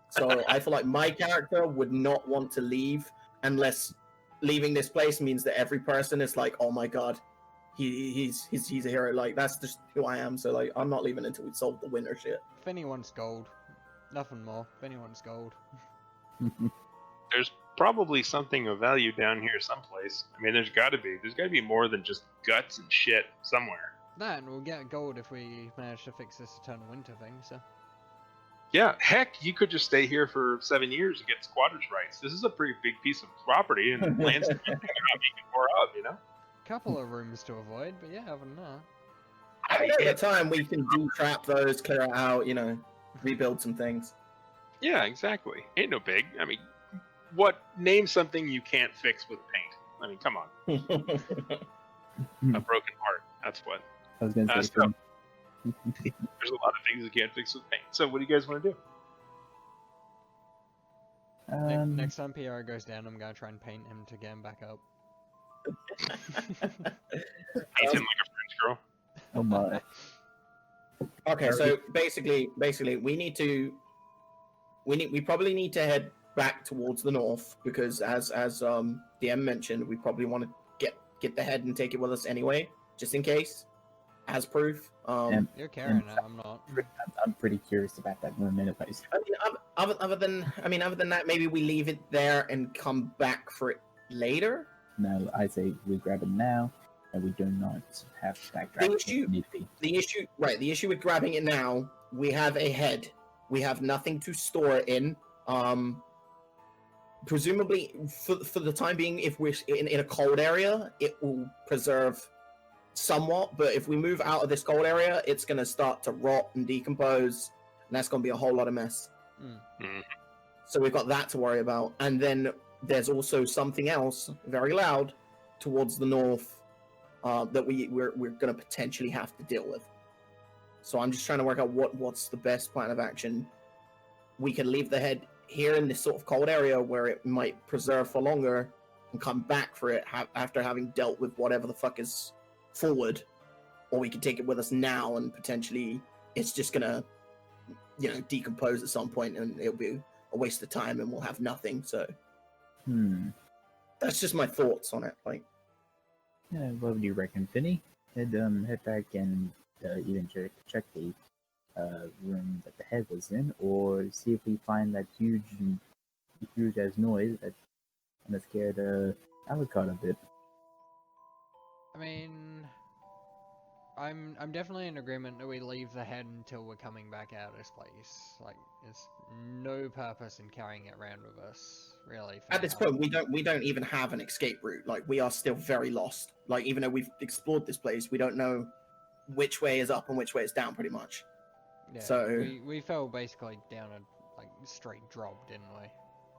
B: So I feel like my character would not want to leave unless leaving this place means that every person is like, oh my god, he's a hero. Like that's just who I am. So like I'm not leaving until we solve the winter shit.
C: If anyone's gold, nothing more. If anyone's gold.
A: There's probably something of value down here someplace. I mean, there's got to be. There's got to be more than just guts and shit somewhere.
C: That, and we'll get gold if we manage to fix this eternal winter thing, so...
A: Yeah, heck, you could just stay here for 7 years and get squatters' rights. This is a pretty big piece of property, and land's not being more up, you know?
C: Couple of rooms to avoid, but yeah, other than that...
B: I mean, at the time, we can detrap those, clear it out, you know, rebuild some things.
A: Yeah, exactly. Ain't no big. I mean, name something you can't fix with paint. I mean, come on. A broken heart, that's what.
D: I was going to say,
A: So, there's a lot of things you can't fix with paint. So what do you guys want to do?
C: Next time Pierre goes down, I'm gonna try and paint him to get him back up.
A: Paint him like a French girl.
D: oh my.
B: Okay, so basically, we probably need to head back towards the north because, as DM mentioned, we probably want to get the head and take it with us anyway, just in case, as proof.
C: You're carrying it, I'm not.
D: I'm pretty curious about that room anyways.
B: I mean, other than that, maybe we leave it there and come back for it later.
D: No, I say we grab it now, and we do not have to backtrack.
B: The issue with grabbing it now, we have a head. We have nothing to store it in. Presumably, for the time being, if we're in a cold area, it will preserve somewhat. But if we move out of this cold area, it's going to start to rot and decompose, and that's going to be a whole lot of mess. So we've got that to worry about. And then there's also something else, very loud, towards the north that we're going to potentially have to deal with. So I'm just trying to work out what's the best plan of action. We can leave the head here in this sort of cold area where it might preserve for longer and come back for it after having dealt with whatever the fuck is forward, or we can take it with us now and potentially it's just gonna, decompose at some point and it'll be a waste of time and we'll have nothing. So that's just my thoughts on it. Like,
D: yeah, what would you reckon, Finny? Head back and even check the room that the head was in, or see if we find that huge as noise that kind of scared Alucard a bit.
C: I mean, I'm definitely in agreement that we leave the head until we're coming back out of this place. Like, there's no purpose in carrying it around with us, really.
B: At this point, we don't even have an escape route. Like, we are still very lost. Like, even though we've explored this place, we don't know which way is up and which way is down, pretty much.
C: Yeah,
B: so
C: we fell basically down a straight drop, didn't we?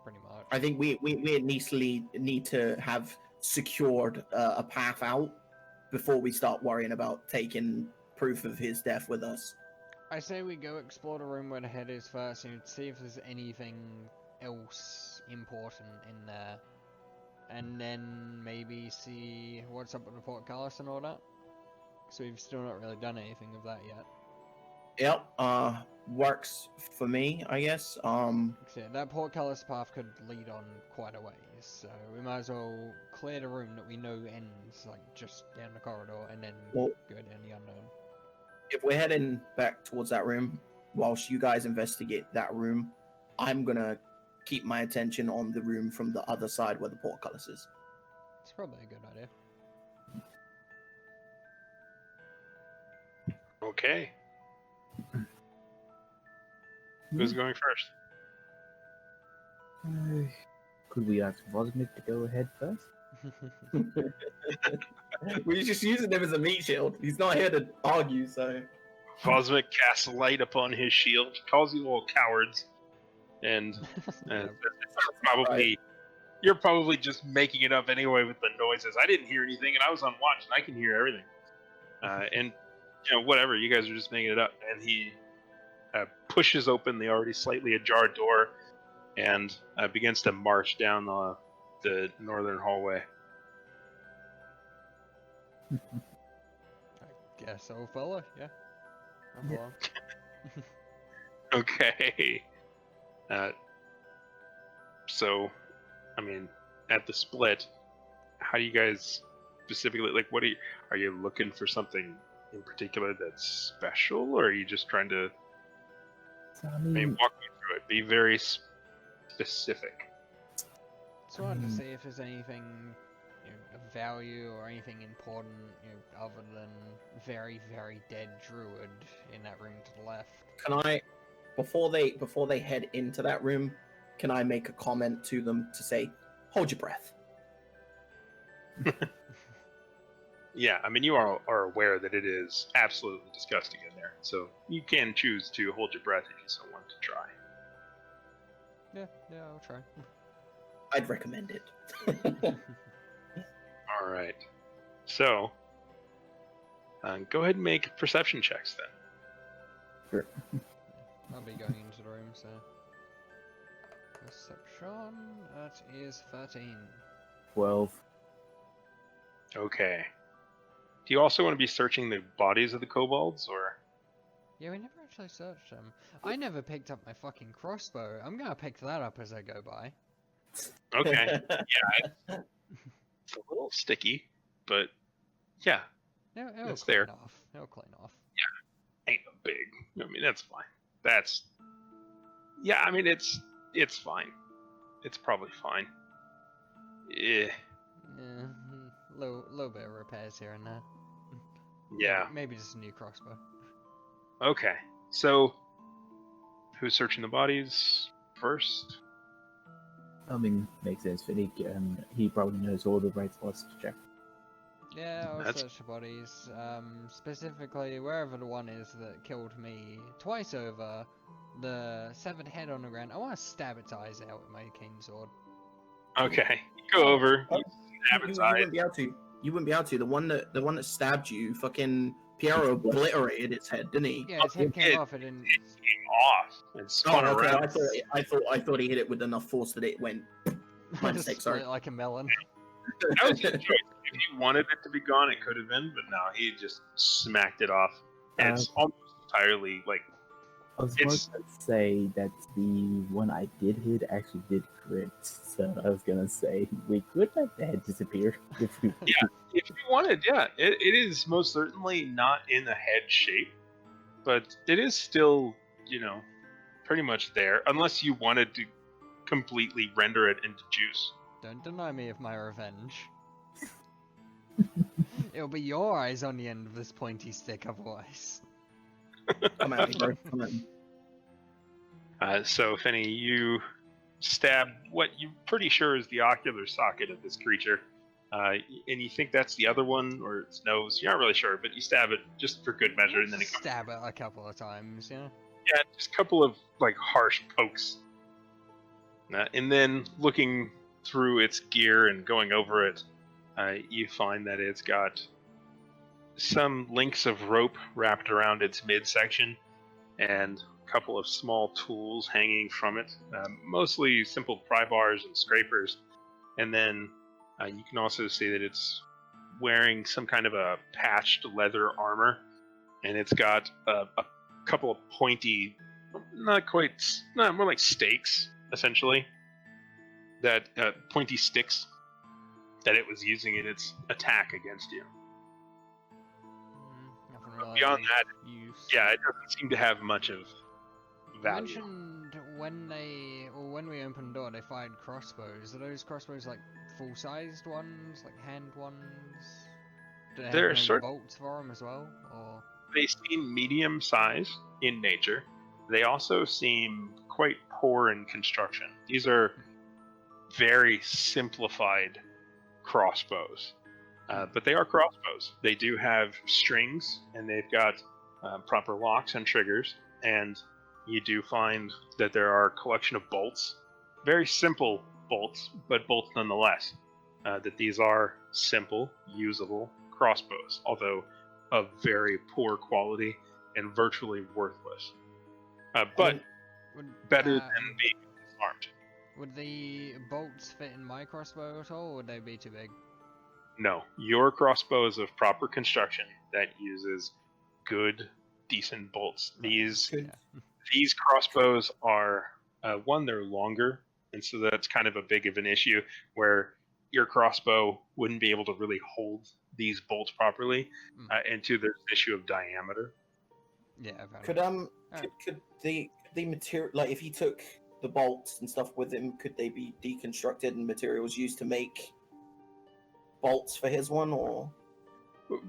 C: Pretty much.
B: I think we at least need to have secured a path out before we start worrying about taking proof of his death with us.
C: I say we go explore the room where the head is first and see if there's anything else important in there, and then maybe see what's up with the portcullis and all that. So we've still not really done anything of that yet.
B: Yep, works for me, I guess.
C: So that portcullis path could lead on quite a ways, so we might as well clear the room that we know ends like just down the corridor and then go down the unknown.
B: If we're heading back towards that room, whilst you guys investigate that room, I'm gonna keep my attention on the room from the other side where the portcullis is.
C: It's probably a good idea.
A: Okay. Who's going first?
D: Could we ask Vosmith to go ahead first?
B: We're just using him as a meat shield. He's not here to argue, so...
A: Vosmith casts light upon his shield, calls you all cowards, and you're probably just making it up anyway with the noises. I didn't hear anything, and I was on watch, and I can hear everything. And whatever, you guys are just making it up. And he pushes open the already slightly ajar door and begins to march down the northern hallway.
C: I guess I'll follow, yeah. I'll follow.
A: Okay. So, I mean, at the split, how do you guys specifically like? Are you looking for something in particular that's special, or are you just trying to?
D: So, I
A: I mean,
D: mean,
A: walk me through it. Be very specific.
C: Just wanted to see if there's anything of value or anything important, other than very, very dead druid in that room to the left.
B: Can I, before they head into that room, can I make a comment to them to say, "Hold your breath"?
A: Yeah, I mean, you are aware that it is absolutely disgusting in there, so you can choose to hold your breath if you so want to try.
C: Yeah, I'll try.
B: I'd recommend it.
A: All right. So, go ahead and make perception checks then.
D: sure.
C: I'll be going into the room, so... Perception, that is 13.
D: 12.
A: Okay. Do you also want to be searching the bodies of the kobolds, or?
C: Yeah, we never actually searched them. I never picked up my fucking crossbow. I'm gonna pick that up as I go by.
A: Okay. It's a little sticky, but yeah,
C: It'll
A: It's
C: clean
A: there.
C: off. It'll clean off.
A: ain't no big. I mean, that's fine. Yeah, I mean, it's fine. It's probably fine. Yeah.
C: Yeah, little bit of repairs here and there.
A: Yeah.
C: Maybe just a new crossbow.
A: Okay. So, who's searching the bodies first?
D: I mean, makes sense. Finnick, he probably knows all the right spots to check.
C: Yeah, I'll
A: That's-
C: search the bodies. Specifically wherever the one is that killed me twice over. The severed head on the ground. I want to stab its eyes out with my cane sword.
A: Okay. You go over.
B: Oh,
A: You stab its
B: you
A: eyes.
B: wouldn't be able to. You wouldn't be able to. The one that stabbed you, fucking Piero obliterated its head, didn't he?
C: Yeah, its head came
A: it-
C: off. It didn't.
A: It came off and spun
B: Oh, okay.
A: around.
B: I thought he hit it with enough force that it went. My mistake, sorry.
C: Split like a melon.
A: That was his choice. If he wanted it to be gone, it could have been, but no, he just smacked it off. And it's almost entirely like
D: I was
A: It's-
D: going to say that the one I did hit actually did crit, so I was going to say we could let the head disappear if we
A: Yeah. if you wanted, yeah, it is most certainly not in the head shape, but it is still, pretty much there, unless you wanted to completely render it into juice.
C: Don't deny me of my revenge. It'll be your eyes on the end of this pointy stick otherwise.
B: Come at me, bro. Come at me.
A: So, Finny, you stab what you're pretty sure is the ocular socket of this creature, and you think that's the other one, or its nose. You're not really sure, but you stab it just for good measure, and then it comes.
C: Stab it a couple of times, yeah.
A: Yeah, just a couple of harsh pokes. And then looking through its gear and going over it, you find that it's got some links of rope wrapped around its midsection and a couple of small tools hanging from it, mostly simple pry bars and scrapers. And then you can also see that it's wearing some kind of a patched leather armor, and it's got a couple of pointy, more like stakes, essentially, that pointy sticks that it was using in its attack against you.
C: Nothing really
A: Beyond that,
C: use.
A: yeah, it doesn't seem to have much of
C: You
A: value.
C: mentioned when we opened the door, they fired crossbows. Are those crossbows like full-sized ones, like hand ones? Do they have
A: They're
C: maybe
A: sort-
C: bolts for them as well, or?
A: They seem medium size in nature. They also seem quite poor in construction. These are very simplified crossbows. But they are crossbows. They do have strings, and they've got proper locks and triggers, and you do find that there are a collection of bolts. Very simple bolts, but bolts nonetheless. That these are simple, usable crossbows, although of very poor quality and virtually worthless. But
C: Would,
A: better than being disarmed.
C: Would the bolts fit in my crossbow at all, or would they be too big?
A: No, your crossbow is of proper construction that uses good, decent bolts. These
B: Good.
A: crossbows are One, they're longer, and so that's kind of a big of an issue where your crossbow wouldn't be able to really hold these bolts properly. And two, there's an issue of diameter.
C: Yeah, fair
B: Could
C: enough. Alright.
B: could the material, like if he took the bolts and stuff with him, could they be deconstructed and materials used to make bolts for his one, or?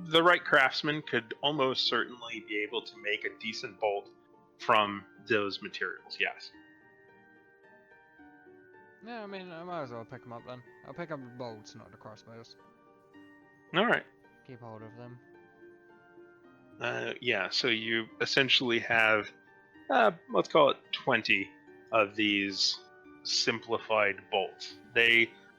A: The right craftsman could almost certainly be able to make a decent bolt from those materials, yes.
C: Yeah, I mean, I might as well pick them up then. I'll pick up the bolts, not the crossbows.
A: Alright.
C: Keep hold of them.
A: Yeah, so you essentially have, let's call it 20 of these simplified bolts.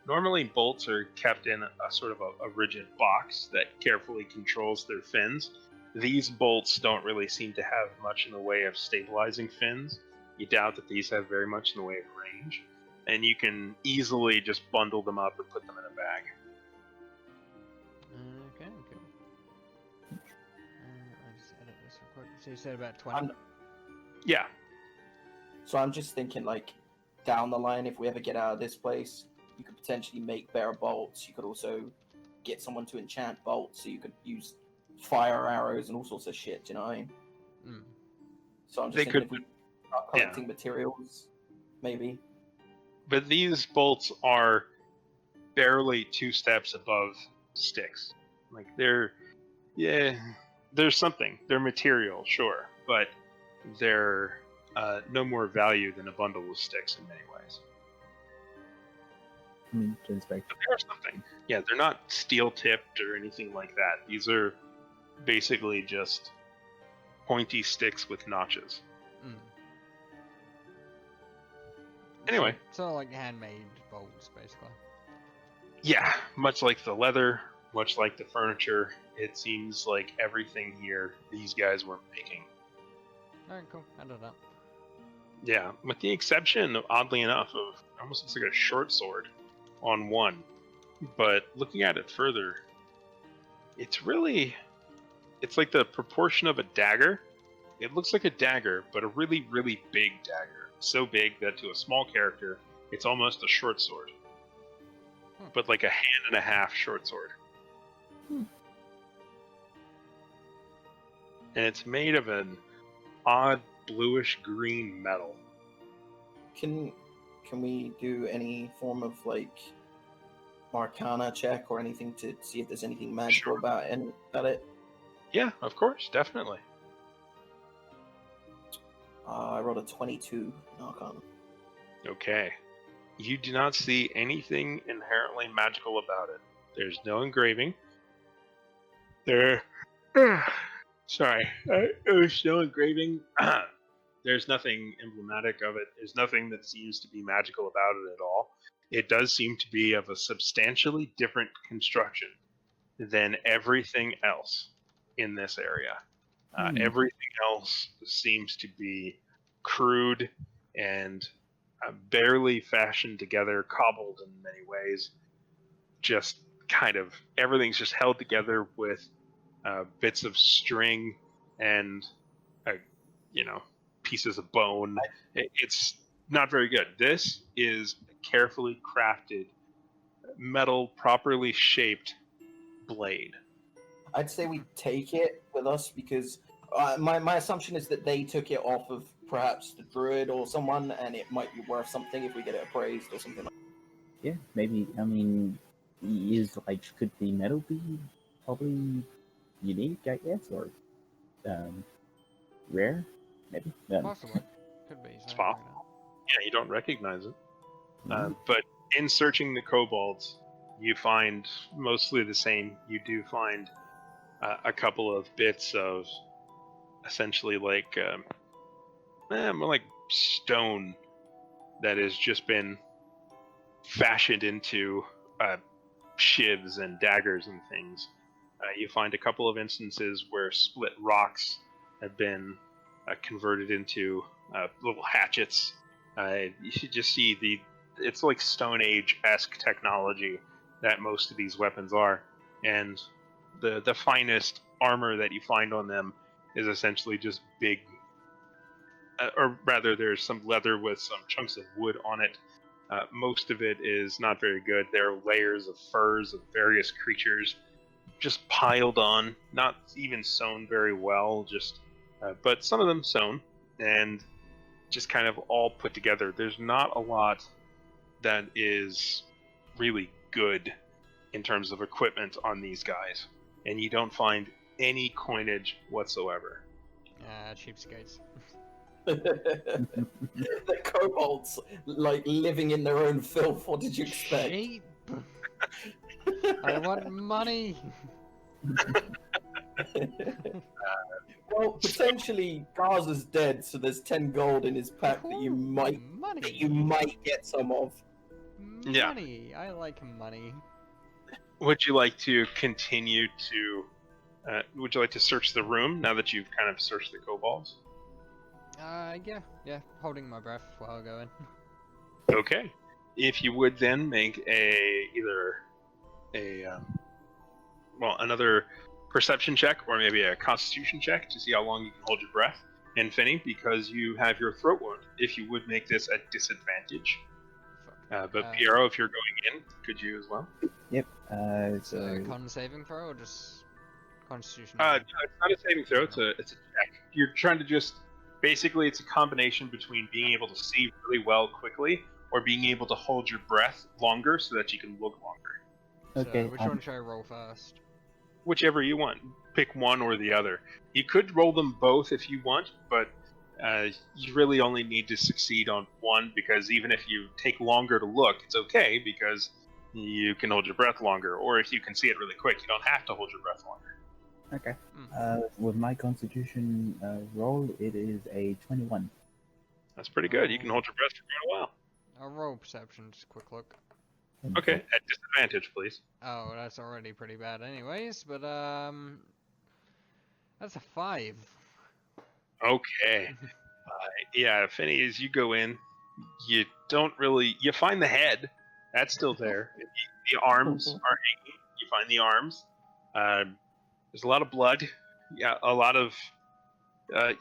A: Normally bolts are kept in a sort of a rigid box that carefully controls their fins. These bolts don't really seem to have much in the way of stabilizing fins. You doubt that these have very much in the way of range. And you can easily just bundle them up and put them in a bag.
C: Okay, cool. I'll just edit this real quick. So you said about 20?
A: Yeah.
B: So I'm just thinking, like, down the line, if we ever get out of this place, you could potentially make better bolts. You could also get someone to enchant bolts, so you could use fire arrows and all sorts of shit. Do you know what I mean?
C: Mm.
B: So I'm just
A: They
B: thinking
A: could-
B: if we start collecting materials, maybe.
A: But these bolts are barely 2 steps above sticks. Like there's something. They're material, sure, but they're no more value than a bundle of sticks in many ways.
D: I mean, to inspect.
A: But they are something. Yeah, they're not steel tipped or anything like that. These are basically just pointy sticks with notches.
C: Mm.
A: Anyway.
C: So like handmade bolts, basically.
A: Yeah, much like the leather, much like the furniture, it seems like everything here these guys were making.
C: Alright, cool. I do that.
A: Yeah, with the exception, oddly enough, of almost looks like a short sword on one. But looking at it further, it's like the proportion of a dagger. It looks like a dagger, but a really, really big dagger. So big that to a small character, it's almost a short sword. But like a hand and a half short sword. And it's made of an odd bluish green metal.
B: Can we do any form of like Arcana check or anything to see if there's anything magical about it?
A: Yeah, of course, definitely.
B: I rolled a 22 in Arcana.
A: Okay. You do not see anything inherently magical about it. There's no engraving. There's no engraving. There's nothing emblematic of it. There's nothing that seems to be magical about it at all. It does seem to be of a substantially different construction than everything else in this area. Everything else seems to be crude and barely fashioned together, cobbled in many ways. Just kind of everything's just held together with bits of string and pieces of bone. It's not very good. This is a carefully crafted metal, properly shaped blade.
B: I'd say we take it with us because my assumption is that they took it off of perhaps the druid or someone, and it might be worth something if we get it appraised or something like that.
D: Yeah, maybe. I mean, could the metal be probably unique, I guess, or rare? Maybe.
C: Possibly. Could be.
A: It's possible. Yeah, you don't recognize it. But in searching the kobolds, you find mostly the same. You do find a couple of bits of essentially like more like stone that has just been fashioned into shivs and daggers and things. You find a couple of instances where split rocks have been converted into little hatchets. You should just see it's like Stone Age-esque technology that most of these weapons are, and the finest armor that you find on them is essentially just big or rather, there's some leather with some chunks of wood on it. Most of it is not very good. There are layers of furs of various creatures just piled on, not even sewn very well, but some of them sewn, and just kind of all put together. There's not a lot that is really good in terms of equipment on these guys, and you don't find any coinage whatsoever.
C: Cheapskates.
B: The kobolds, like, living in their own filth. What did you expect?
C: Cheap. I want money.
B: Well, potentially Garza's dead, so there's 10 gold in his pack that you might get some of.
A: Yeah.
C: Money. I like money.
A: Would you like to continue to? Would you like to search the room now that you've kind of searched the kobolds?
C: Yeah. Holding my breath while I go in.
A: Okay. If you would then make another perception check or maybe a constitution check to see how long you can hold your breath. And Finny, because you have your throat wound, if you would make this at disadvantage. But Piero, if you're going in, could you as well?
D: Yep.
C: It's a con saving throw or just constitution?
A: No, it's not a saving throw. It's a check. You're trying to basically it's a combination between being able to see really well quickly or being able to hold your breath longer so that you can look longer.
D: Okay.
C: So which one should I roll first?
A: Whichever you want. Pick one or the other. You could roll them both if you want, but you really only need to succeed on one, because even if you take longer to look, it's okay because you can hold your breath longer. Or if you can see it really quick, you don't have to hold your breath longer.
D: Okay. With my constitution roll, it is a 21.
A: That's pretty good. You can hold your breath for quite a while.
C: I'll roll perception, just a quick look.
A: Okay, at disadvantage, please.
C: Oh, that's already pretty bad anyways, but that's a 5.
A: Okay. Yeah, Finny, as you go in, you find the head. That's still there. The arms are hanging. You find the arms. There's a lot of blood. Yeah, a lot of,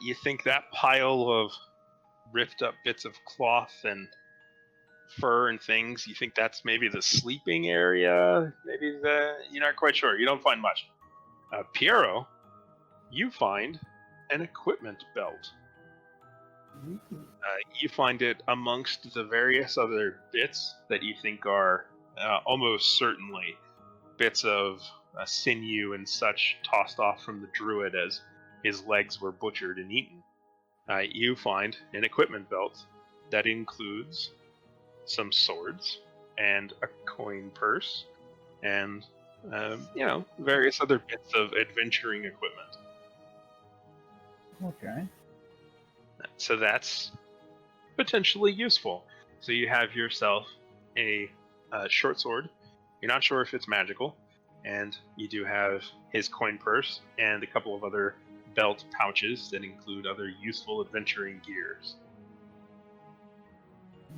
A: you think that pile of ripped up bits of cloth and fur and things, you think that's maybe the sleeping area? Maybe you're not quite sure. You don't find much. Piero, you find an equipment belt. You find it amongst the various other bits that you think are almost certainly bits of sinew and such tossed off from the druid as his legs were butchered and eaten. You find an equipment belt that includes some swords and a coin purse and various other bits of adventuring equipment.
D: Okay.
A: So that's potentially useful. So you have yourself a short sword. You're not sure if it's magical, and you do have his coin purse and a couple of other belt pouches that include other useful adventuring gears.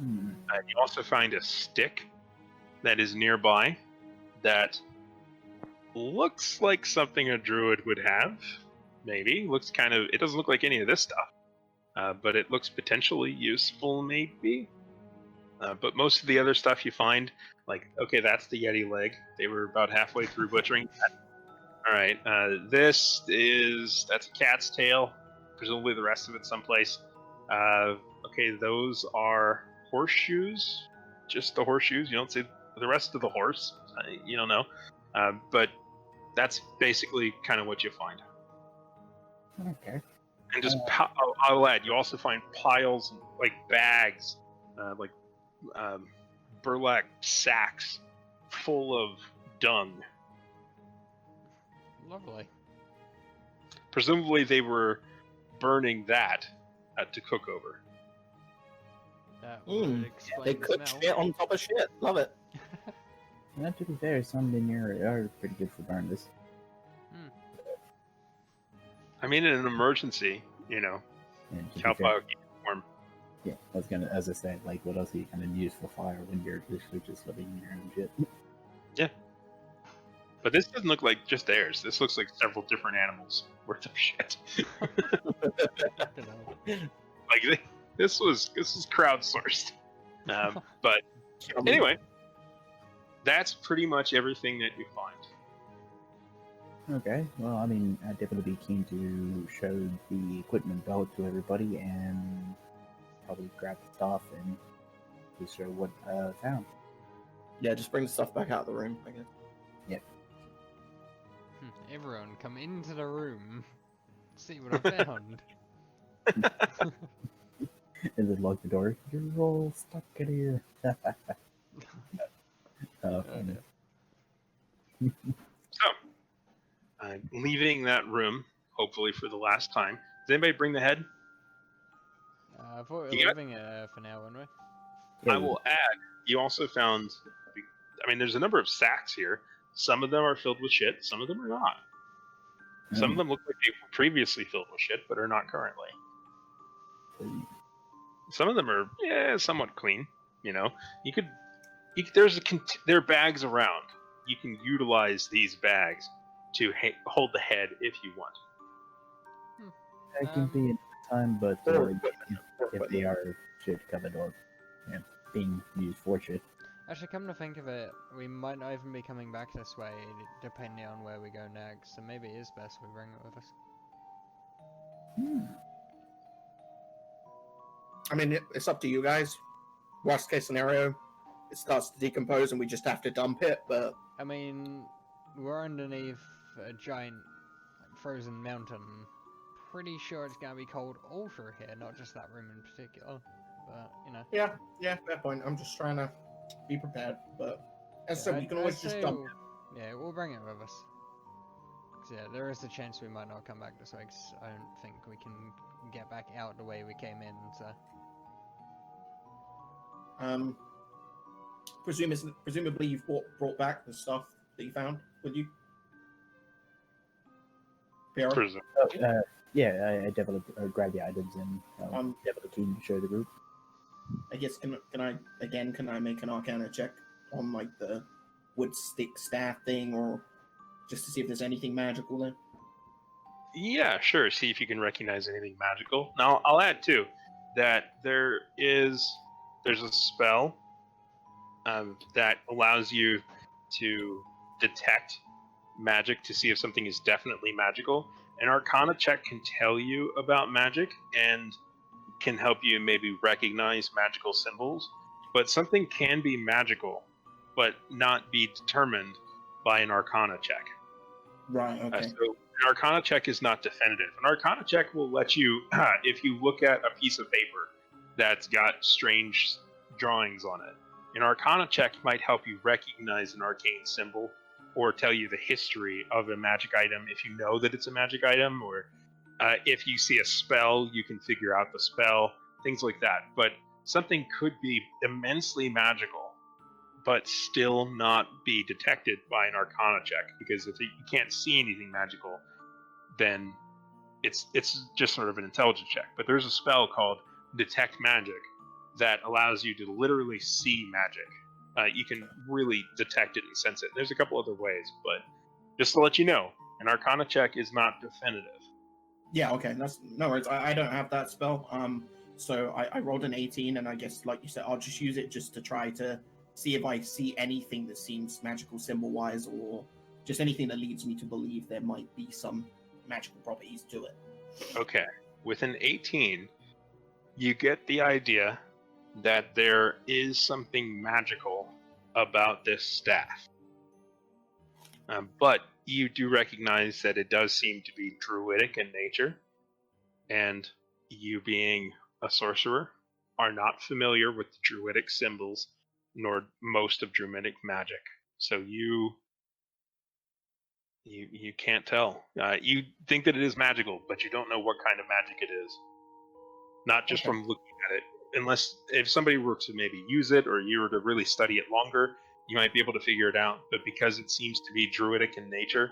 A: You also find a stick that is nearby that looks like something a druid would have. Maybe. It doesn't look like any of this stuff. But it looks potentially useful, maybe. But most of the other stuff you find, okay, that's the Yeti leg. They were about halfway through butchering that. Alright, that's a cat's tail. Presumably the rest of it's someplace. Okay, those are horseshoes. Just the horseshoes. You don't see the rest of the horse. You don't know. But that's basically kind of what you find.
D: Okay.
A: And just, I'll add, you also find piles, bags, burlap sacks full of dung.
C: Lovely.
A: Presumably they were burning that to cook over.
C: That would explain
B: They
C: the
B: cook
C: smell.
B: shit on top of shit. Love it.
D: Not to be fair, some in here are pretty good for burners.
A: I mean, in an emergency,
D: And to be
A: cow
D: fair,
A: pile keep it warm.
D: yeah, I was gonna, as I said, what else are you gonna use for fire when you're literally just living in your own shit?
A: Yeah. But this doesn't look like just theirs. This looks like several different animals worth of shit. Like this was crowdsourced. But anyway, that's pretty much everything that you find.
D: Okay, well, I mean, I'd definitely be keen to show the equipment belt to everybody and probably grab the stuff and just show what I found.
B: Yeah, just bring the stuff back out of the room, I guess.
C: Everyone, come into the room. See what I found.
D: And then lock the door. You're all stuck in here. Funny.
A: So, leaving that room, hopefully for the last time. Does anybody bring the head?
C: I thought we
A: You
C: were
A: got-
C: leaving it for now, weren't we?
D: Yeah,
A: I will add, you also found, I mean, there's a number of sacks here. Some of them are filled with shit, some of them are not. Some of them look like they were previously filled with shit, but are not currently. Some of them are, somewhat clean. You know, there are bags around. You can utilize these bags to hold the head if you want.
D: I can be in time, but if they are shit covered or being used for shit.
C: Actually, come to think of it, we might not even be coming back this way, depending on where we go next, so maybe it is best we bring it with us.
B: I mean, it's up to you guys. Worst case scenario, it starts to decompose and we just have to dump it, but...
C: I mean, we're underneath a giant frozen mountain. Pretty sure it's gonna be cold all through here, not just that room in particular. But, you know.
B: Yeah, fair point. I'm just trying to be prepared, but... As I said, we can always just dump it.
C: Yeah, we'll bring it with us. 'Cause, yeah, there is a chance we might not come back this way, 'cause I don't think we can get back out the way we came in, so...
B: Presumably you've brought back the stuff that you found with you? Piero?
D: Yeah, I definitely grab the items and definitely keen to show the group.
B: I guess, can I make an Arcana check on, like, the wood stick staff thing, or just to see if there's anything magical there?
A: Yeah, sure. See if you can recognize anything magical. Now, I'll add too that there's a spell that allows you to detect magic to see if something is definitely magical. An Arcana check can tell you about magic and can help you maybe recognize magical symbols, but something can be magical but not be determined by an Arcana check.
B: Right, okay.
A: So an Arcana check is not definitive. An Arcana check will let you, if you look at a piece of paper that's got strange drawings on it, an Arcana check might help you recognize an arcane symbol or tell you the history of a magic item if you know that it's a magic item, or if you see a spell, you can figure out the spell, things like that. But something could be immensely magical, but still not be detected by an Arcana check, because if you can't see anything magical, then it's just sort of an intelligence check. But there's a spell called Detect Magic that allows you to literally see magic. You can really detect it and sense it. There's a couple other ways, but just to let you know, an Arcana check is not definitive.
B: Yeah, okay, that's no worries. I don't have that spell. So I rolled an 18, and I guess, like you said, I'll just use it just to try to see if I see anything that seems magical symbol-wise, or just anything that leads me to believe there might be some magical properties to it.
A: Okay. With an 18, you get the idea that there is something magical about this staff. But you do recognize that it does seem to be druidic in nature, and you being a sorcerer are not familiar with the druidic symbols nor most of druidic magic. So you can't tell. You think that it is magical, but you don't know what kind of magic it is. Not just from looking at it. Unless if somebody were to maybe use it, or you were to really study it longer, you might be able to figure it out. But because it seems to be druidic in nature,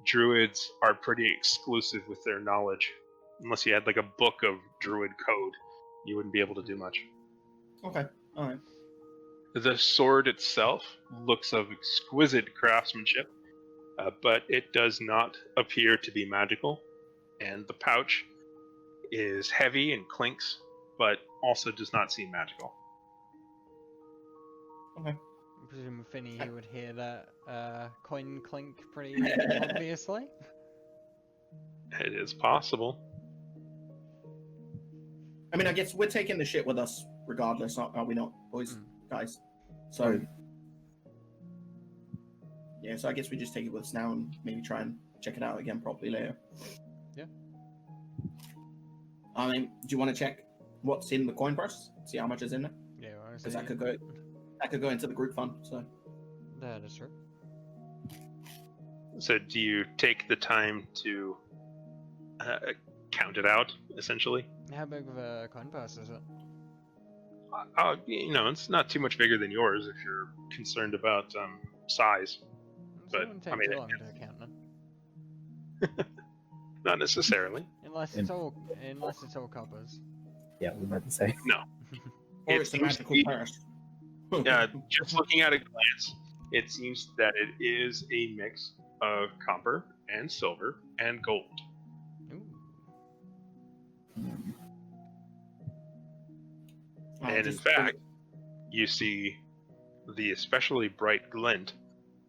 A: druids are pretty exclusive with their knowledge. Unless you had like a book of druid code, you wouldn't be able to do much.
B: Okay, alright.
A: The sword itself looks of exquisite craftsmanship, but it does not appear to be magical. And the pouch is heavy and clinks, but also does not seem magical.
C: I presume Finny he would hear that coin clink pretty obviously.
A: It is possible.
B: I mean, I guess we're taking the shit with us regardless, are we not, boys, guys? So, yeah, so I guess we just take it with us now and maybe try and check it out again properly later.
C: Yeah.
B: I mean, do you want to check what's in the coin purse? See how much is in there?
C: Yeah,
B: Because that could go into the group fund. So
C: that is true.
A: So do you take the time to count it out, essentially?
C: How big of a coin purse is it?
A: It's not too much bigger than yours if you're concerned about size.
C: So
A: But,
C: it wouldn't take
A: I mean,
C: too long to count then.
A: Not necessarily.
C: Unless it's all coppers.
D: Yeah, we're about to say.
A: No.
B: or
A: It
B: it's a
A: seems to
B: magical
A: be-
B: purse.
A: Just looking at a glance, it seems that it is a mix of copper and silver and gold.
C: Ooh.
A: And in fact, you see the especially bright glint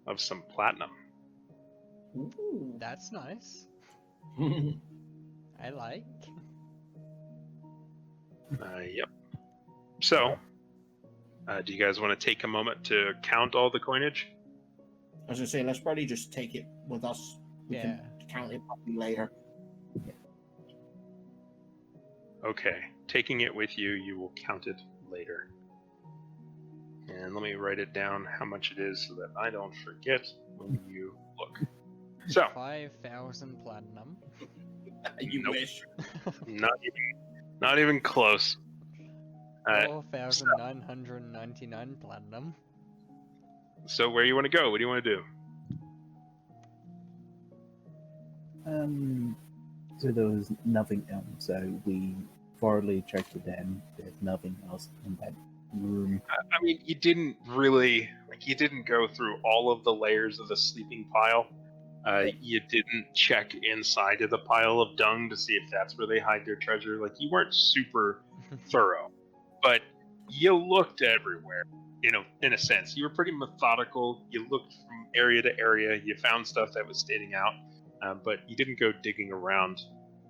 A: of some platinum.
B: Ooh.
C: That's nice. I like.
A: Yep. So, do you guys want to take a moment to count all the coinage?
B: I was gonna say, let's probably just take it with us. We can count it properly later.
A: Okay. Taking it with you, you will count it later. And let me write it down how much it is so that I don't forget when you look. So,
C: 5,000 platinum.
B: You
A: Nope.
B: wish.
A: not even close.
C: 4,999 platinum.
A: So where you want to go? What do you want to do?
D: So there was nothing else. So we thoroughly checked with them. There's nothing else in that room.
A: I mean, you didn't go through all of the layers of the sleeping pile. You didn't check inside of the pile of dung to see if that's where they hide their treasure. Like, you weren't super thorough, but you looked everywhere. In a sense, you were pretty methodical. You looked from area to area. You found stuff that was standing out, but you didn't go digging around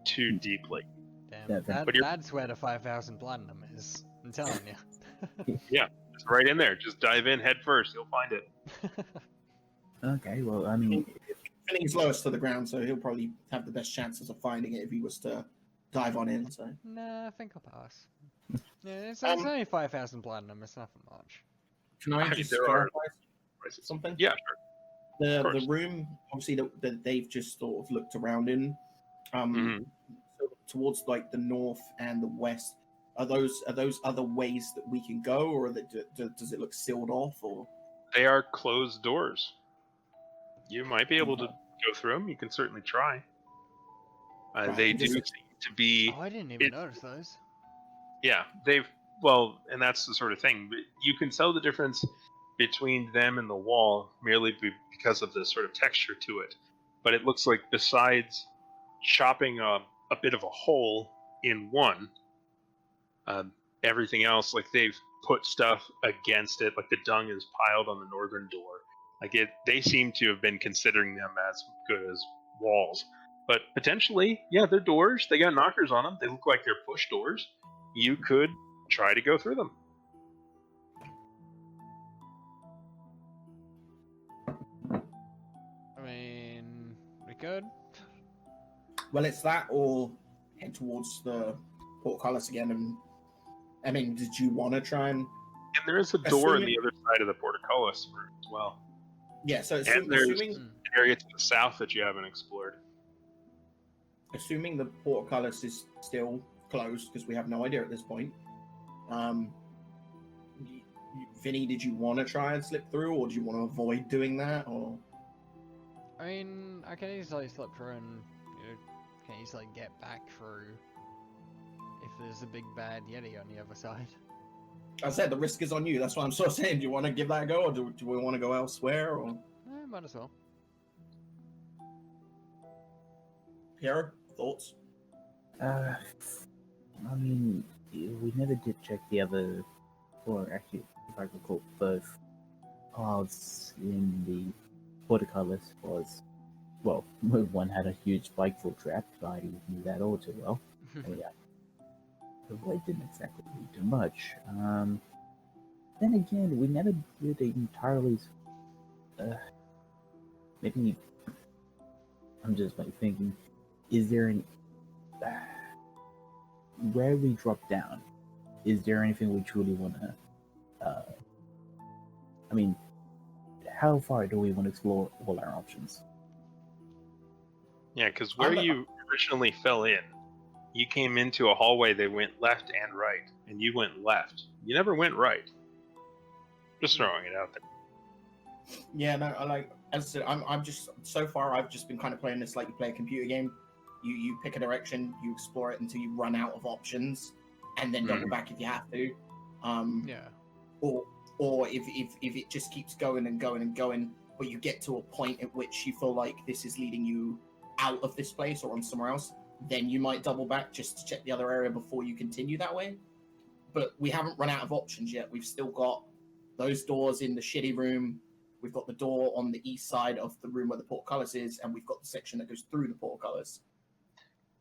A: too deeply.
C: Damn,
D: Yeah,
C: that's where the 5,000 platinum is. I'm telling you.
A: It's right in there. Just dive in head first. You'll find it.
D: Okay, well, I mean,
B: Finning's lowest to the ground, so he'll probably have the best chances of finding it if he was to dive on in. So
C: Nah, I think I'll pass. Yeah, it's only 5,000 platinum. It's nothing much.
B: can I just
A: there are
B: clarify something?
A: Yeah, sure. Of
B: The
A: course.
B: room, obviously, that they've just sort of looked around in,
A: Mhm.
B: so towards like the north and the west. Are those other ways that we can go, or does it look sealed off? Or
A: They are closed doors. You might be able to go through them. You can certainly try.
B: Right,
A: They
B: I'm
A: do
B: just-
A: seem to be.
C: Oh, I didn't even notice those.
A: Yeah, and that's the sort of thing. But you can tell the difference between them and the wall merely because of the sort of texture to it. But it looks like besides chopping a bit of a hole in one, everything else, like they've put stuff against it, like the dung is piled on the northern door. They seem to have been considering them as good as walls. But potentially, yeah, they're doors. They got knockers on them. They look like they're push doors. You could try to go through them.
C: I mean, we could.
B: well, it's that, or head towards the portcullis again. And I mean, did you want to try and?
A: And there is a door on
B: Assuming-
A: the other side of the portcullis as well.
B: Yeah, so
A: And there's
B: assuming
A: an area to the south that you haven't explored.
B: assuming the portcullis is still closed because we have no idea at this point. Vinny, did you want to try and slip through, or do you want to avoid doing that? Or
C: I mean, I can easily slip through and, can easily get back through if there's a big bad Yeti on the other side.
B: I said the risk is on you. That's what I'm sort of saying. Do you want to give that a go, or do we want to go elsewhere? Or
C: Might as well.
B: Hero, thoughts?
D: Uh, I mean, we never did check the other, or actually, if I recall, both paths in the portcullis was, well, one had a huge spikeful trap. I knew that all too well. Oh, yeah. The void didn't exactly lead to much. Then again, we never did entirely. Maybe I'm just like thinking, is there any where we drop down? Is there anything we truly want to? I mean, how far do we want to explore all our options?
A: Yeah, because where you originally fell in, you came into a hallway that went left and right, and you went left. You never went right. Just throwing it out there.
B: Yeah, no, I like. As I said, I'm just so far. I've just been kind of playing this like you play a computer game. You pick a direction, you explore it until you run out of options, and then double back if you have to.
C: Yeah.
B: Or if it just keeps going and going and going, but you get to a point at which you feel like this is leading you out of this place or on somewhere else, then you might double back just to check the other area before you continue that way. But we haven't run out of options yet. We've still got those doors in the shitty room. We've got the door on the east side of the room where the portcullis is, and we've got the section that goes through the portcullis.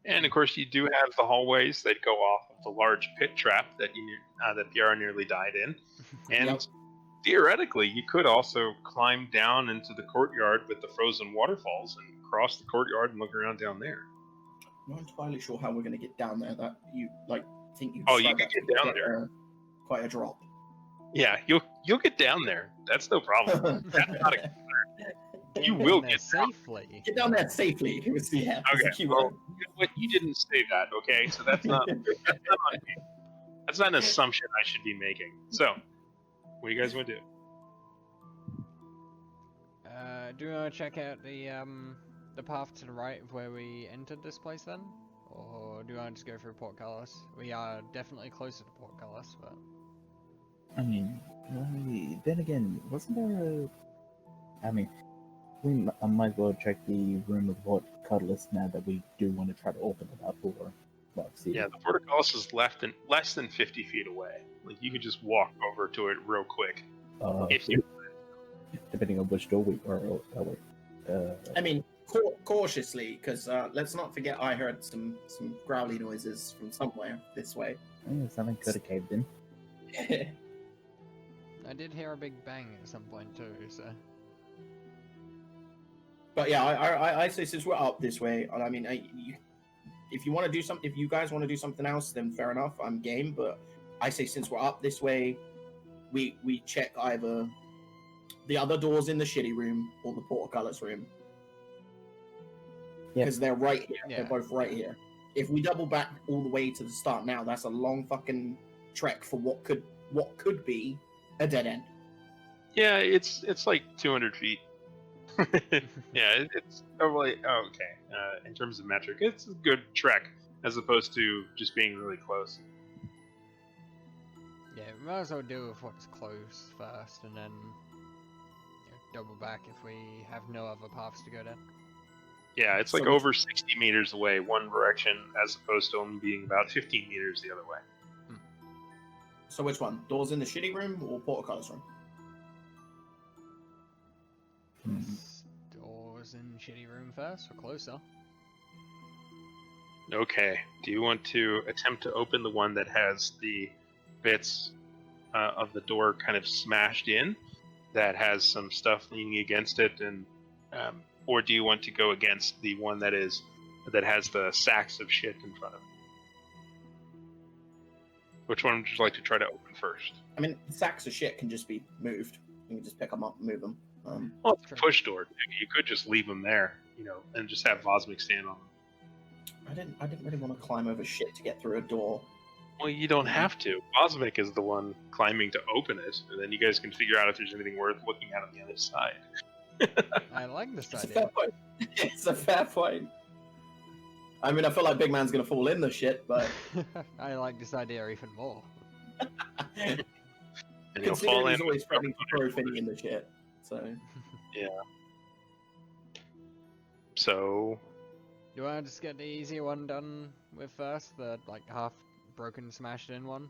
A: And of course, you do have the hallways that go off of the large pit trap that Yara nearly died in. And
B: Yep.
A: theoretically, you could also climb down into the courtyard with the frozen waterfalls and cross the courtyard and look around down there.
B: I'm not entirely sure how we're going to get down there. That you think you?
A: Oh, you
B: described
A: could
B: that
A: get
B: to be
A: down
B: quite
A: there.
B: Quite a drop.
A: Yeah, you'll get down there. That's no problem. That's not a You will
C: there
A: get down.
C: safely.
B: Get down there safely. It was the
A: Okay,
B: key
A: well,
B: word.
A: you know what? You didn't say that, okay? So that's not on me. That's not an assumption I should be making. So, what do you guys want to do?
C: Do you want to check out the path to the right of where we entered this place then? Or do you want to just go through Portcullis? We are definitely closer to Portcullis, but...
D: I mean, then again, wasn't there a... I mean, I might as well check the room of what Cutlass now that we do want to try to open it up, or well, see.
A: Yeah, the portcullis is less than 50 feet away. Like, you could just walk over to it real quick. If you...
D: Depending on which door we or
B: I mean, cautiously, because let's not forget I heard some growly noises from somewhere this way.
D: Something could have caved in.
C: I did hear a big bang at some point too, so...
B: But yeah, I say since we're up this way, I mean, if you want to do something, if you guys want to do something else, then fair enough, I'm game. But I say since we're up this way, we check either the other doors in the shitty room or the portcullis room, because they're right here.
C: Yeah.
B: They're both right here. If we double back all the way to the start now, that's a long fucking trek for what could be a dead end.
A: Yeah, it's like 200 feet. Yeah, it's probably okay. In terms of metric, it's a good trek as opposed to just being really close.
C: Yeah, we might as well deal with what's close first, and then double back if we have no other paths to go down.
A: Yeah, it's like
B: So
A: over 60 meters away one direction as opposed to only being about 15 meters the other way.
B: So which one? Doors in the shitty room or portcullis room?
C: Doors in shitty room first, or closer.
A: Okay, do you want to attempt to open the one that has the bits of the door kind of smashed in, that has some stuff leaning against it, and or do you want to go against the one that has the sacks of shit in front of it? Which one would you like to try to open first?
B: I mean, sacks of shit can just be moved. You can just pick them up and move them.
A: Well, it's a push door. You could just leave them there, and just have Vosmik stand on them.
B: I didn't really want to climb over shit to get through a door.
A: Well, you don't have to. Vosmik is the one climbing to open it, and then you guys can figure out if there's anything worth looking at on the other side.
C: I like this
B: It's a
C: idea.
B: fair point. It's a fair point. I mean, I feel like Big Man's gonna fall in the shit, but
C: I like this idea even more.
A: And he'll fall
B: considering
A: in.
B: he's always threatening to throw Finny in the shit. So
A: So,
C: You want to just get the easier one done with first? The, like, half broken, smashed in one?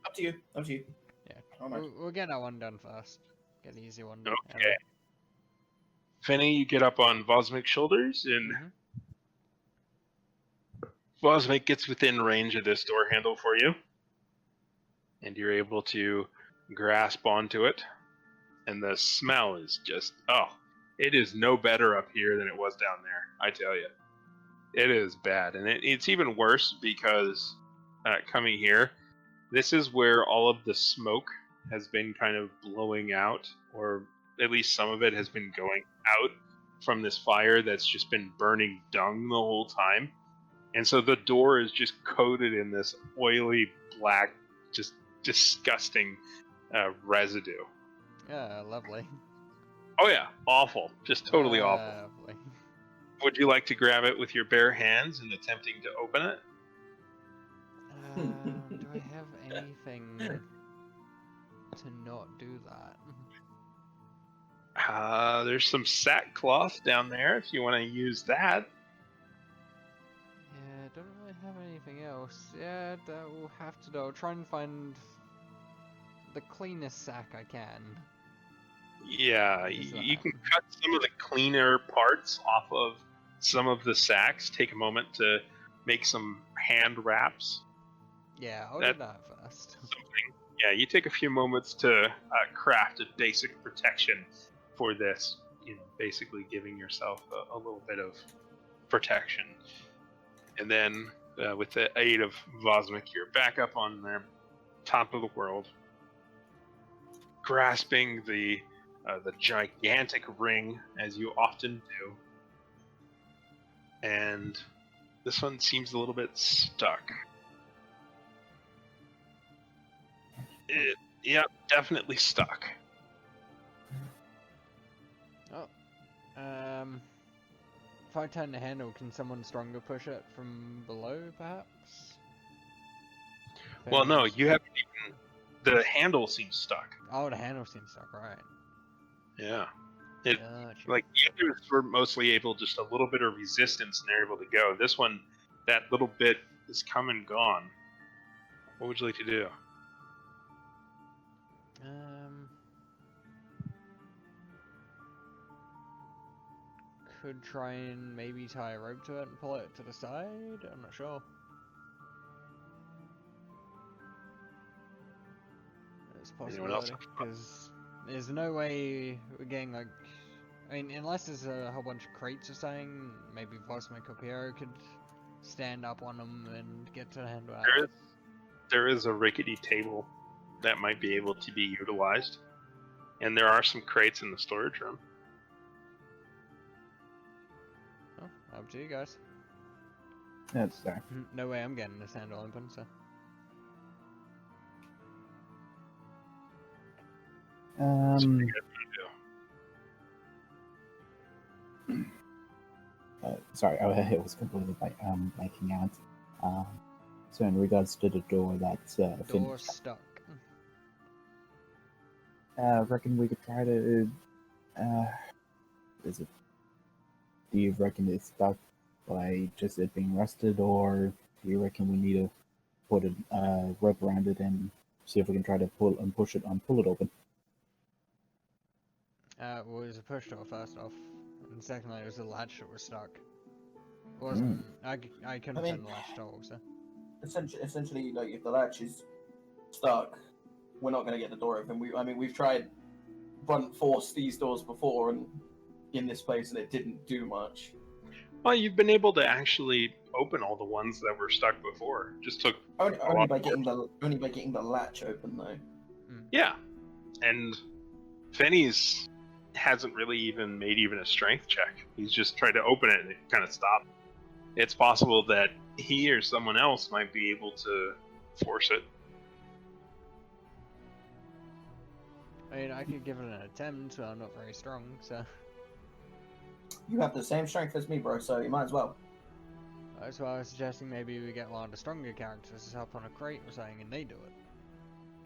B: Up to you. Up to you.
C: Yeah.
B: How much?
C: We'll get that one done first. Get the easy one.
A: Okay. Finny, you get up on Vosmic's shoulders, and Vosmic gets within range of this door handle for you, and you're able to grasp onto it. And the smell is just, it is no better up here than it was down there, I tell you. It is bad, and it's even worse because coming here, this is where all of the smoke has been kind of blowing out, or at least some of it has been going out from this fire that's just been burning dung the whole time. And so the door is just coated in this oily, black, just disgusting residue.
C: Yeah, lovely.
A: Oh yeah, awful. Just totally awful.
C: Lovely.
A: Would you like to grab it with your bare hands and attempting to open it?
C: Do I have anything to not do that?
A: There's some sackcloth down there if you want to use that.
C: Yeah, don't really have anything else. Yeah, that will have to do. I'll try and find the cleanest sack I can.
A: Yeah,
C: Is
A: you
C: that-
A: can cut some of the cleaner parts off of some of the sacks. Take a moment to make some hand wraps.
C: Yeah, I'll
A: That-
C: do that first.
A: Something. Yeah, you take a few moments to craft a basic protection for this. You know, basically giving yourself a little bit of protection. And then, with the aid of Vosmic, you're back up on the top of the world, grasping the gigantic ring as you often do. And this one seems a little bit stuck. Yep, definitely stuck.
C: If I turn the handle, can someone stronger push it from below, perhaps?
A: Well, no,
C: Fairness.
A: you haven't even. The handle seems stuck.
C: Oh, the handle seems stuck, right.
A: Yeah. It,
C: Gotcha.
A: like, the others were mostly able just a little bit of resistance and they're able to go. This one, that little bit is come and gone. What would you like to do?
C: Could try and maybe tie a rope to it and pull it to the side? I'm not sure. It's a
A: Anyone else?
C: possibility, because there's no way we're getting, like... I mean, unless there's a whole bunch of crates or something, maybe Vosmic or Piero could stand up on them and get to the handle out.
A: There is a rickety table that might be able to be utilized. And there are some crates in the storage room.
C: Oh, up to you guys.
D: That's sorry.
C: No way I'm getting this handle open, so...
A: What do you guys
D: Sorry, I was completely blanking out. So in regards to the door that's
C: Door
D: finished,
C: stuck.
D: reckon we could try to. Is it? Do you reckon it's stuck by just it being rusted, or do you reckon we need to put a rope around it and see if we can try to pull it open?
C: Well, it was a push door first off, and secondly, it was the latch that was stuck. It wasn't. I couldn't
B: I mean-
C: turn the latch to also.
B: Essentially, like if the latch is stuck, we're not going to get the door open. We've tried blunt force these doors before, and in this place, and it didn't do much.
A: Well, you've been able to actually open all the ones that were stuck before. Just took
B: Only by getting the latch open though.
A: Yeah, and Fenny's hasn't really even made a strength check. He's just tried to open it and it kind of stopped. It's possible that he or someone else might be able to force it.
C: I mean, I could give it an attempt, but I'm not very strong, so...
B: You have the same strength as me, bro, so you might as well.
C: That's why I was suggesting maybe we get one of the stronger characters up on a crate or something and they do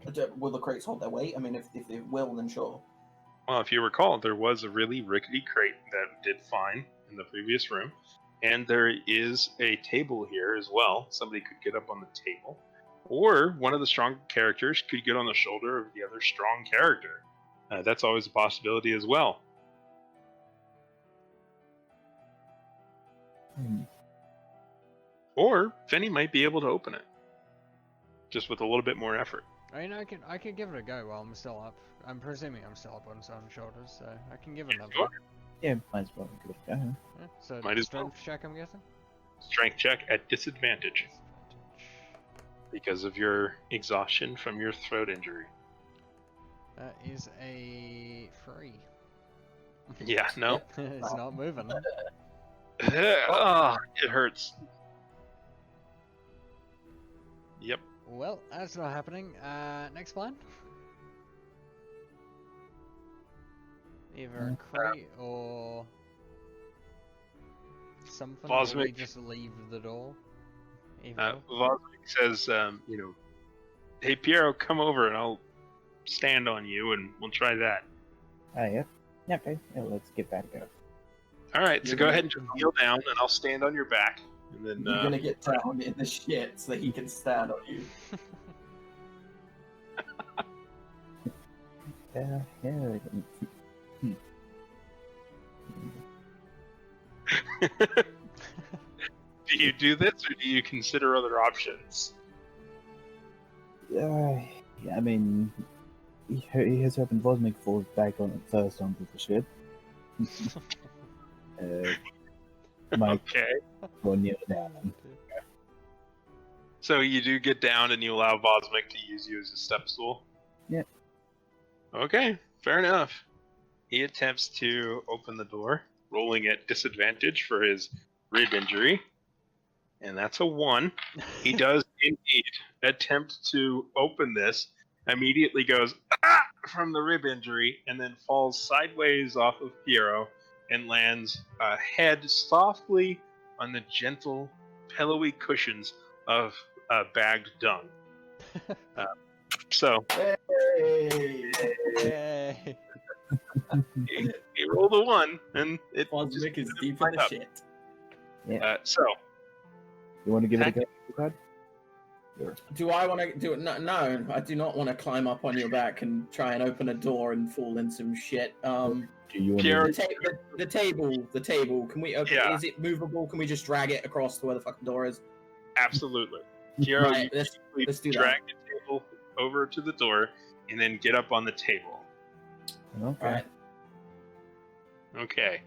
C: it.
B: Will the crates hold their weight? I mean, if they will, then sure.
A: Well, if you recall, there was a really rickety crate that did fine in the previous room, And there is a table here as well. Somebody could get up on the table. Or one of the strong characters could get on the shoulder of the other strong character. That's always a possibility as well. Or Fenny might be able to open it. Just with a little bit more effort.
C: I mean, I could give it a go while I'm still up. I'm presuming I'm still up on someone's shoulders, so I can give it another go.
D: Yeah, might as well give it a go.
C: Yeah, so
A: Might as
C: strength check, I'm guessing?
A: Strength check at disadvantage. Because of your exhaustion from your throat injury.
C: That is a 3.
A: Yeah, no.
C: It's not moving.
A: Oh, it hurts. Yep.
C: Well, that's not happening. Next plan? Either a crate or something. Or we just leave the door.
A: Vosmik says, hey Piero, come over and I'll stand on you and we'll try that.
D: Yeah. Okay, yeah, let's get that go.
A: Alright, so go ahead and just kneel down and I'll stand on your back. And then,
B: You're gonna get down in the shit so that he can stand on you.
D: Yeah.
A: Do you do this or do you consider other options?
D: Yeah, I mean, he has hoping Vosmik falls back on it first onto the ship.
A: Okay.
D: Will kneel down.
A: So you do get down and you allow Vosmik to use you as a step stool?
D: Yeah.
A: Okay, fair enough. He attempts to open the door, rolling at disadvantage for his rib injury. And that's a 1. He does indeed attempt to open this, immediately goes from the rib injury, and then falls sideways off of Piero and lands head softly on the gentle, pillowy cushions of bagged dung.
C: Yay!
A: He rolled a 1, and it
B: Vosmik is deep in the shit.
D: Yeah.
A: So,
D: You want to give it a go, Cod?
B: Do I want to do it? No, I do not want to climb up on your back and try and open a door and fall in some shit.
D: Do you want
A: Piero-
B: The table. Can we? Okay,
A: Yeah.
B: Is it movable? Can we just drag it across to where the fucking door is?
A: absolutely. Piero,
B: Right, let's do that.
A: drag the table over to the door, and then get up on the table.
D: Okay.
B: Alright.
A: Okay.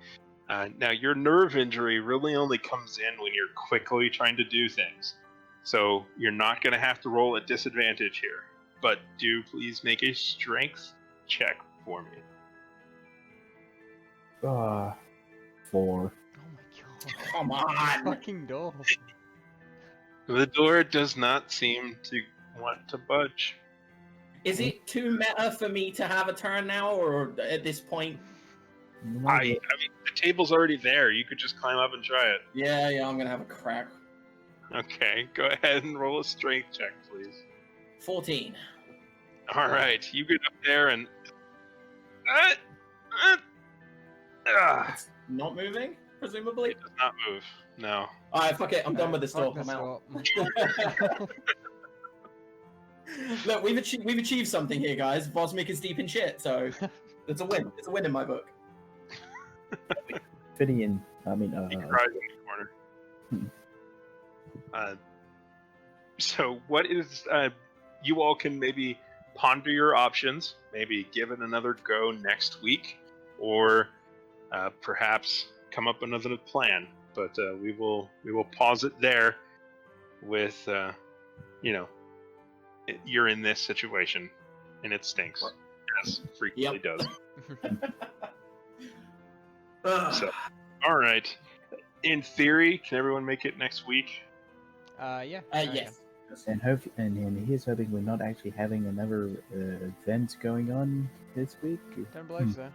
A: Now, your nerve injury really only comes in when you're quickly trying to do things. So, you're not going to have to roll at disadvantage here. But do please make a strength check for me.
D: 4.
C: Oh my god.
B: Come on.
C: Fucking door.
A: The door does not seem to want to budge.
B: Is it too meta for me to have a turn now, or at this point?
A: I mean, the table's already there. You could just climb up and try it.
B: Yeah, I'm gonna have a crack.
A: Okay, go ahead and roll a strength check, please.
B: 14.
A: All right, you get up there and
B: It's not moving, presumably.
A: it does not move. No.
B: Alright, fuck it. I'm done with this
C: Fuck
B: talk. I'm out.
C: door.
B: Look, we've achieved something here, guys. Vosmik is deep in shit, so it's a win. It's a win in my book.
D: Fitting in.
A: He cries in the corner. So what is you all can maybe ponder your options, maybe give it another go next week, or perhaps come up with another plan. But we will pause it there with you're in this situation and it stinks, as frequently does. So, all right. In theory, can everyone make it next week?
C: Yeah.
B: Yes.
D: And he's hoping we're not actually having another event going on this week.
C: Don't believe so.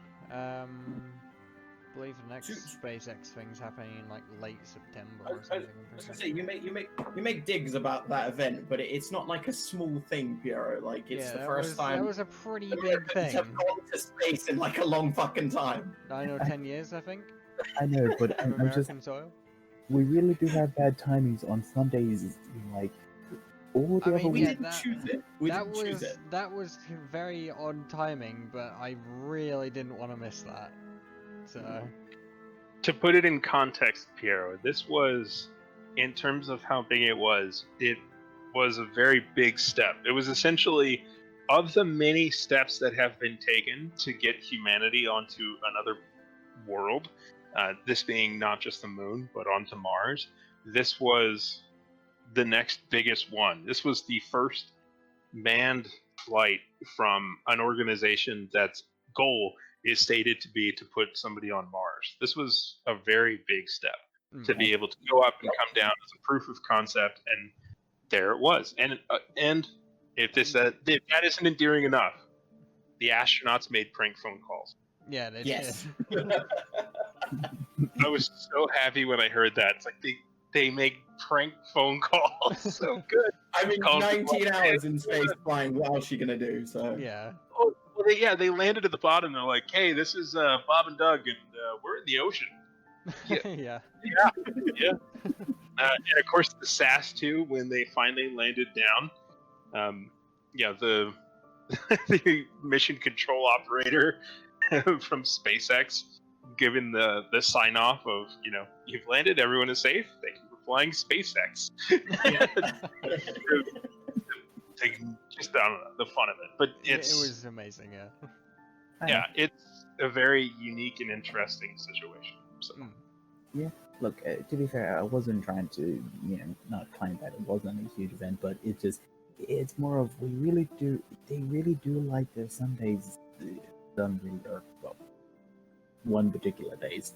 C: Believe the next SpaceX thing's happening in like late September or something.
B: I was gonna say you make digs about that event, but it's not like a small thing, Piero. Like it's the first time
C: That was a pretty big thing.
B: have gone to space in like a long fucking time.
C: 9 or 10 years, I think.
D: I know, but
C: From
D: I'm just
C: American soil.
D: we really do have bad timings on Sundays. Like all the
C: I
D: other
C: mean,
B: We
C: yeah,
D: weeks.
B: didn't choose it. We didn't choose it.
C: that was very on timing, but I really didn't want to miss that. So
A: To put it in context, Piero, this was, in terms of how big it was a very big step. It was essentially, of the many steps that have been taken to get humanity onto another world, this being not just the moon, but onto Mars, this was the next biggest one. This was the first manned flight from an organization that's goal is stated to be to put somebody on Mars. This was a very big step to be able to go up and come down as a proof of concept, and there it was. And if that isn't endearing enough, the astronauts made prank phone calls.
C: yeah, they
B: Yes.
C: did.
A: I was so happy when I heard that. It's like they make prank phone calls. So good.
B: I mean,
A: Called
B: 19
A: people.
B: hours in space flying. What else are you gonna do? So
C: Yeah.
A: Oh, well, they landed at the bottom. They're like, "Hey, this is Bob and Doug, and we're in the ocean."
C: Yeah.
A: Yeah. And of course, the SAS too. When they finally landed down, the the mission control operator from SpaceX given the sign off of, you've landed, everyone is safe. Thank you for flying SpaceX. Just, I don't know, the fun of it. But
C: It was amazing, yeah.
A: yeah, it's a very unique and interesting situation. So.
D: Look, to be fair, I wasn't trying to, not claim that it wasn't a huge event, but it's more of they really do like their Sundays done really, or well, one particular days.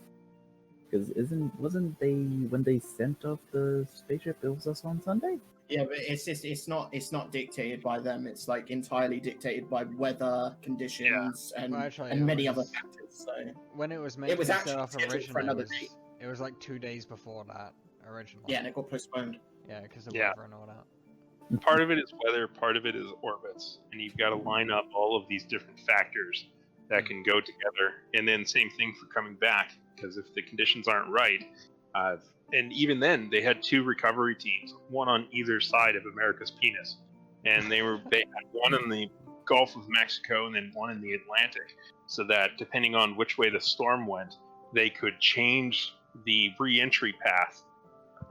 D: Because wasn't they when they sent off the spaceship? It was also on Sunday.
B: yeah, but it's not dictated by them. It's like entirely dictated by weather conditions
C: Well, actually,
B: and
C: it
B: many
C: was-
B: other factors. So
C: When it was meant
B: It was
C: to be
B: actually
C: set off
B: scheduled for
C: originally,
B: another date.
C: it was like 2 days before that originally.
B: yeah, and it got postponed.
C: Yeah, because of
A: Yeah.
C: weather and all that.
A: Part of it is weather, part of it is orbits, and you've got to line up all of these different factors that can go together. And then same thing for coming back, because if the conditions aren't right, and even then they had 2 recovery teams, one on either side of America's penis, and they had one in the Gulf of Mexico and then one in the Atlantic, so that depending on which way the storm went, they could change the re-entry path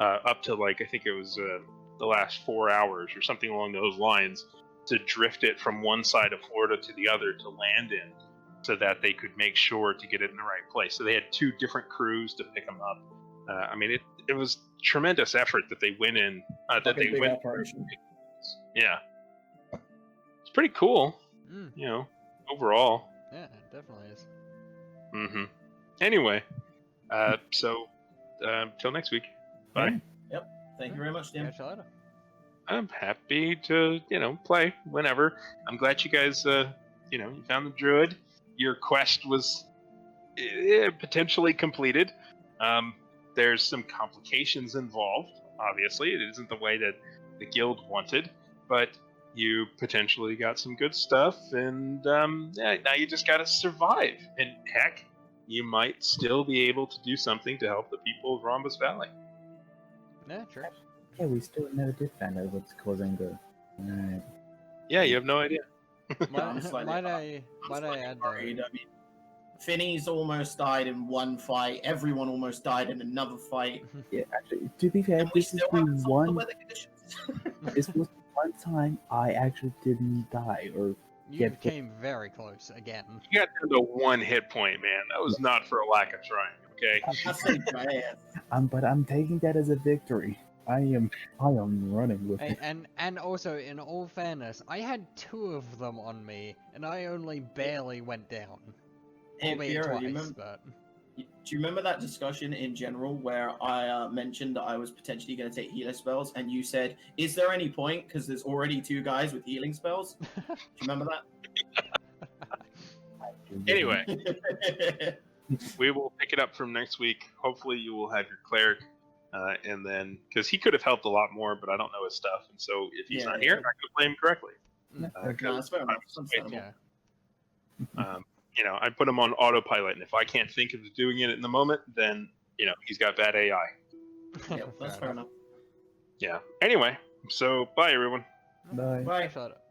A: up to, like, I think it was the last 4 hours or something along those lines, to drift it from one side of Florida to the other to land in, so that they could make sure to get it in the right place. So they had 2 different crews to pick them up. I mean, it was tremendous effort that they went in.
B: Fucking big operation.
A: Yeah, it's pretty cool.
C: Mm.
A: Overall.
C: Yeah, it definitely is.
A: Mm-hmm. Anyway, so till next week. Bye.
B: Thank you very much, Tim.
C: Catch you later.
A: I'm happy to, play whenever. I'm glad you guys, you found the druid. Your quest was potentially completed. There's some complications involved, obviously. It isn't the way that the guild wanted, but you potentially got some good stuff, and now you just gotta survive. And heck, you might still be able to do something to help the people of Rhombus Valley.
C: Yeah, true.
D: Yeah, we still never did find out what's causing the.
A: Yeah, you have no idea.
B: I'm slightly-
C: Might I add
B: Worried.
C: though?
B: I mean, Finney's almost died in one fight. Everyone almost died in another fight.
D: Yeah, actually, to be fair,
B: And we
D: this is
B: still
D: the
B: haven't solved the
D: one.
B: weather conditions.
D: This was the one time I actually didn't die, or
C: You
D: Yeah,
C: came very close again.
A: You got down to 1 hit point, man. That was not for a lack of trying, okay?
B: I say Diane.
D: but I'm taking that as a victory. I am running with it.
C: And also, in all fairness, I had 2 of them on me, and I only barely went down.
B: Hey,
C: Albeit
B: Piero,
C: twice,
B: you remember,
C: but...
B: do you remember that discussion in general where I mentioned that I was potentially going to take healer spells, and you said, "Is there any point? Because there's already 2 guys with healing spells." Do you remember
A: Anyway,
B: that?
A: we will pick it up from next week. Hopefully you will have your cleric, and then, because he could have helped a lot more, but I don't know his stuff, and so if he's
B: Yeah,
A: not
B: yeah.
A: here, I could play him correctly.
C: Mm.
B: No, that's fair enough. It's understandable.
C: Yeah.
A: I put him on autopilot, and if I can't think of doing it in the moment, then, he's got bad AI.
B: Yeah, that's fair enough.
A: Yeah. Anyway, so bye everyone.
D: Bye.
B: Bye.
C: Shut up.